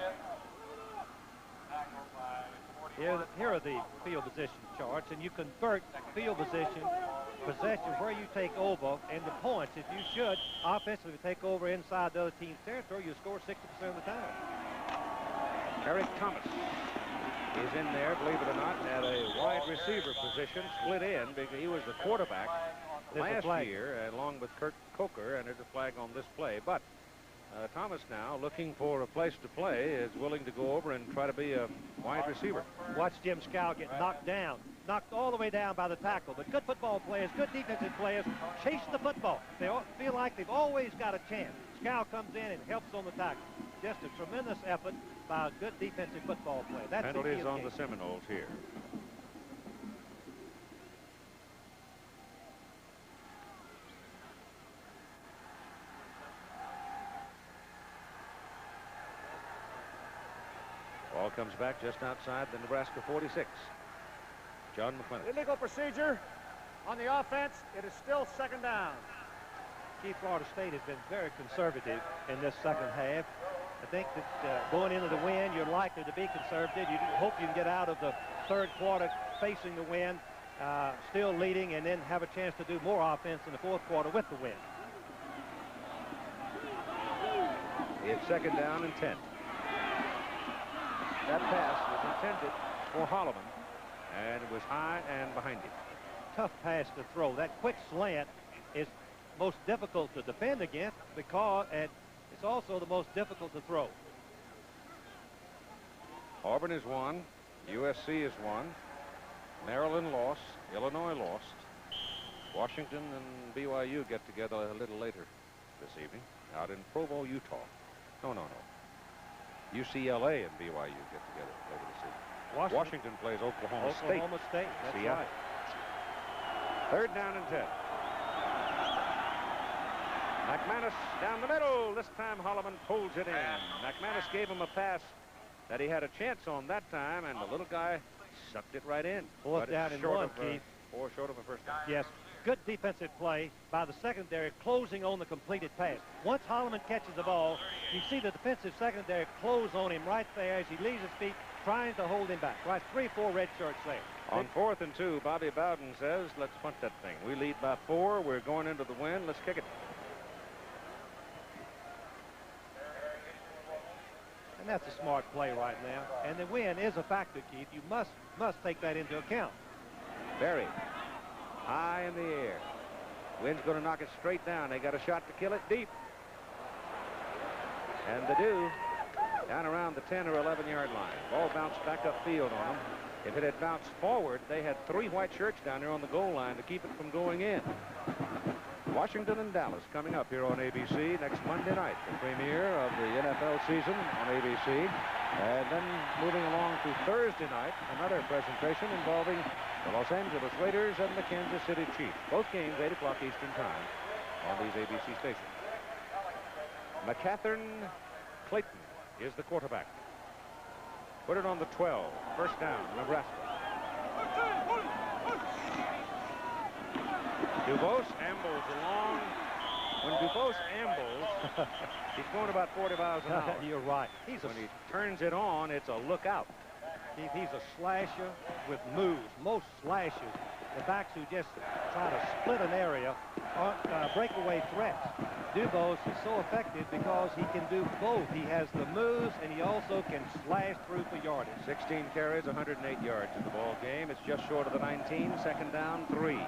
Here are the field position charts, and you convert field possession where you take over into points. If you should offensively take over inside the other team's territory, you score 60% of the time. Eric Thomas is in there, believe it or not, at a wide receiver position, split in, because he was the quarterback last year, along with Kurt Coker, and there's a flag on this play. But Thomas now, looking for a place to play, is willing to go over and try to be a wide receiver. Watch Jim Scow get knocked down, knocked all the way down by the tackle. But good football players, good defensive players, chasing the football. They all feel like they've always got a chance. Scow comes in and helps on the tackle. Just a tremendous effort by a good defensive football player. That's penalties on the Seminoles here. Ball comes back just outside the Nebraska 46. John McClintock. Illegal procedure on the offense. It is still second down. Keith, Florida State has been very conservative in this second half. I think that going into the wind, you're likely to be conservative. You hope you can get out of the third quarter facing the wind, still leading, and then have a chance to do more offense in the fourth quarter with the wind. It's second down and 10. That pass was intended for Holloman, and it was high and behind him. Tough pass to throw. That quick slant is most difficult to defend against because it's also the most difficult to throw. Auburn is 1. USC is 1. Maryland lost. Illinois lost. Washington and BYU get together a little later this evening out in Provo, Utah. No. UCLA and BYU get together later this evening. Washington plays Oklahoma State. Oklahoma State, that's See ya. right. Third down and 10. McManus down the middle. This time Holloman pulls it in. McManus gave him a pass that he had a chance on that time, and the little guy sucked it right in. Fourth down and 1, Keith. Or short of a first down. Yes, good defensive play by the secondary closing on the completed pass. Once Holloman catches the ball, you see the defensive secondary close on him right there as he leaves his feet, trying to hold him back. Right, 3-4 red shirts there. On 4th and 2, Bobby Bowden says, let's punt that thing. We lead by 4. We're going into the wind. Let's kick it. And that's a smart play right now. And the wind is a factor, Keith. You must take that into account. Berry, high in the air. Wind's going to knock it straight down. They got a shot to kill it deep. And they do. Down around the 10 or 11-yard line. Ball bounced back upfield on them. If it had bounced forward, they had 3 white shirts down there on the goal line to keep it from going in. Washington and Dallas coming up here on ABC next Monday night, the premiere of the NFL season on ABC. And then moving along to Thursday night, another presentation involving the Los Angeles Raiders and the Kansas City Chiefs. Both games 8 o'clock Eastern time on these ABC stations. McCathern Clayton is the quarterback. Put it on the 12. First down, Nebraska. Dubose ambles along. When Dubose ambles, he's going about 40 miles an hour. You're right. When he turns it on, it's a lookout. He's a slasher with moves. Most slashers, the backs who just try to split an area, aren't breakaway threats. Dubose is so effective because he can do both. He has the moves, and he also can slash through for yardage. 16 carries, 108 yards in the ball game. It's just short of the 19. Second down, 3.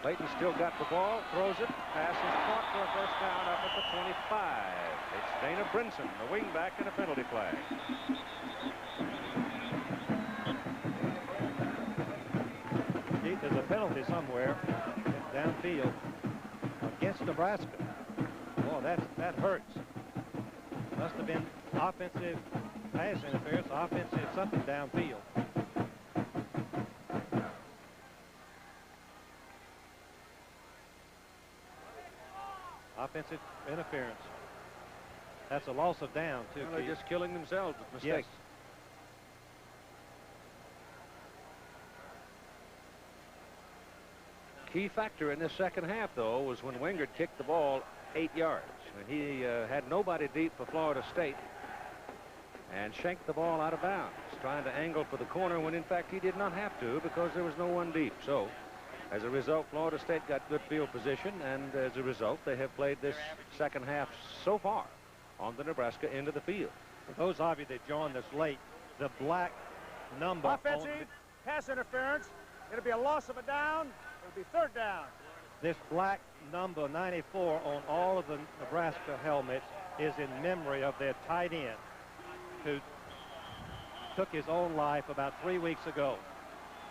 Clayton still got the ball, throws it, pass is caught for a first down up at the 25. It's Dana Brinson, the wingback, and a penalty flag. There's a penalty somewhere downfield against Nebraska. Boy, that hurts. Must have been offensive pass interference, offensive something downfield. Offensive interference. That's a loss of down, too. Well, they're just killing themselves with mistakes. Yes. Key factor in this second half, though, was when Wingard kicked the ball 8 yards. He had nobody deep for Florida State and shanked the ball out of bounds, trying to angle for the corner when, in fact, he did not have to because there was no one deep. So, as a result, Florida State got good field position, and as a result, they have played this second half so far on the Nebraska end of the field. For those of you that joined us late, the black number Offensive pass interference. It'll be a loss of a down. It'll be third down. This black number 94 on all of the Nebraska helmets is in memory of their tight end who took his own life about 3 weeks ago.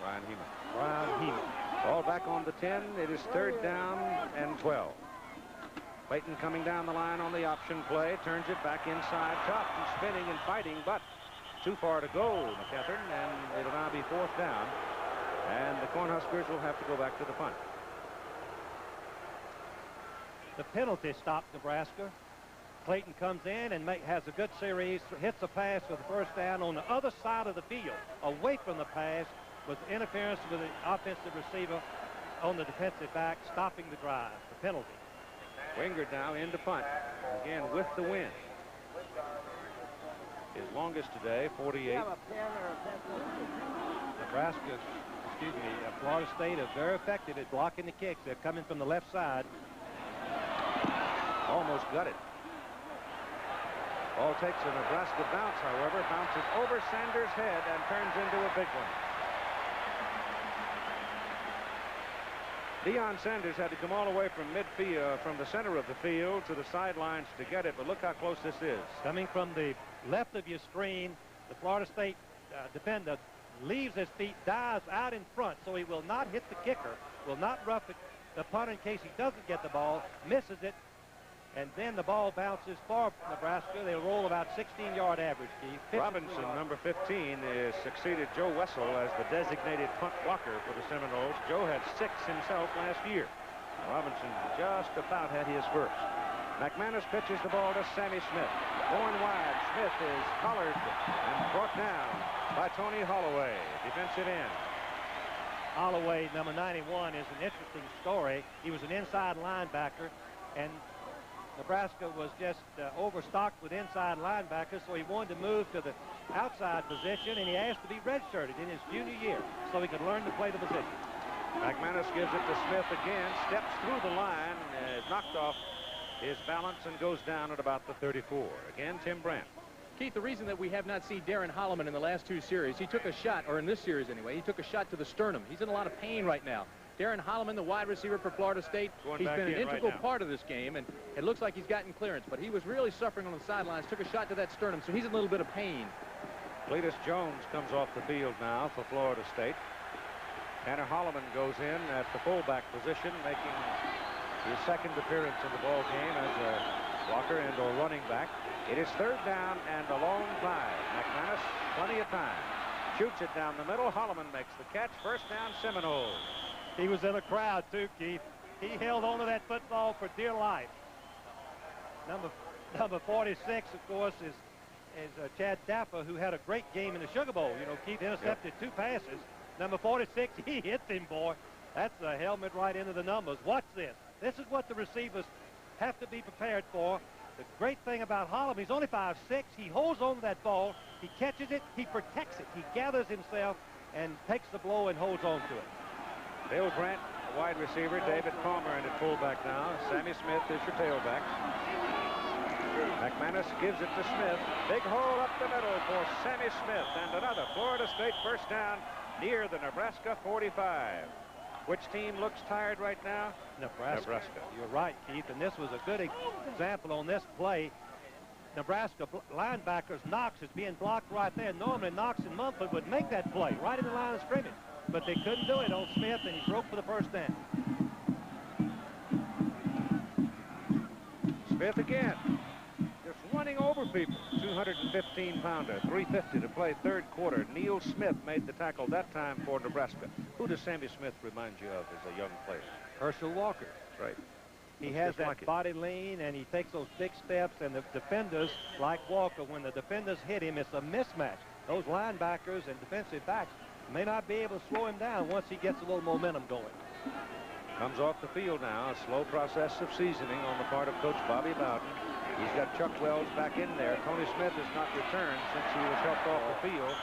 Brian Heeman. Brian Heeman. Ball back on the 10. It is third down and 12. Clayton coming down the line on the option play, turns it back inside, tough and spinning and fighting, but too far to go, McCathern, and it'll now be fourth down, and the Cornhuskers will have to go back to the punt. The penalty stopped Nebraska. Clayton comes in and has a good series, hits a pass for the first down on the other side of the field, away from the pass, with interference with the offensive receiver on the defensive back, stopping the drive, the penalty. Wingard now into punt, again with the win. His longest today, 48. Nebraska, Florida State is very effective at blocking the kicks. They're coming from the left side. Almost got it. Ball takes a Nebraska bounce, however, bounces over Sanders' head and turns into a big one. Deion Sanders had to come all the way from midfield, from the center of the field to the sidelines to get it, but look how close this is. Coming from the left of your screen, the Florida State defender leaves his feet, dives out in front, so he will not hit the kicker, will not rough the punter in case he doesn't get the ball, misses it, and then the ball bounces for Nebraska. They'll roll about 16-yard average, Keith. Robinson, number 15, is succeeded Joe Wessel as the designated punt blocker for the Seminoles. Joe had 6 himself last year. Robinson just about had his first. McManus pitches the ball to Sammy Smith. Going wide, Smith is collared and brought down by Tony Holloway, defensive end. Holloway, number 91, is an interesting story. He was an inside linebacker, and Nebraska was just overstocked with inside linebackers, so he wanted to move to the outside position, and he asked to be redshirted in his junior year so he could learn to play the position. McManus gives it to Smith again, steps through the line, knocked off his balance, and goes down at about the 34. Again, Tim Brandt. Keith, the reason that we have not seen Darren Holloman in the last 2 series, he took a shot, or in this series anyway, he took a shot to the sternum. He's in a lot of pain right now. Darren Holloman, the wide receiver for Florida State, he's been an integral part of this game, and it looks like he's gotten clearance, but he was really suffering on the sidelines, took a shot to that sternum, so he's in a little bit of pain. Cletus Jones comes off the field now for Florida State. Tanner Holloman goes in at the fullback position, making his second appearance in the ball game as a blocker and or running back. It is third down and a long drive. McManus, plenty of time. Shoots it down the middle. Holloman makes the catch. First down, Seminoles. He was in a crowd, too, Keith. He held on to that football for dear life. Number 46, of course, is Chad Dapper, who had a great game in the Sugar Bowl. You know, Keith intercepted 2 passes. Number 46, he hits him, boy. That's a helmet right into the numbers. Watch this. This is what the receivers have to be prepared for. The great thing about Holloman, he's only 5'6". He holds on to that ball. He catches it. He protects it. He gathers himself and takes the blow and holds on to it. Dale Grant, wide receiver. David Palmer in at fullback now. Sammy Smith is your tailback. McManus gives it to Smith. Big hole up the middle for Sammy Smith. And another Florida State first down near the Nebraska 45. Which team looks tired right now? Nebraska. You're right, Keith. And this was a good example on this play. Nebraska linebackers, Knox is being blocked right there. Normally Knox and Mumford would make that play right in the line of scrimmage. But they couldn't do it on Smith, and he broke for the first down. Smith again. Just running over people. 215-pounder, 350 to play third quarter. Neil Smith made the tackle that time for Nebraska. Who does Sammy Smith remind you of as a young player? Herschel Walker. Right. He has that body lean, and he takes those big steps, and the defenders, like Walker, when the defenders hit him, it's a mismatch. Those linebackers and defensive backs may not be able to slow him down once he gets a little momentum going. Comes off the field now. A slow process of seasoning on the part of Coach Bobby Bowden. He's got Chuck Wells back in there. Tony Smith has not returned since he was helped off the field.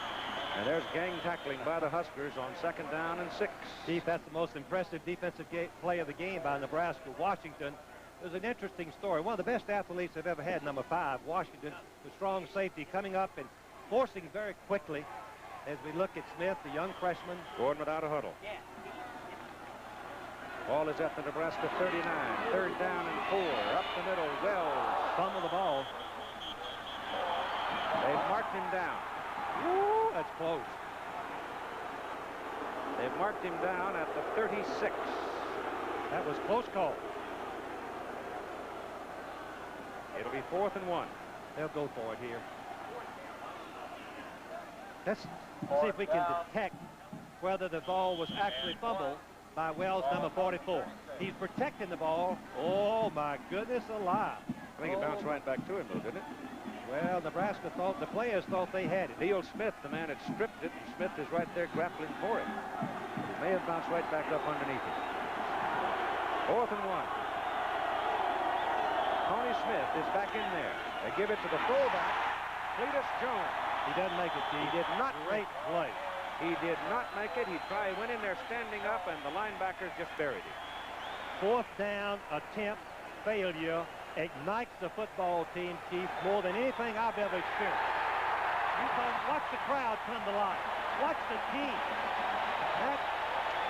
And there's gang tackling by the Huskers on second down and 6. Chief, that's the most impressive defensive play of the game by Nebraska. Washington, it was an interesting story. One of the best athletes I've ever had, number 5, Washington, the strong safety coming up and forcing very quickly. As we look at Smith, the young freshman. Gordon without a huddle. Ball is at the Nebraska 39. 3rd down and 4. Up the middle, Wells fumbled the ball. They've marked him down. Woo, that's close. They've marked him down at the 36. That was close call. It'll be 4th and 1. They'll go for it here. Let's see if we can detect whether the ball was actually fumbled by Wells, number 44. He's protecting the ball. Oh, my goodness alive. I think it bounced right back to him, though, didn't it? Well, Nebraska thought, the players thought they had it. Neil Smith, the man had stripped it, and Smith is right there grappling for it. It may have bounced right back up underneath it. 4th and 1. Tony Smith is back in there. They give it to the fullback, Cletus Jones. He doesn't make it, Keith. He did not. Great play. He did not make it. He went in there standing up, and the linebackers just buried him. 4th down attempt failure ignites the football team, Chief, more than anything I've ever experienced. Watch the crowd come to life. Watch the team. That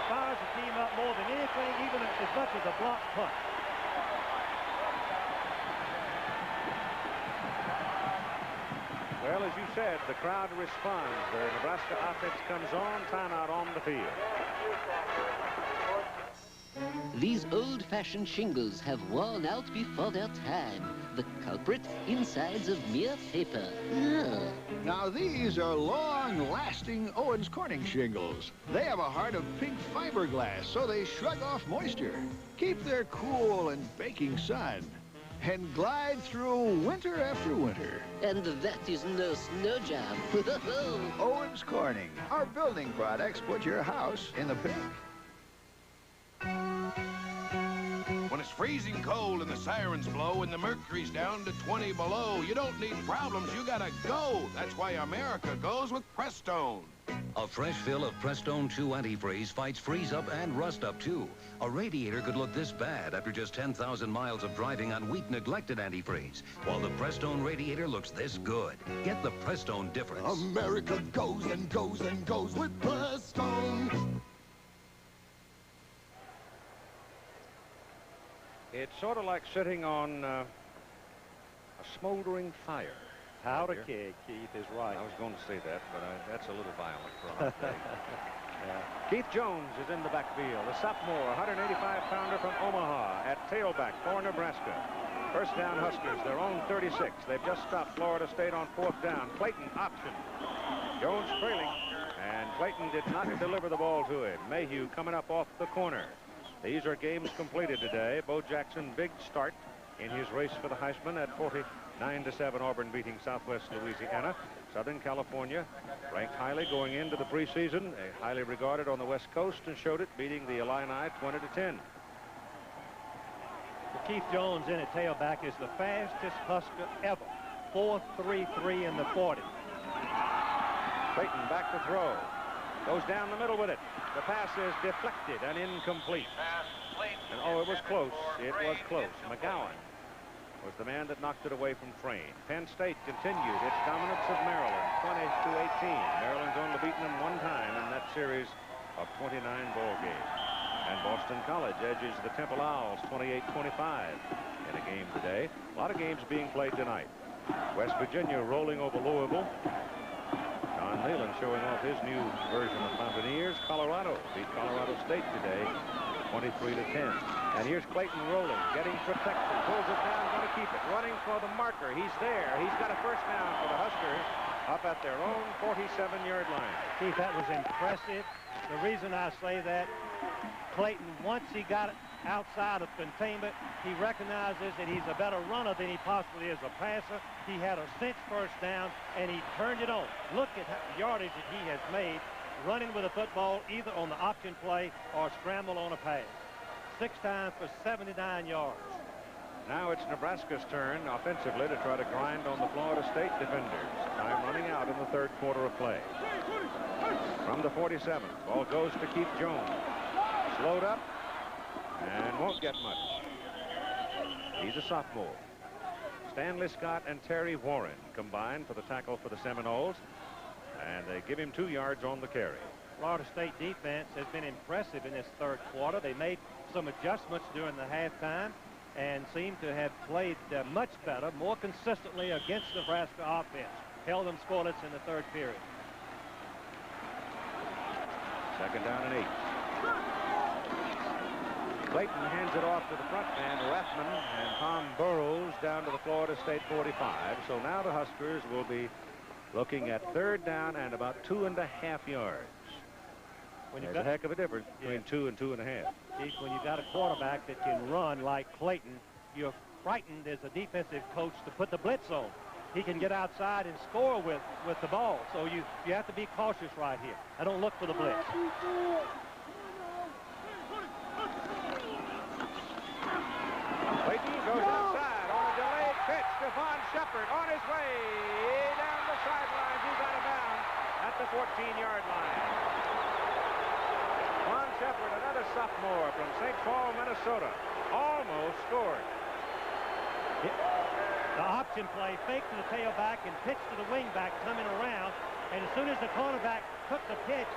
fires the team up more than anything, even as much as a block punt. Well, as you said, the crowd responds. The Nebraska offense comes on, timeout on the field. These old-fashioned shingles have worn out before their time. The culprit, insides of mere paper. Ugh. Now these are long-lasting Owens Corning shingles. They have a heart of pink fiberglass, so they shrug off moisture, keep their cool and baking sun, and glide through winter after winter. And that is no snow job. Owens Corning, our building products put your house in the pink. When it's freezing cold and the sirens blow and the mercury's down to 20 below, you don't need problems, you gotta go. That's why America goes with Prestone. A fresh fill of Prestone 2 antifreeze fights freeze up and rust up too. A radiator could look this bad after just 10,000 miles of driving on weak, neglected antifreeze, while the Prestone radiator looks this good. Get the Prestone difference. America goes and goes and goes with Prestone. It's sort of like sitting on a smoldering fire. Powder keg, Keith, is right. I was going to say that, but that's a little violent for a hot day. Yeah. Keith Jones is in the backfield, a sophomore, 185-pounder from Omaha at tailback for Nebraska. 1st down Huskers, their own 36. They've just stopped Florida State on 4th down. Clayton option. Jones trailing, and Clayton did not deliver the ball to him. Mayhew coming up off the corner. These are games completed today. Bo Jackson, big start in his race for the Heisman at 49-7. Auburn beating Southwest Louisiana. Southern California ranked highly going into the preseason. Highly regarded on the West Coast and showed it, beating the Illini 20-10. Keith Jones in at tailback is the fastest Husker ever. 4.33 in the 40. Clayton back to throw. Goes down the middle with it. The pass is deflected and incomplete. And oh, it was close. It was close. McGowan was the man that knocked it away from Frayne. Penn State continued its dominance of Maryland, 20-18. Maryland's only beaten them one time in that series of 29 ball games. And Boston College edges the Temple Owls 28-25 in a game today. A lot of games being played tonight. West Virginia rolling over Louisville. John Leland showing off his new version of Mountaineers. Colorado beat Colorado State today, 23-10. And here's Clayton rolling, getting protected, pulls it down, going to keep it, running for the marker. He's there. He's got a 1st down for the Huskers up at their own 47-yard line. Keith, that was impressive. The reason I say that, Clayton, once he got it outside of containment, he recognizes that he's a better runner than he possibly is a passer. He had a cinch 1st down, and he turned it on. Look at the yardage that he has made running with the football either on the option play or scramble on a pass. 6 times for 79 yards. Now it's Nebraska's turn offensively to try to grind on the Florida State defenders. Time running out in the 3rd quarter of play. From the 47, ball goes to Keith Jones. Slowed up and won't get much. He's a sophomore. Stanley Scott and Terry Warren combined for the tackle for the Seminoles, and they give him 2 yards on the carry. Florida State defense has been impressive in this 3rd quarter. They made some adjustments during the halftime and seemed to have played much better, more consistently against Nebraska offense. Held them scoreless in the third period. Second down and 8. Clayton hands it off to the front man, Rathman, and Tom Burrows down to the Florida State 45. So now the Huskers will be looking at third down and about 2.5 yards. There's a heck of a difference between 2 and 2.5. Chief, when you've got a quarterback that can run like Clayton, you're frightened as a defensive coach to put the blitz on. He can get outside and score with the ball. So you have to be cautious right here. I don't look for the blitz. Clayton goes outside on a delayed pitch to Von Shepard on his way down the sideline. He's out of bounds at the 14-yard line. Von Shepard, another sophomore from St. Paul, Minnesota, almost scored. The option play, fake to the tailback and pitch to the wingback coming around. And as soon as the cornerback took the pitch,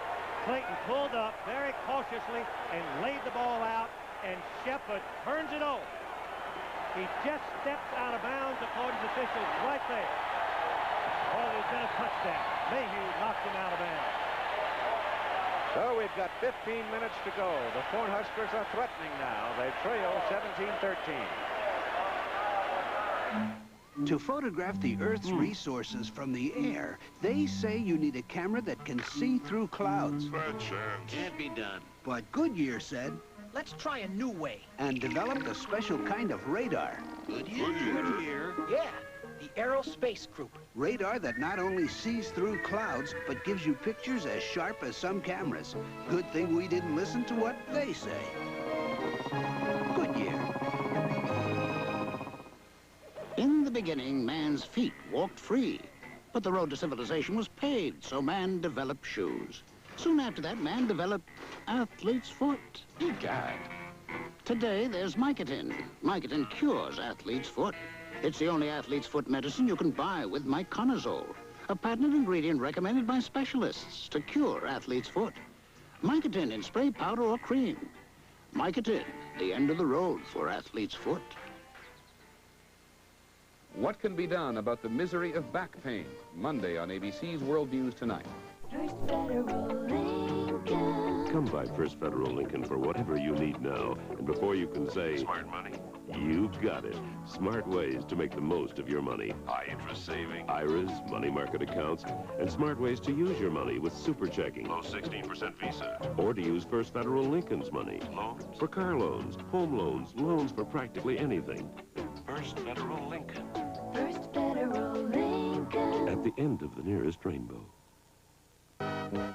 Clayton pulled up very cautiously and laid the ball out, and Shepard turns it over. He just steps out of bounds according to officials right there. Oh, there's been a touchdown. Mayhew knocked him out of bounds. So we've got 15 minutes to go. The Cornhuskers are threatening now. They trail 17-13. To photograph the Earth's resources from the air, they say you need a camera that can see through clouds. Bad chance. Can't be done. But Goodyear said, let's try a new way. And developed a special kind of radar. Goodyear? Yeah, the Aerospace Group. Radar that not only sees through clouds, but gives you pictures as sharp as some cameras. Good thing we didn't listen to what they say. Goodyear. In the beginning, man's feet walked free. But the road to civilization was paved, so man developed shoes. Soon after that, man developed athlete's foot. God. Today, there's Mycotin. Mycotin cures athlete's foot. It's the only athlete's foot medicine you can buy with myconazole, a patented ingredient recommended by specialists to cure athlete's foot. Mycotin in spray, powder, or cream. Mycotin, the end of the road for athlete's foot. What can be done about the misery of back pain? Monday on ABC's World News Tonight. First Federal Lincoln. Come by First Federal Lincoln for whatever you need now. And before you can say... Smart money. You've got it. Smart ways to make the most of your money. High interest savings. IRAs, money market accounts, and smart ways to use your money with super checking. Low 16% Visa. Or to use First Federal Lincoln's money. Loans? For car loans, home loans, loans for practically anything. First Federal Lincoln. First Federal Lincoln. At the end of the nearest rainbow.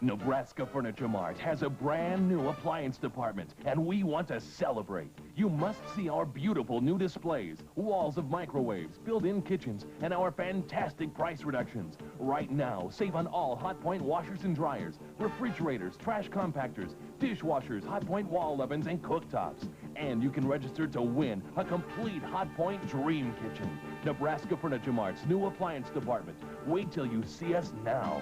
Nebraska Furniture Mart has a brand new appliance department, and we want to celebrate. You must see our beautiful new displays, walls of microwaves, built-in kitchens, and our fantastic price reductions. Right now, save on all Hot Point washers and dryers, refrigerators, trash compactors, dishwashers, Hot Point wall ovens, and cooktops. And you can register to win a complete Hot Point Dream Kitchen. Nebraska Furniture Mart's new appliance department. Wait till you see us now.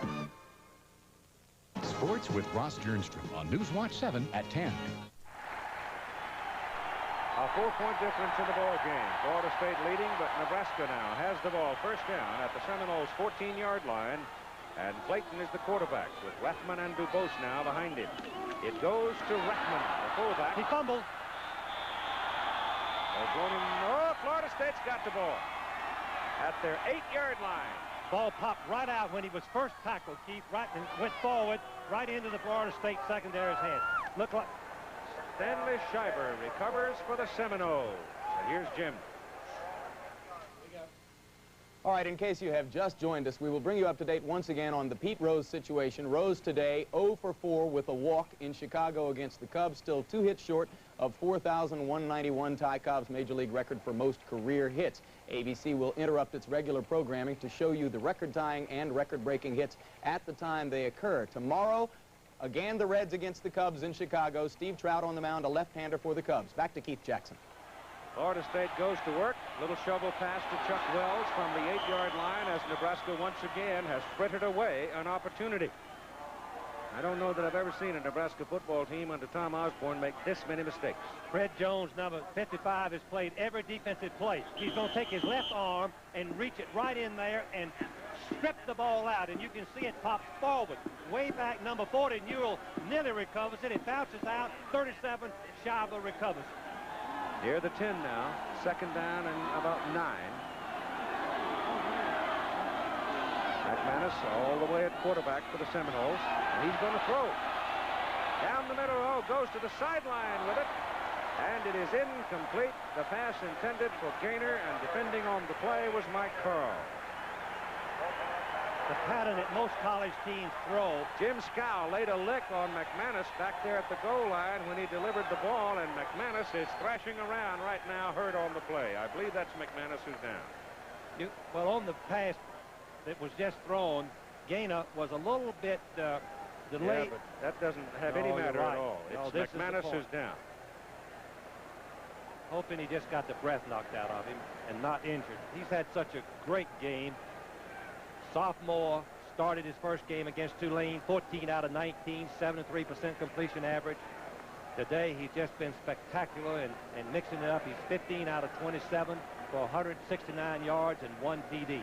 Sports with Ross Jernstrom on Newswatch 7 at 10. A 4-point difference in the ball game. Florida State leading, but Nebraska now has the ball first down at the Seminoles' 14-yard line. And Clayton is the quarterback with Rathman and Dubose now behind him. It goes to Rathman, the fullback. He fumbled. They've blown him. Oh, Florida State's got the ball at their 8-yard line. Ball popped right out when he was first tackled, Keith, right, and went forward right into the Florida State secondary's head. Look like Stanley Schreiber recovers for the Seminoles. And here's Jim. All right, in case you have just joined us, we will bring you up to date once again on the Pete Rose situation. Rose today 0 for 4 with a walk in Chicago against the Cubs, still 2 hits short of 4,191, Ty Cobb's Major League record for most career hits. ABC will interrupt its regular programming to show you the record-tying and record-breaking hits at the time they occur. Tomorrow, again, the Reds against the Cubs in Chicago. Steve Trout on the mound, a left-hander for the Cubs. Back to Keith Jackson. Florida State goes to work. Little shovel pass to Chuck Wells from the 8-yard line as Nebraska once again has frittered away an opportunity. I don't know that I've ever seen a Nebraska football team under Tom Osborne make this many mistakes. Fred Jones, number 55, has played every defensive play. He's going to take his left arm and reach it right in there and strip the ball out, and you can see it pop forward. Way back, number 40, Newell nearly recovers it. It bounces out, 37, Shava recovers. Near the 10 now, second down and about 9. McManus all the way at quarterback for the Seminoles, and he's going to throw. Down the middle, goes to the sideline with it, and it is incomplete. The pass intended for Gaynor, and defending on the play was Mike Carl. The pattern that most college teams throw. Jim Scow laid a lick on McManus back there at the goal line when he delivered the ball, and McManus is thrashing around right now, hurt on the play. I believe that's McManus who's down. Well, on the pass that was just thrown, Gaynor was a little bit delayed. Yeah, but that doesn't have any matter at all. It's McManus who's down. Hoping he just got the breath knocked out of him and not injured. He's had such a great game. Sophomore, started his first game against Tulane, 14 out of 19, 73% completion average. Today, he's just been spectacular and mixing it up. He's 15 out of 27 for 169 yards and 1 TD.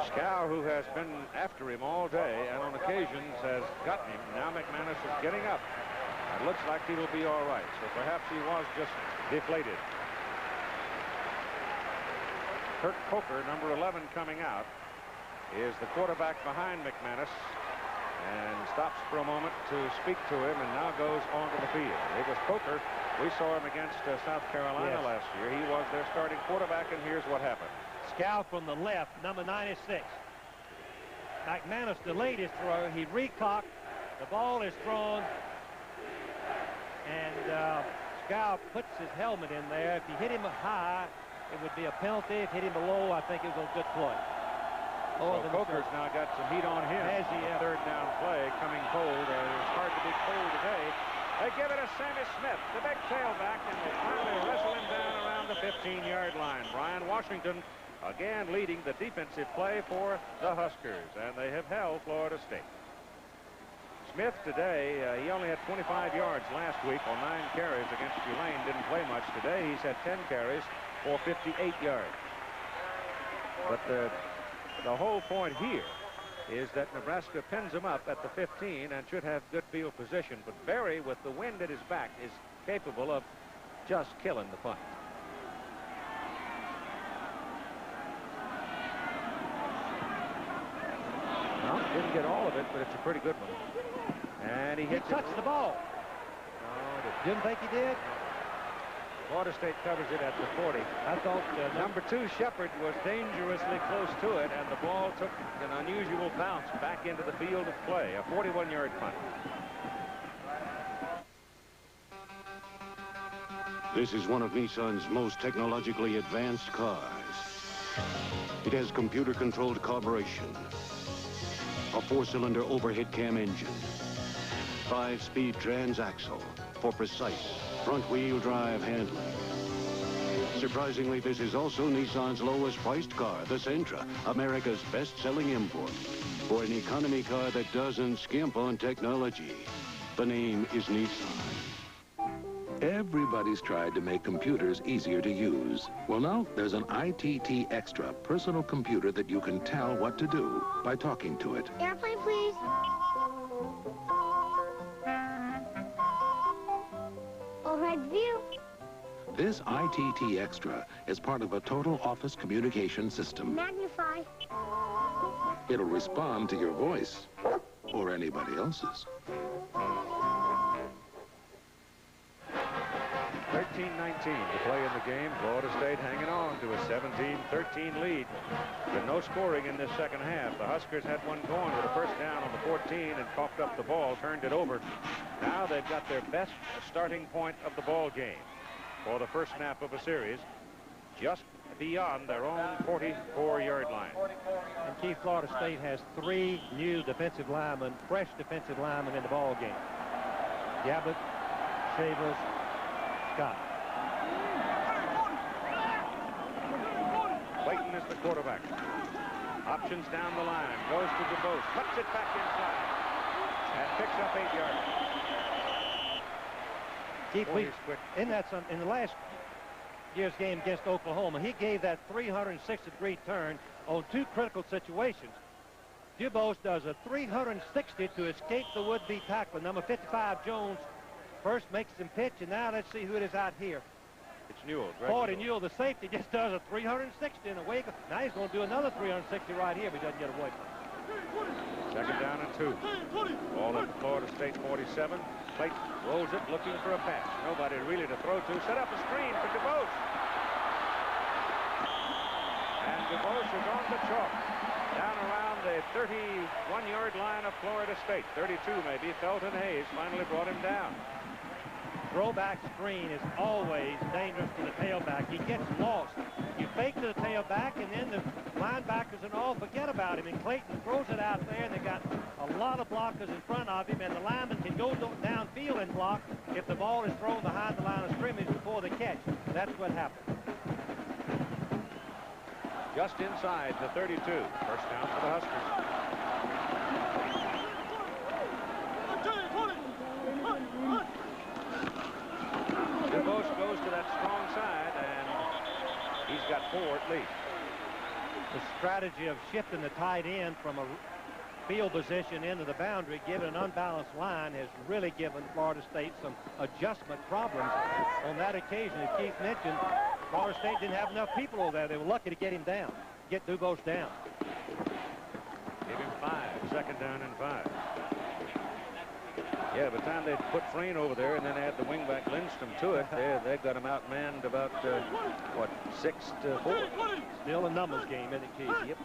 Scow, who has been after him all day and on occasions has gotten him. Now McManus is getting up. It looks like he will be all right. So perhaps he was just deflated. Kurt Coker, number 11, coming out, is the quarterback behind McManus and stops for a moment to speak to him and now goes onto the field. It was Coker. We saw him against South Carolina last year. He was their starting quarterback, and here's what happened. Scow from the left, number 96. McManus delayed his throw. He recocked. The ball is thrown. And Scow puts his helmet in there. If you hit him high, it would be a penalty. If hit him below, I think it was a good play. So Coker's now got some heat on him. Has he? Third down play coming cold. It's hard to be cold today. They give it to Sammy Smith, the big tailback, and they finally wrestle him down around the 15-yard line. Brian Washington again leading the defensive play for the Huskers, and they have held Florida State. Smith today, he only had 25 yards last week on 9 carries against Tulane. Didn't play much today. He's had 10 carries for 58 yards. But the whole point here is that Nebraska pins him up at the 15 and should have good field position. But Berry, with the wind at his back, is capable of just killing the punt. Well, didn't get all of it, but it's a pretty good one. And he touched the ball. No, didn't think he did. Florida State covers it at the 40. I thought number 2 Shepard was dangerously close to it, and the ball took an unusual bounce back into the field of play. A 41-yard punt. This is one of Nissan's most technologically advanced cars. It has computer-controlled carburation, a 4-cylinder overhead cam engine, 5-speed transaxle for precise front-wheel drive handling. Surprisingly, this is also Nissan's lowest-priced car, the Sentra, America's best-selling import. For an economy car that doesn't skimp on technology, the name is Nissan. Everybody's tried to make computers easier to use. Well, now there's an ITT Extra personal computer that you can tell what to do by talking to it. Airplane, please. Overhead view. This ITT Extra is part of a total office communication system. Magnify. It'll respond to your voice or anybody else's. 13-19 to play in the game. Florida State hanging on to a 17-13 lead. But no scoring in this second half. The Huskers had one going with a first down on the 14 and coughed up the ball, turned it over. Now they've got their best starting point of the ball game for the first snap of a series, just beyond their own 44-yard line. And Keith, Florida State has 3 new defensive linemen, fresh defensive linemen in the ball game. Gabbett, Shavers, Scott. Clayton is the quarterback. Options down the line. Goes to DuBose. Cuts it back inside. And picks up 8 yards. Keith, Boy, he's quick. in the last year's game against Oklahoma, he gave that 360-degree turn on 2 critical situations. DuBose does a 360 to escape the would-be tackler. Number 55, Jones, first makes him pitch, and now let's see who it is out here. It's Newell. 40 Newell, the safety, just does a 360 in a wake. Now he's going to do another 360 right here if he doesn't get away from it. Second down and 2. Ball at the Florida State 47. Clayton rolls it, looking for a pass. Nobody really to throw to. Set up a screen for DuBose. And DuBose is on the chalk. Down around the 31-yard line of Florida State. 32 maybe. Felton Hayes finally brought him down. Throwback screen is always dangerous to the tailback. He gets lost. You fake to the tailback, and then the linebackers and all forget about him. And Clayton throws it out there, and they got a lot of blockers in front of him, and the lineman can go downfield and block if the ball is thrown behind the line of scrimmage before the catch. That's what happened. Just inside the 32. First down for the Huskers. DuBose goes to that strong side, and he's got 4 at least. The strategy of shifting the tight end from a field position into the boundary, given an unbalanced line, has really given Florida State some adjustment problems on that occasion. As Keith mentioned, Florida State didn't have enough people over there. They were lucky to get him down, get DuBose down. Give him 5. Second down and 5. Yeah, by the time they put Frayne over there and then add the wingback Lindstrom to it, they got him outmanned about, what, 6-4. Still a numbers game, isn't it, Keith? Yep.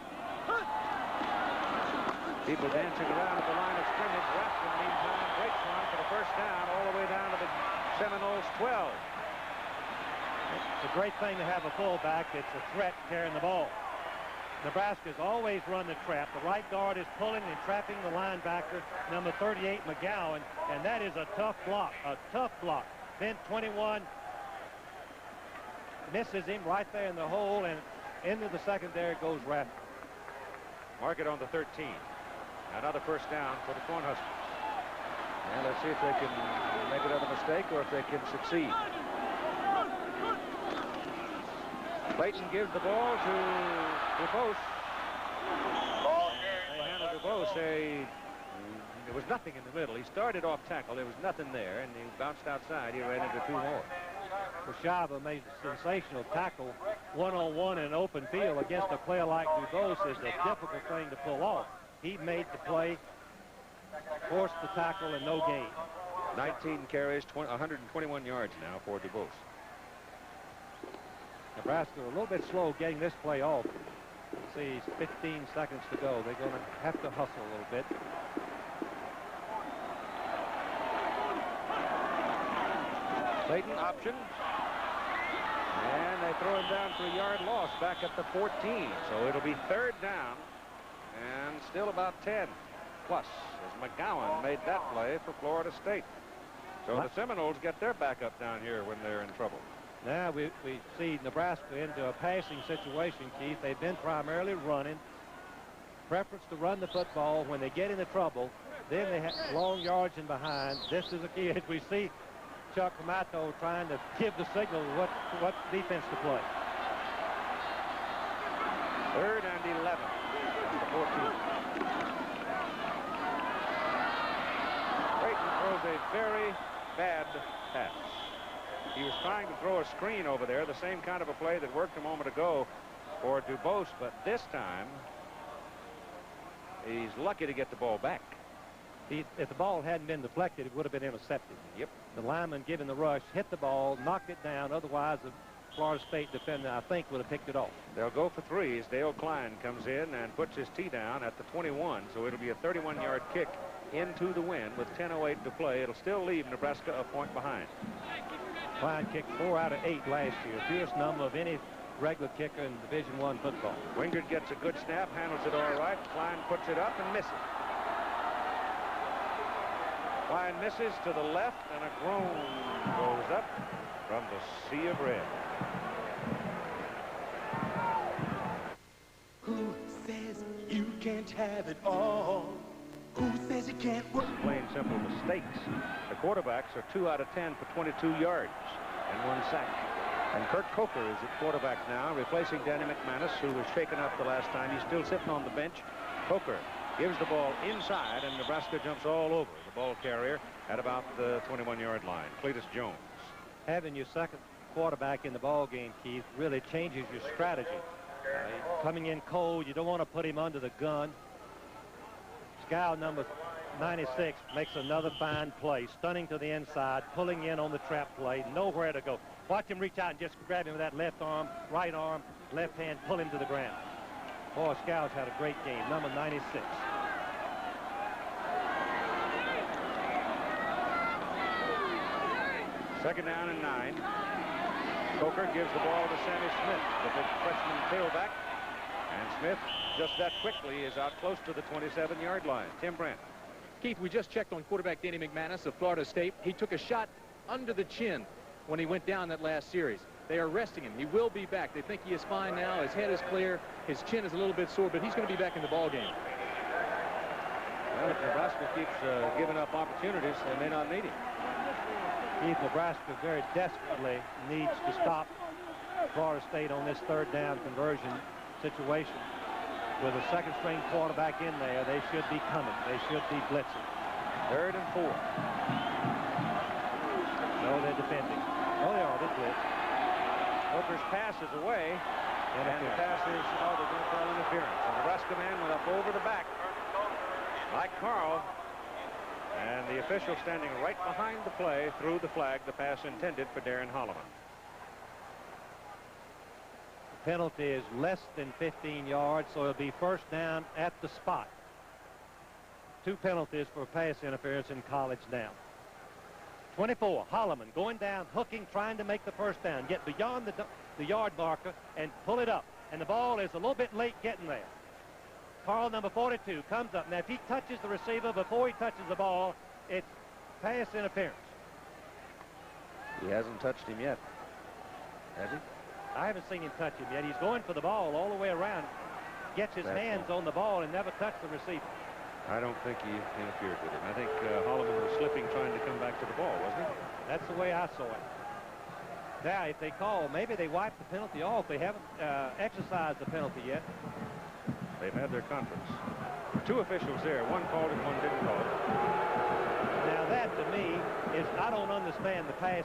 People dancing around at the line of scrimmage. Rathbun, meantime, breaks one for the first down all the way down to the Seminoles 12. It's a great thing to have a fullback that's a threat carrying the ball. Nebraska's always run the trap. The right guard is pulling and trapping the linebacker, number 38, McGowan, and that is a tough block, Then 21 misses him right there in the hole, and into the secondary goes Rathbun. Mark it on the 13. Another first down for the Cornhuskers. And let's see if they can make another mistake or if they can succeed. Clayton gives the ball to DuBose. They handle DuBose. There was nothing in the middle. He started off tackle. There was nothing there, and he bounced outside. He ran into 2 more. Shaba made a sensational tackle one-on-one in an open field against a player like DuBose. Is a difficult thing to pull off. He made the play, forced the tackle, and no gain. 19 carries, 121 yards now for DuBose. Nebraska a little bit slow getting this play off. See, 15 seconds to go. They're going to have to hustle a little bit. Clayton option. And they throw him down for a yard loss back at the 14. So it'll be 3rd down and still about 10 plus as McGowan made that play for Florida State. So the Seminoles get their backup down here when they're in trouble. Now we see Nebraska into a passing situation, Keith. They've been primarily running. Preference to run the football. When they get into trouble, then they have long yards in behind. This is a key as we see Chuck Amato trying to give the signal what defense to play. 3rd and 11 from the 14. Creighton throws a very bad pass. He was trying to throw a screen over there, the same kind of a play that worked a moment ago for DuBose, but this time he's lucky to get the ball back. If the ball hadn't been deflected, it would have been intercepted. Yep. The lineman giving the rush hit the ball, knocked it down. Otherwise, the Florida State defender, I think, would have picked it off. They'll go for 3s. Dale Klein comes in and puts his tee down at the 21, so it'll be a 31-yard kick into the wind with 10:08 to play. It'll still leave Nebraska a point behind. Klein kicked 4 out of 8 last year, fewest number of any regular kicker in Division I football. Wingard gets a good snap, handles it all right. Klein puts it up and misses. Klein misses to the left, and a groan goes up from the sea of red. Who says can't have it all? Who says it can't work? Plain simple mistakes. The quarterbacks are 2 out of 10 for 22 yards and 1 sack. And Kurt Coker is at quarterback now, replacing Danny McManus, who was shaken up the last time. He's still sitting on the bench. Coker gives the ball inside, and Nebraska jumps all over the ball carrier at about the 21-yard line. Cletus Jones. Having your second quarterback in the ball game, Keith, really changes your strategy. Coming in cold, you don't want to put him under the gun. Scow number 96 makes another fine play, stunning to the inside, pulling in on the trap play, nowhere to go. Watch him reach out and just grab him with that left arm, left hand, pull him to the ground. Boy, Scow's had a great game, number 96. Second down and 9. Coker gives the ball to Sammy Smith, the big freshman tailback. And Smith, just that quickly, is out close to the 27-yard line. Tim Brandt. Keith, we just checked on quarterback Danny McManus of Florida State. He took a shot under the chin when he went down that last series. They are resting him. He will be back. They think he is fine now. His head is clear. His chin is a little bit sore, but he's going to be back in the ball game. Well, if Nebraska keeps giving up opportunities, they may not need him. Keith, Nebraska very desperately needs to stop Florida State on this third down conversion situation. With a second-string quarterback in there, they should be coming. They should be blitzing. 3rd and 4. No, they're defending. Oh, they are. They blitz. Coker's pass is away, and the pass is, oh, they're going to call interference. The Nebraska man went up over the back, like Carl, and the official standing right behind the play threw the flag, the pass intended for Darren Holloman. The penalty is less than 15 yards, so it'll be first down at the spot. 2 penalties for pass interference in college now. 24, Holloman going down, hooking, trying to make the first down, get beyond the yard marker and pull it up. And the ball is a little bit late getting there. Carl, number 42, comes up. Now, if he touches the receiver before he touches the ball, it's pass interference. He hasn't touched him yet, has he? I haven't seen him touch him yet. He's going for the ball all the way around, gets his hands on the ball and never touched the receiver. I don't think he interfered with him. I think Holloman was slipping trying to come back to the ball, wasn't he? That's the way I saw it. Now, if they call, maybe they wipe the penalty off. They haven't exercised the penalty yet. They've had their conference. 2 officials there. One called and one didn't call it. Now, that to me is, I don't understand the pass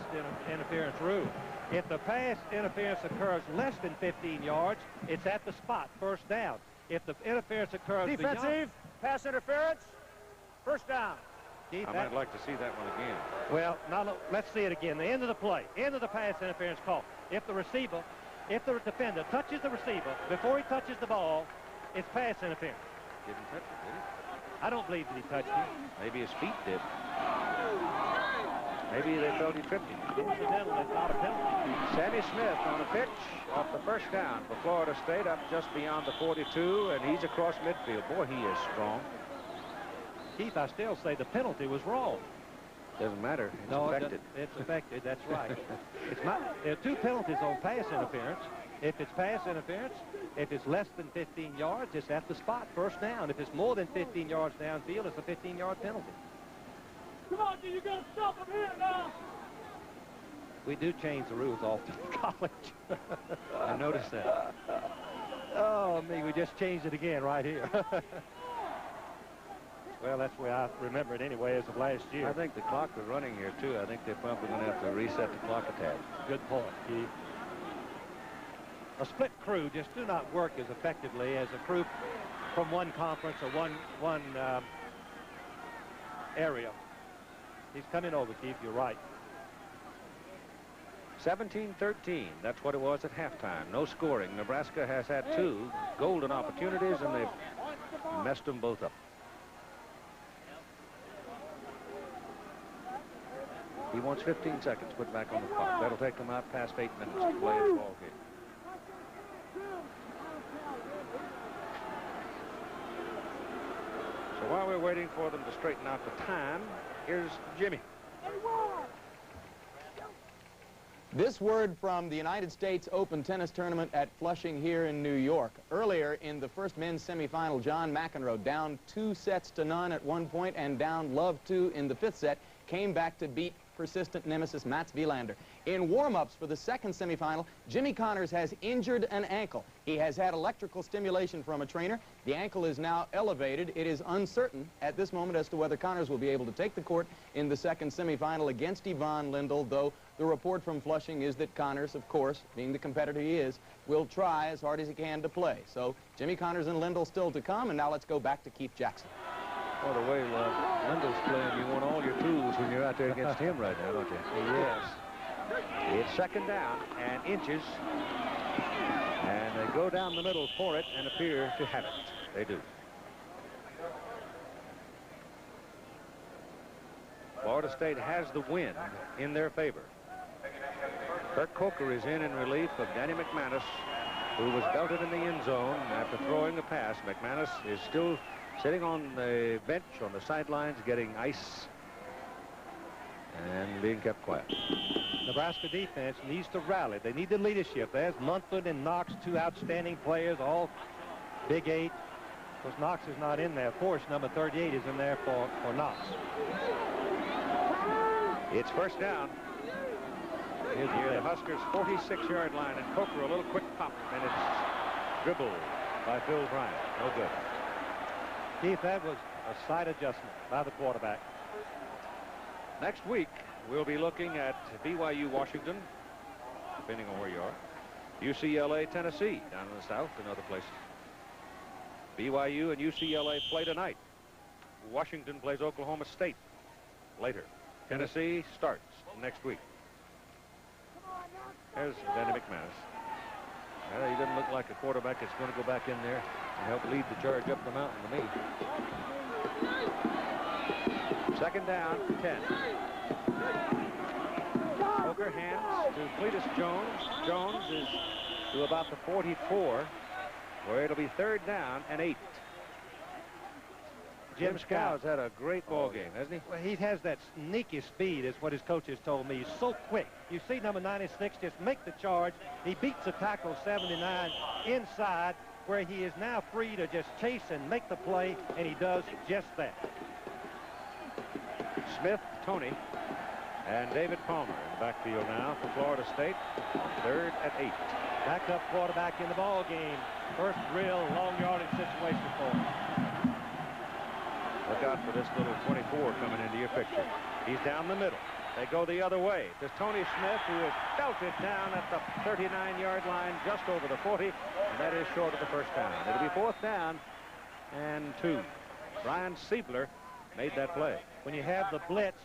interference rule. If the pass interference occurs less than 15 yards, it's at the spot, first down. If the interference occurs defensive pass interference, first down. Keith, I might like to see that one again. Well, now let's see it again. The end of the play, end of the pass interference call. If the defender touches the receiver before he touches the ball, it's pass interference. Didn't touch it, did he? I don't believe that he touched him. Maybe his feet did. Maybe they felt he tripped him. Incidental, it's not a penalty. Sammy Smith on a pitch off the first down for Florida State, up just beyond the 42, and he's across midfield. Boy, he is strong. Keith, I still say the penalty was wrong. Doesn't matter. It's affected. It's affected. That's right. There are 2 penalties on pass interference. If it's pass interference, if it's less than 15 yards, it's at the spot, first down. If it's more than 15 yards downfield, it's a 15-yard penalty. Come on, you got to stop him here now. We do change the rules often in college. I noticed that. Oh, me, we just changed it again right here. Well, that's the way I remember it anyway as of last year. I think the clock was running here, too. I think they're probably going to have to reset the clock a tad. Good point, Keith. A split crew just do not work as effectively as a crew from one conference or one area. He's coming over, Keith. You're right. 17-13. That's what it was at halftime. No scoring. Nebraska has had 2 golden opportunities, and they've messed them both up. He wants 15 seconds put back on the clock. That'll take them out past 8 minutes to play the ball game. So while we're waiting for them to straighten out the time, here's Jimmy. This word from the United States Open Tennis Tournament at Flushing here in New York. Earlier in the first men's semifinal, John McEnroe, down 2-0 at one point and down love 2 in the 5th set, came back to beat persistent nemesis Mats Wilander. In warm-ups for the second semifinal, Jimmy Connors has injured an ankle. He has had electrical stimulation from a trainer. The ankle is now elevated. It is uncertain at this moment as to whether Connors will be able to take the court in the second semifinal against Yvonne Lindell, though the report from Flushing is that Connors, of course, being the competitor he is, will try as hard as he can to play. So Jimmy Connors and Lindell still to come, and now let's go back to Keith Jackson. Well, the way Lindell's playing, you want all your tools when you're out there against him right now, don't you? Yes. It's second down and inches. And they go down the middle for it and appear to have it. They do. Florida State has the wind in their favor. Kirk Coker is in relief of Danny McManus, who was belted in the end zone after throwing a pass. McManus is still sitting on the bench on the sidelines getting ice and being kept quiet. Nebraska defense needs to rally. They need the leadership. There's Munford and Knox, two outstanding players, all Big 8. Of course, Knox is not in there. Force number 38 is in there for Knox. It's first down. Near the Huskers' 46-yard line, and Coker a little quick pop, and it's dribbled by Phil Bryant. No good. Keith, that was a side adjustment by the quarterback. Next week, we'll be looking at BYU Washington, depending on where you are, UCLA Tennessee down in the south and other places. BYU and UCLA play tonight. Washington plays Oklahoma State later. Tennessee starts next week. There's Danny McManus. He doesn't look like a quarterback that's going to go back in there and help lead the charge up the mountain to me. Second down, 10. Coker hands to Cletus Jones. Jones is to about the 44, where it'll be third down and 8. Jim Scow's had a great ball game, hasn't he? Well, he has that sneaky speed, is what his coaches told me. He's so quick. You see number 96 just make the charge. He beats the tackle 79 inside, where he is now free to just chase and make the play, and he does just that. Smith, Tony, and David Palmer in the backfield now for Florida State. Third and 8. Backup quarterback in the ball game. First real long yardage situation for him. Look out for this little 24 coming into your picture. He's down the middle. They go the other way. There's Tony Smith, who is belted down at the 39-yard line, just over the 40, and that is short of the first down. It'll be fourth down and 2. Brian Siebler made that play. When you have the blitz,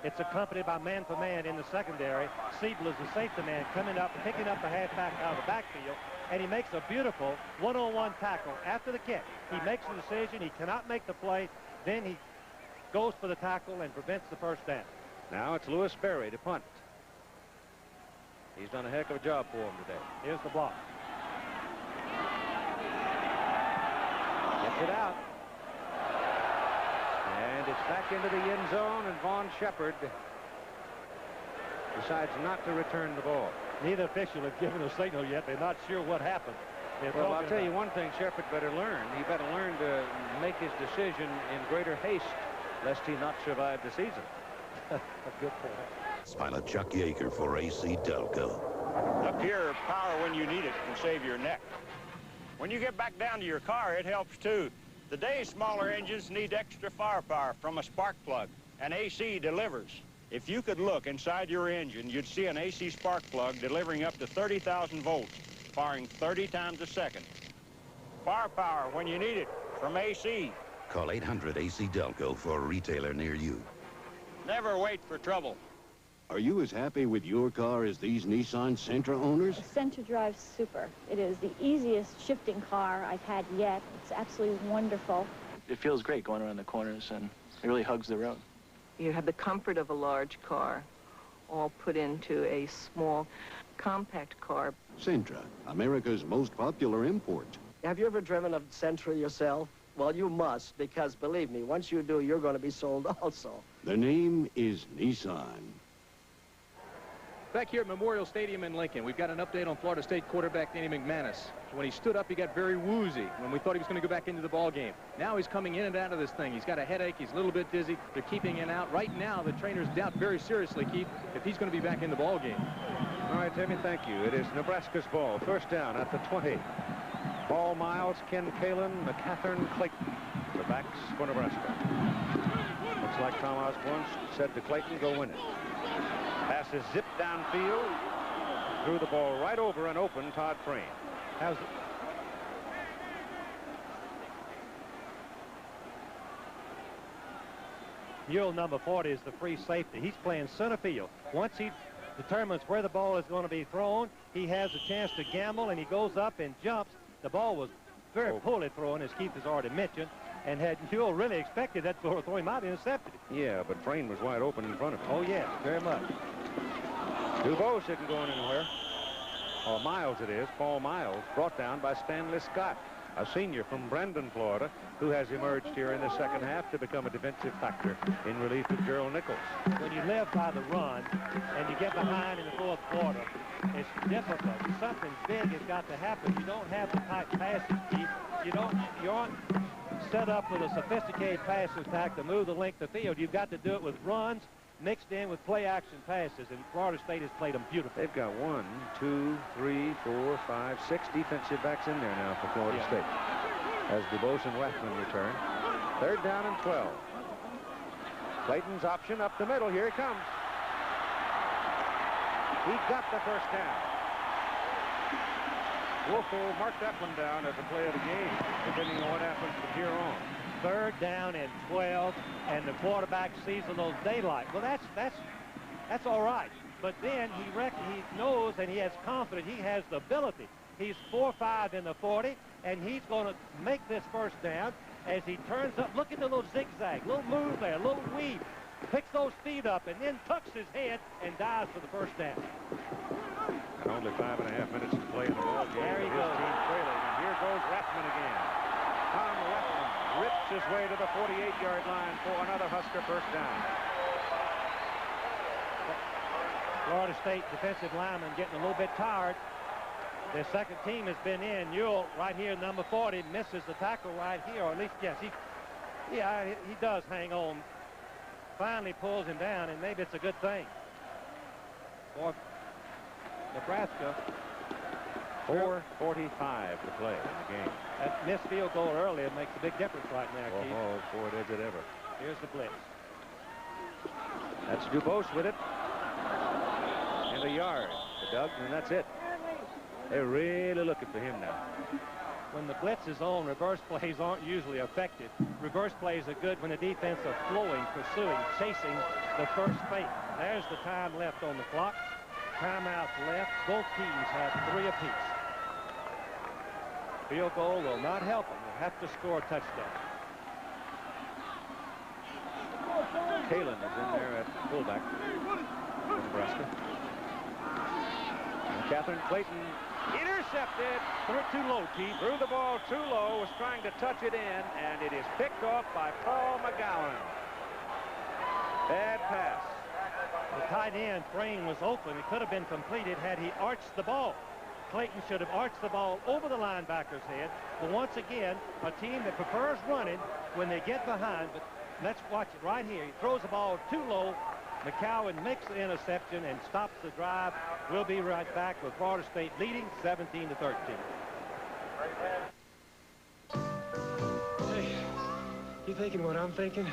it's accompanied by man-for-man in the secondary. Siebler is the safety man coming up, picking up the halfback out of the backfield, and he makes a beautiful one-on-one tackle after the kick. He makes the decision. He cannot make the play. Then he goes for the tackle and prevents the first down. Now it's Lewis Berry to punt. He's done a heck of a job for him today. Here's the block. Gets it out. And it's back into the end zone, and Vaughn Shepard decides not to return the ball. Neither official has given a signal yet. They're not sure what happened. Well, I'll tell you one thing Shepard better learn. He better learn to make his decision in greater haste, lest he not survive the season. A good point. Pilot Chuck Yeager for AC Delco. Up here, power when you need it can save your neck. When you get back down to your car, it helps too. Today's smaller engines need extra firepower from a spark plug, and AC delivers. If you could look inside your engine, you'd see an AC spark plug delivering up to 30,000 volts, firing 30 times a second. Firepower when you need it from AC. Call 800 AC Delco for a retailer near you. Never wait for trouble. Are you as happy with your car as these Nissan Sentra owners? The Sentra drives super. It is the easiest shifting car I've had yet. It's absolutely wonderful. It feels great going around the corners, and it really hugs the road. You have the comfort of a large car, all put into a small, compact car. Sentra, America's most popular import. Have you ever driven a Sentra yourself? Well, you must, because believe me, once you do, you're going to be sold also. The name is Nissan. Back here at Memorial Stadium in Lincoln, we've got an update on Florida State quarterback Danny McManus. When he stood up, he got very woozy when we thought he was going to go back into the ball game. Now he's coming in and out of this thing. He's got a headache. He's a little bit dizzy. They're keeping him out. Right now, the trainers doubt very seriously, Keith, if he's going to be back in the ball game. All right, Timmy, thank you. It is Nebraska's ball. First down at the 20. Paul Miles, Ken Kalin, McCathern, Clayton. The backs for Nebraska. Looks like Tom Osborne said to Clayton, go win it. Pass is zipped downfield. Threw the ball right over an open Todd Frame. How's it? Mule number 40 is the free safety. He's playing center field. Once he determines where the ball is going to be thrown, he has a chance to gamble, and he goes up and jumps. The ball was very poorly thrown, as Keith has already mentioned, and had Mule really expected that throw, he might have intercepted it. Yeah, but Frame was wide open in front of him. Oh, yes, very much. Dubose isn't going anywhere. Or Miles it is. Paul Miles, brought down by Stanley Scott, a senior from Brandon, Florida, who has emerged here in the second half to become a defensive factor in relief of Gerald Nichols. When you live by the run and you get behind in the fourth quarter, it's difficult. Something big has got to happen. You don't have the tight passing, Keith. You aren't set up with a sophisticated pass attack to move the length of the field. You've got to do it with runs mixed in with play-action passes, and Florida State has played them beautifully. They've got 1, 2, 3, 4, 5, 6 defensive backs in there now for Florida State. As Dubose and Rathman return. Third down and 12. Clayton's option up the middle. Here he comes. He got the first down. Wolf will mark that one down as a play of the game, depending on what happens from here on. Third down and 12, and the quarterback sees a little daylight. Well, that's all right. But then he knows, and he has confidence. He has the ability. He's 4-5 in the 40, and he's going to make this first down as he turns up. Look at the little zigzag, little move there, little weave. Picks those feet up and then tucks his head and dives for the first down. And only 5.5 minutes to play in the ball game. There he goes. goes. Team trailing, and here goes Rathman again. Tom Rathman rips his way to the 48-yard line for another Husker first down. Florida State defensive lineman getting a little bit tired. Their second team has been in. Ewell, right here, number 40, misses the tackle right here, or at least, yes, he does hang on. Finally pulls him down, and maybe it's a good thing for Nebraska. 4:45 to play in the game. That missed field goal earlier makes a big difference right now, Keith. Oh, boy, does it ever. Here's the blitz. That's Dubose with it. And a yard to Doug, and that's it. They're really looking for him now. When the blitz is on, reverse plays aren't usually effective. Reverse plays are good when the defense are flowing, pursuing, chasing the first fake. There's the time left on the clock. Timeouts left. Both teams have 3 apiece. Field goal will not help them. They'll have to score a touchdown. Kalin is in there at fullback for Nebraska. And Catherine Clayton intercepted. Threw it too low, Keith. Threw the ball too low, was trying to touch it in, and it is picked off by Paul McGowan. Bad pass. The tight end Frame was open. It could have been completed had he arched the ball. Clayton should have arched the ball over the linebacker's head. But once again, a team that prefers running when they get behind. But let's watch it right here. He throws the ball too low. McCowan makes the interception and stops the drive. We'll be right back with Florida State leading 17-13. Hey, you thinking what I'm thinking?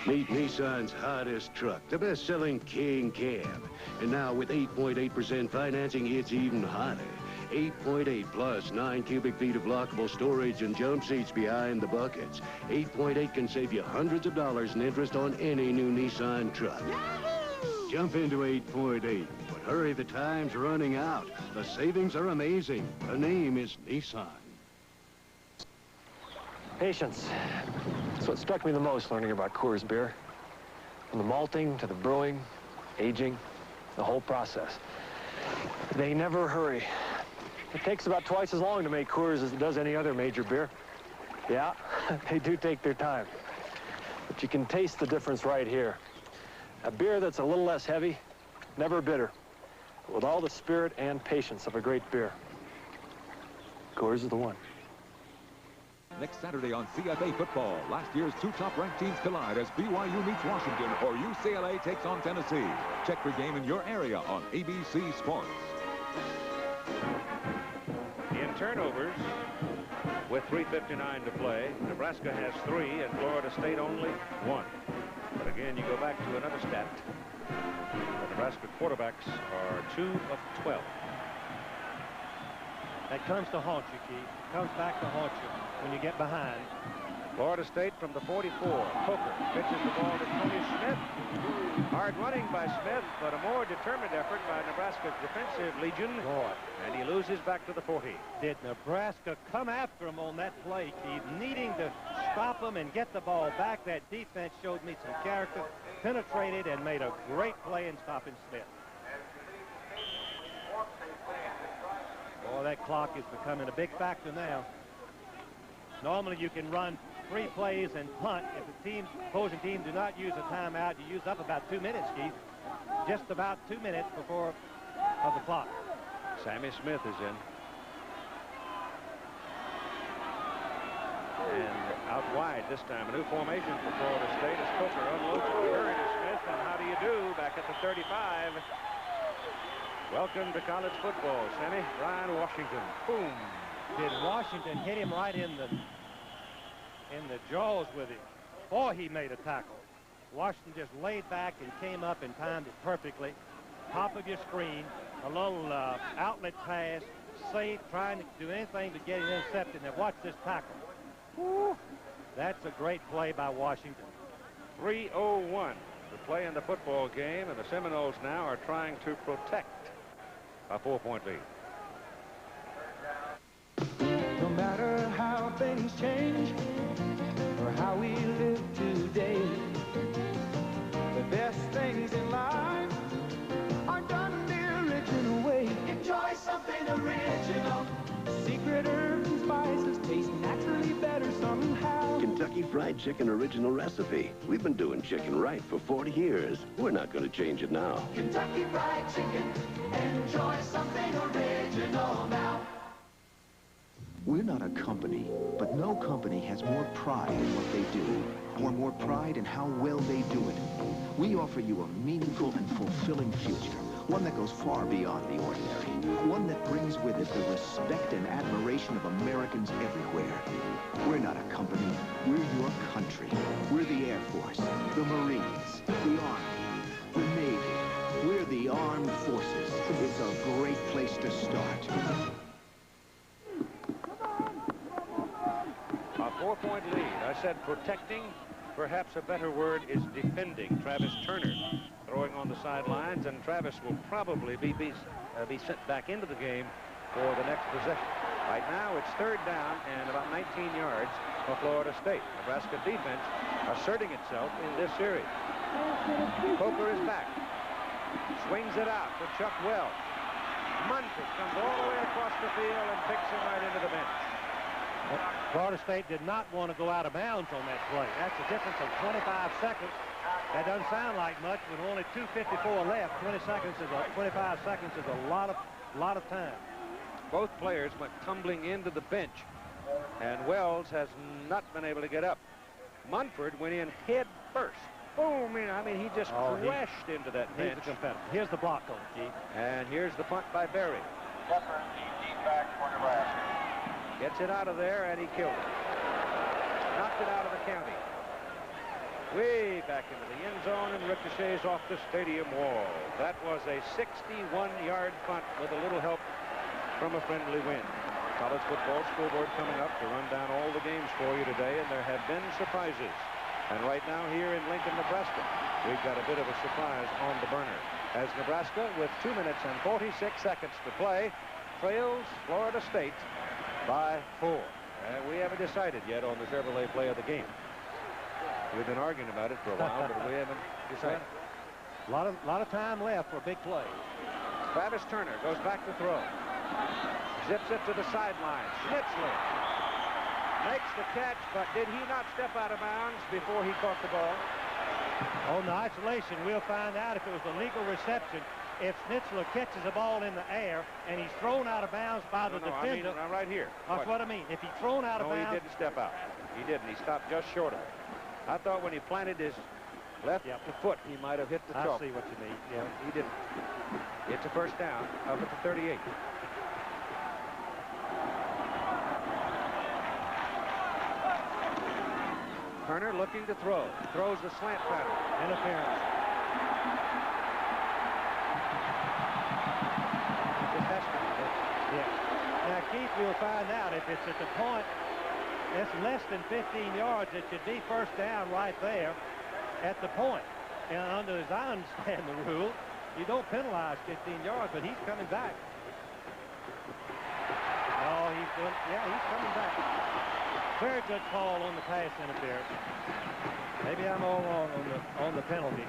Meet Nissan's hottest truck, the best-selling King Cab. And now with 8.8% financing, it's even hotter. 8.8 plus 9 cubic feet of lockable storage and jump seats behind the buckets. 8.8 can save you hundreds of dollars in interest on any new Nissan truck. Yahoo! Jump into 8.8, but hurry, the time's running out. The savings are amazing. The name is Nissan. Patience. That's what struck me the most learning about Coors beer. From the malting to the brewing, aging, the whole process. They never hurry. It takes about twice as long to make Coors as it does any other major beer. Yeah, they do take their time. But you can taste the difference right here. A beer that's a little less heavy, never bitter. with all the spirit and patience of a great beer. Coors is the one. Next Saturday on CFA football, last year's two top-ranked teams collide as BYU meets Washington or UCLA takes on Tennessee. Check the game in your area on ABC Sports. In turnovers, with 3:59 to play, Nebraska has 3 and Florida State only 1. But again, you go back to another stat. The Nebraska quarterbacks are 2 of 12. That comes to haunt you, Keith. It comes back to haunt you when you get behind. Florida State from the 44. Coker pitches the ball to Tony Smith. Hard running by Smith, but a more determined effort by Nebraska's defensive legion. And he loses back to the 40. Did Nebraska come after him on that play, Keith, needing to stop him and get the ball back? That defense showed me some character, penetrated, and made a great play in stopping Smith. Boy, that clock is becoming a big factor now. Normally you can run 3 plays and punt. If the opposing team do not use a timeout, you use up about 2 minutes, Keith. Just about 2 minutes before of the clock. Sammy Smith is in. And out wide this time. A new formation for Florida State as Coker unloads it to Hurry to Smith. And how do you do back at the 35? Welcome to college football, Sammy. Brian Washington. Boom. Did Washington hit him right in the jaws with him? Boy, he made a tackle. Washington just laid back and came up and timed it perfectly. Top of your screen, a little outlet pass, safe, trying to do anything to get it intercepted. Now watch this tackle. Woo. That's a great play by Washington. 3:01 to play in the football game, and the Seminoles now are trying to protect a 4-point lead. No matter how things change or how we live today, the best things in life are done the original way. Enjoy something original. Secret herbs and spices taste naturally better somehow. Kentucky Fried Chicken original recipe. We've been doing chicken right for 40 years. We're not going to change it now. Kentucky Fried Chicken. Enjoy something original now. We're not a company, but no company has more pride in what they do, or more pride in how well they do it. We offer you a meaningful and fulfilling future, one that goes far beyond the ordinary, one that brings with it the respect and admiration of Americans everywhere. We're not a company, we're your country. We're the Air Force, the Marines, the Army, the Navy. We're the Armed Forces. It's a great place to start. A 4-point lead. I said protecting. Perhaps a better word is defending. Travis Turner throwing on the sidelines, and Travis will probably be sent back into the game for the next possession. Right now it's 3rd down and about 19 yards for Florida State. Nebraska defense asserting itself in this series. Coker is back. Swings it out for Chuck Wells. Munford comes all the way across the field and picks him right into the bench. Florida State did not want to go out of bounds on that play. That's a difference of 25 seconds. That doesn't sound like much with only 2:54 left. 25 seconds is a lot of time. Both players went tumbling into the bench, and Wells has not been able to get up. Munford went in head first. Boom! I mean, he just crashed into that bench. He's a competitor. Here's the block on it, Keith. And here's the punt by Berry. Back for Nebraska. Gets it out of there, and he killed it. Knocked it out of the county. Way back into the end zone and ricochets off the stadium wall. That was a 61-yard punt with a little help from a friendly wind. College football scoreboard coming up to run down all the games for you today, and there have been surprises. And right now here in Lincoln, Nebraska, we've got a bit of a surprise on the burner. As Nebraska, with 2 minutes and 46 seconds to play, trails Florida State by 4. We haven't decided yet on the Chevrolet play of the game. We've been arguing about it for a while, but we haven't decided. A lot of time left for a big play. Travis Turner goes back to throw. Zips it to the sideline. Schnitzler makes the catch, but did he not step out of bounds before he caught the ball? On the isolation, we'll find out if it was a legal reception. if Schnitzler catches the ball in the air and he's thrown out of bounds by the defender. I mean, right here. That's what I mean. If he's thrown out of bounds. No, he didn't step out. He didn't. He stopped just short of it. I thought when he planted his left foot, he might have hit the chalk. I see what you mean. Yeah, he didn't. It's a first down up at the 38. Turner looking to throw. Throws the slant pattern. Interference. Yeah. Now, Keith, we'll find out if it's at the point that's less than 15 yards. It should be first down right there at the point. And under, as I understand the rule, you don't penalize 15 yards, but he's coming back. Oh, he's coming back. Very good call on the pass interference. Maybe I'm all wrong on the penalty.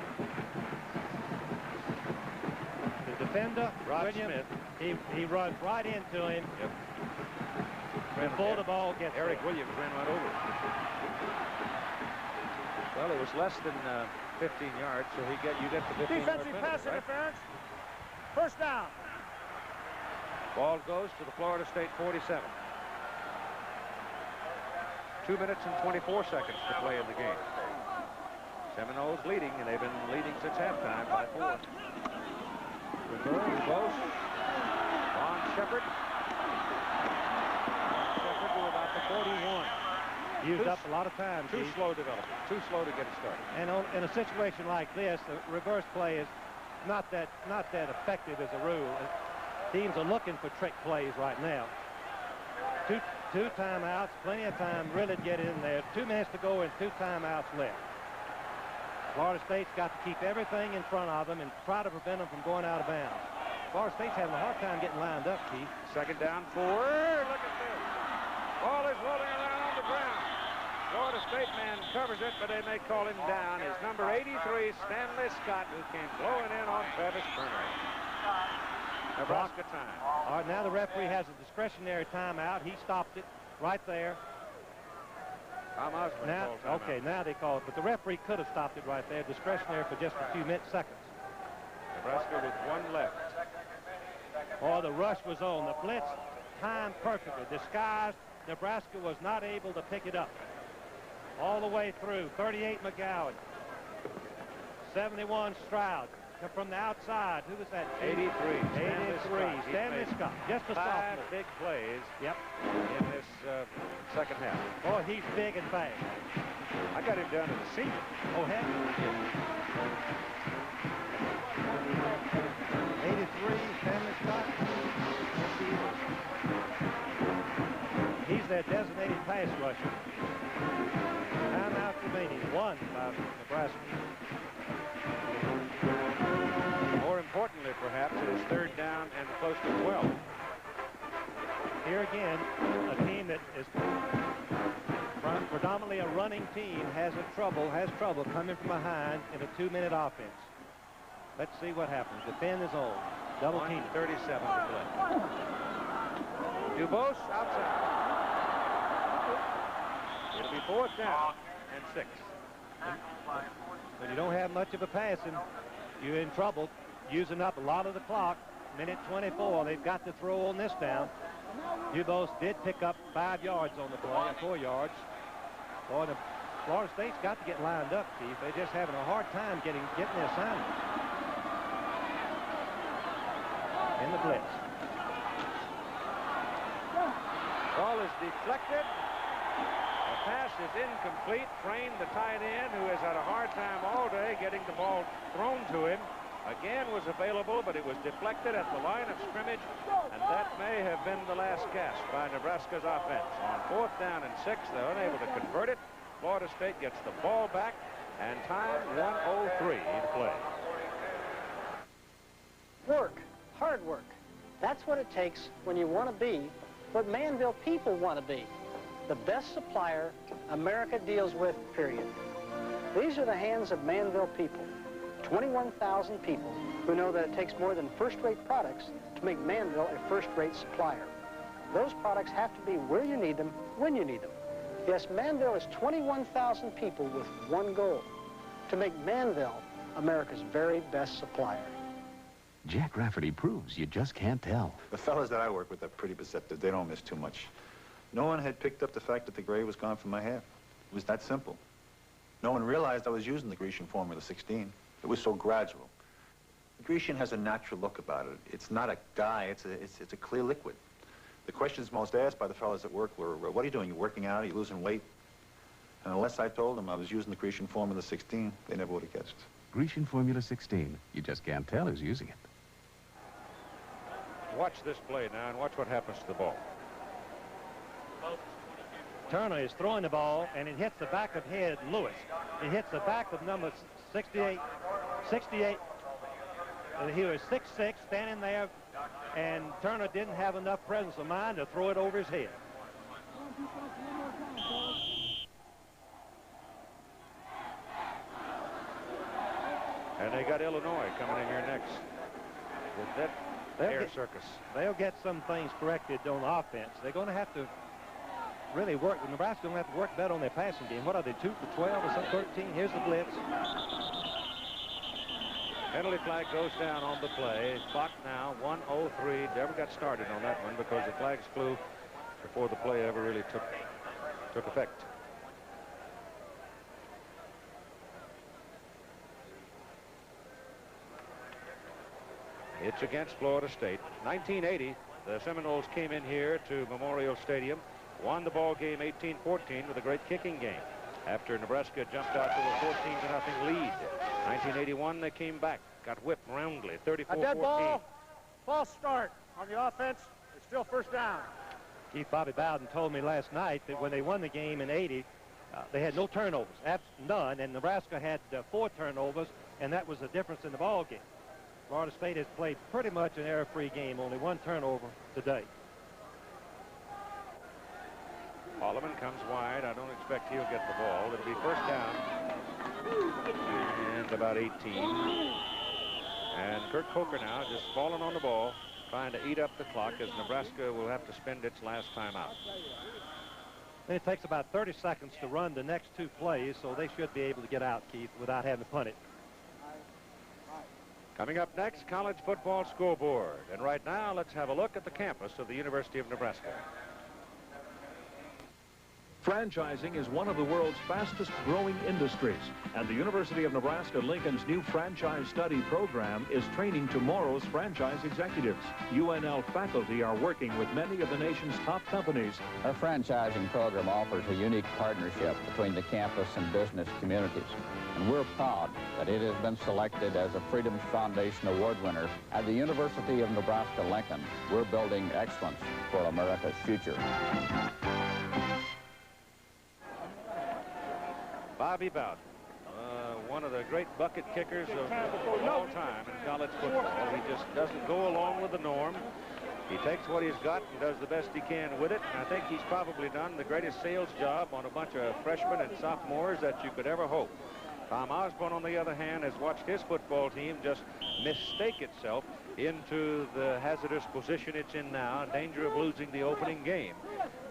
The defender, William, he runs right into him. Yep. Before the ball gets Eric there. Williams ran right over it. Well, it was less than 15 yards, so you get the 15-yard Defensive pass interference. First down. Ball goes to the Florida State 47. 2 minutes and 24 seconds to play in the game. Seminoles leading, and they've been leading since halftime by 4. Close. Ron Shepard. Shepard to about the 41. Used up a lot of time. Too slow development. Too slow to get it started. And in a situation like this, the reverse play is not that effective as a rule. Teams are looking for trick plays right now. Two timeouts, plenty of time really to get in there. 2 minutes to go and 2 timeouts left. Florida State's got to keep everything in front of them and try to prevent them from going out of bounds. Florida State's having a hard time getting lined up, Keith. Second down, 4. Look at this. Ball is rolling around on the ground. Florida State man covers it, but they may call him down. It's number 83, Stanley Scott, who came blowing in on Travis Turner. Nebraska time. All right, now the referee has a discretionary timeout. He stopped it right there. Tom Osborne now, called timeout. okay, now they call it, but the referee could have stopped it right there, discretionary for just a few seconds. Nebraska with 1 left. Oh, the rush was on. The blitz timed perfectly. Disguised. Nebraska was not able to pick it up. All the way through. 38 McGowan. 71 Stroud. From the outside. Who was that? 83. 83. Stanley Scott. Just a 5 sophomore. big plays. Yep. In this second half. Boy, he's big and fast. I got him down to the senior. Oh, heck. 83, Stanley Scott. He's their designated pass rusher. Timeout remaining. 1 by Nebraska. More importantly, perhaps, it is 3rd down and close to 12. Here again, a team that is predominantly a running team has trouble coming from behind in a 2-minute offense. Let's see what happens. The pin is on. Double team. 37 to play. Dubose outside. It'll be 4th down and 6. When you don't have much of a passing, you're in trouble. Using up a lot of the clock. Minute 24. They've got to throw on this down. Dubose did pick up 5 yards on the play, 4 yards. Boy, the Florida State's got to get lined up, Keith. They're just having a hard time getting the assignment. In the blitz. Ball is deflected. The pass is incomplete. Frayne, the tight end, who has had a hard time all day getting the ball thrown to him, again was available, but it was deflected at the line of scrimmage, and that may have been the last gasp by Nebraska's offense. On 4th down and 6, they're unable to convert it. Florida State gets the ball back, and time 1:03 to play. Work, hard work. That's what it takes when you want to be what Manville people want to be. The best supplier America deals with, period. These are the hands of Manville people. 21,000 people who know that it takes more than first-rate products to make Manville a first-rate supplier. Those products have to be where you need them, when you need them. Yes, Manville is 21,000 people with one goal, to make Manville America's very best supplier. Jack Rafferty proves you just can't tell. The fellas that I work with are pretty perceptive. They don't miss too much. No one had picked up the fact that the gray was gone from my hair. It was that simple. No one realized I was using the Grecian Formula 16. It was so gradual. The Grecian has a natural look about it. It's not a dye, it's a clear liquid. The questions most asked by the fellas at work were, what are you doing? You working out? Are you losing weight? And unless I told them I was using the Grecian Formula 16, they never would have guessed. Grecian Formula 16. You just can't tell who's using it. Watch this play now and watch what happens to the ball. Turner is throwing the ball, and it hits the back of head Lewis. It hits the back of number 68. And he was 6'6", standing there, and Turner didn't have enough presence of mind to throw it over his head. And they got Illinois coming in here next with that air circus. They'll get some things corrected on offense. They're going to have to really work. Nebraska's going to have to work better on their passing game. What are they, 2 for 12 or something, 13? Here's the blitz. Penalty flag goes down on the play. Clock now 1:03. Never got started on that one because the flags flew before the play ever really took effect. It's against Florida State. 1980, the Seminoles came in here to Memorial Stadium, won the ball game 18-14 with a great kicking game. After Nebraska jumped out to a 14-0 lead. 1981, they came back, got whipped roundly, 34-14. A dead ball, false start on the offense. It's still first down. Keith, Bobby Bowden told me last night that when they won the game in 80, they had no turnovers, none, and Nebraska had 4 turnovers, and that was the difference in the ball game. Florida State has played pretty much an error-free game, only 1 turnover today. Holloman comes wide. I don't expect he'll get the ball. It'll be first down and about 18. And Kurt Coker now just falling on the ball, trying to eat up the clock as Nebraska will have to spend its last time out. And it takes about 30 seconds to run the next 2 plays, so they should be able to get out, Keith, without having to punt it. Coming up next, college football scoreboard. And right now, let's have a look at the campus of the University of Nebraska. Franchising is one of the world's fastest growing industries, and the University of Nebraska-Lincoln's new franchise study program is training tomorrow's franchise executives. UNL faculty are working with many of the nation's top companies. Our franchising program offers a unique partnership between the campus and business communities, and we're proud that it has been selected as a Freedom's Foundation Award winner. At the University of Nebraska-Lincoln, we're building excellence for America's future. Bobby Bowden, one of the great bucket kickers of all time in college football. He just doesn't go along with the norm. He takes what he's got and does the best he can with it. And I think he's probably done the greatest sales job on a bunch of freshmen and sophomores that you could ever hope. Tom Osborne, on the other hand, has watched his football team just mistake itself into the hazardous position it's in now, in danger of losing the opening game.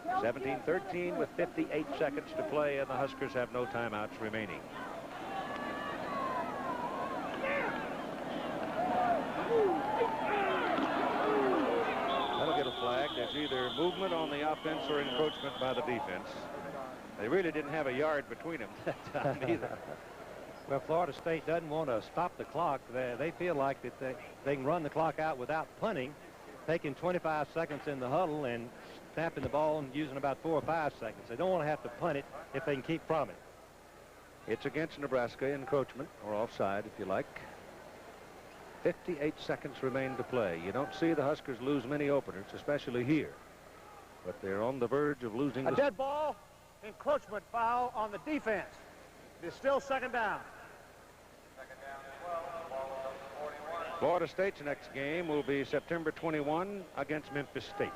17-13 with 58 seconds to play, and the Huskers have no timeouts remaining. That'll get a flag. There's either movement on the offense or encroachment by the defense. They really didn't have a yard between them that time either. Well, Florida State doesn't want to stop the clock. They feel like that they can run the clock out without punting, taking 25 seconds in the huddle and snapping the ball and using about 4 or 5 seconds. They don't want to have to punt it if they can keep from it. It's against Nebraska, encroachment, or offside if you like. 58 seconds remain to play. You don't see the Huskers lose many openers, especially here. But they're on the verge of losing. A dead ball, encroachment foul on the defense. It is still second down. Florida State's next game will be September 21 against Memphis State.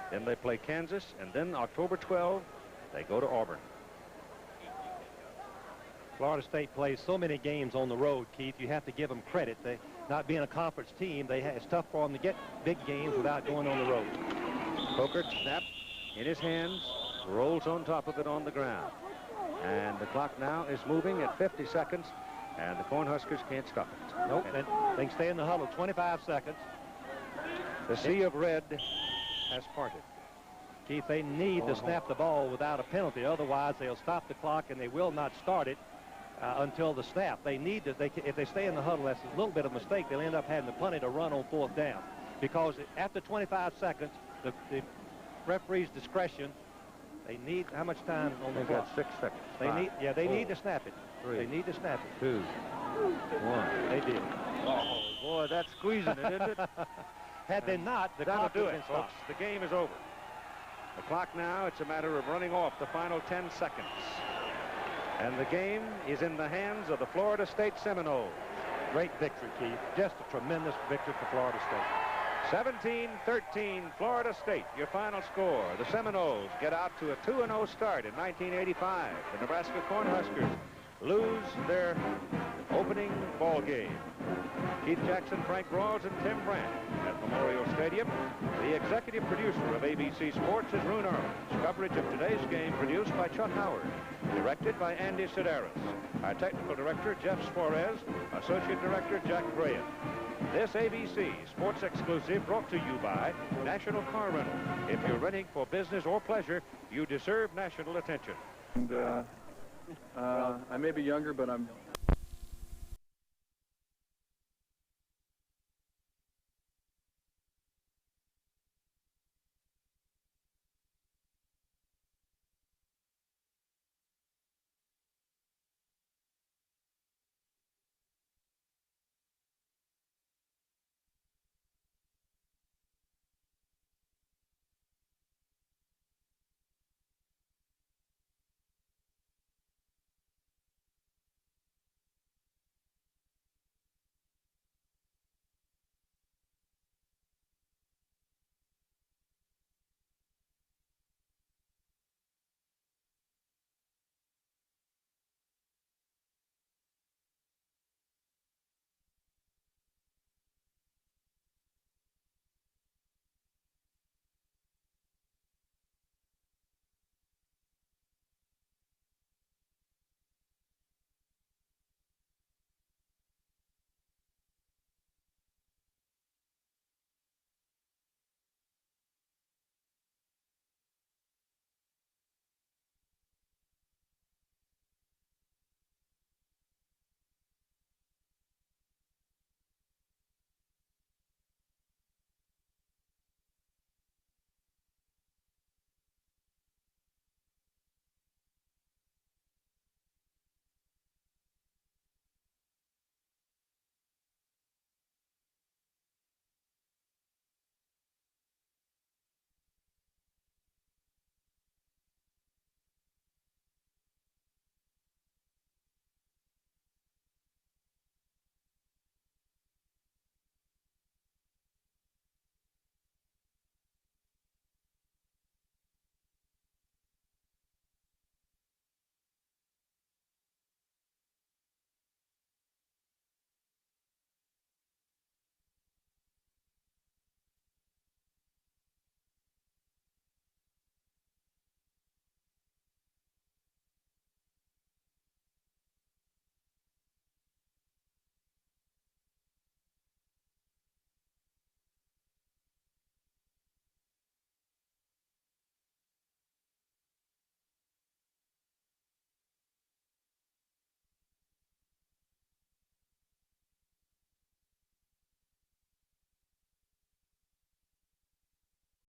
Then they play Kansas, and then October 12, they go to Auburn. Florida State plays so many games on the road, Keith. You have to give them credit. They, not being a conference team, it's tough for them to get big games without going on the road. Coker snap in his hands, rolls on top of it on the ground. And the clock now is moving at 50 seconds And the Cornhuskers can't stop it. Nope, and they can stay in the huddle 25 seconds. The sea of red has parted. Keith, they need to snap the ball without a penalty. Otherwise, they'll stop the clock, and they will not start it until the snap. They need to, if they stay in the huddle, that's a little bit of a mistake. They'll end up having to punt it or run on 4th down. Because after 25 seconds, the referee's discretion, they need how much time on the clock? 6 seconds. They need to snap it. 3, they need to snap it. 2, 1. They did. Oh, boy, that's squeezing it, isn't it? Had they not, the That'll clock do would it, have been folks. stopped. The game is over. The clock now, it's a matter of running off the final 10 seconds. And the game is in the hands of the Florida State Seminoles. Great victory, Keith. Just a tremendous victory for Florida State. 17-13, Florida State, your final score. The Seminoles get out to a 2-0 start in 1985. The Nebraska Cornhuskers lose their opening ball game. Keith Jackson, Frank Rawls, and Tim Brandt at Memorial Stadium. The executive producer of ABC Sports is Roone Arledge. Coverage of today's game produced by Chuck Howard. Directed by Andy Sedaris. Our technical director, Jeff Suarez. Associate director, Jack Graham. This ABC Sports Exclusive brought to you by National Car Rental. If you're renting for business or pleasure, you deserve national attention. And I may be younger, but I'm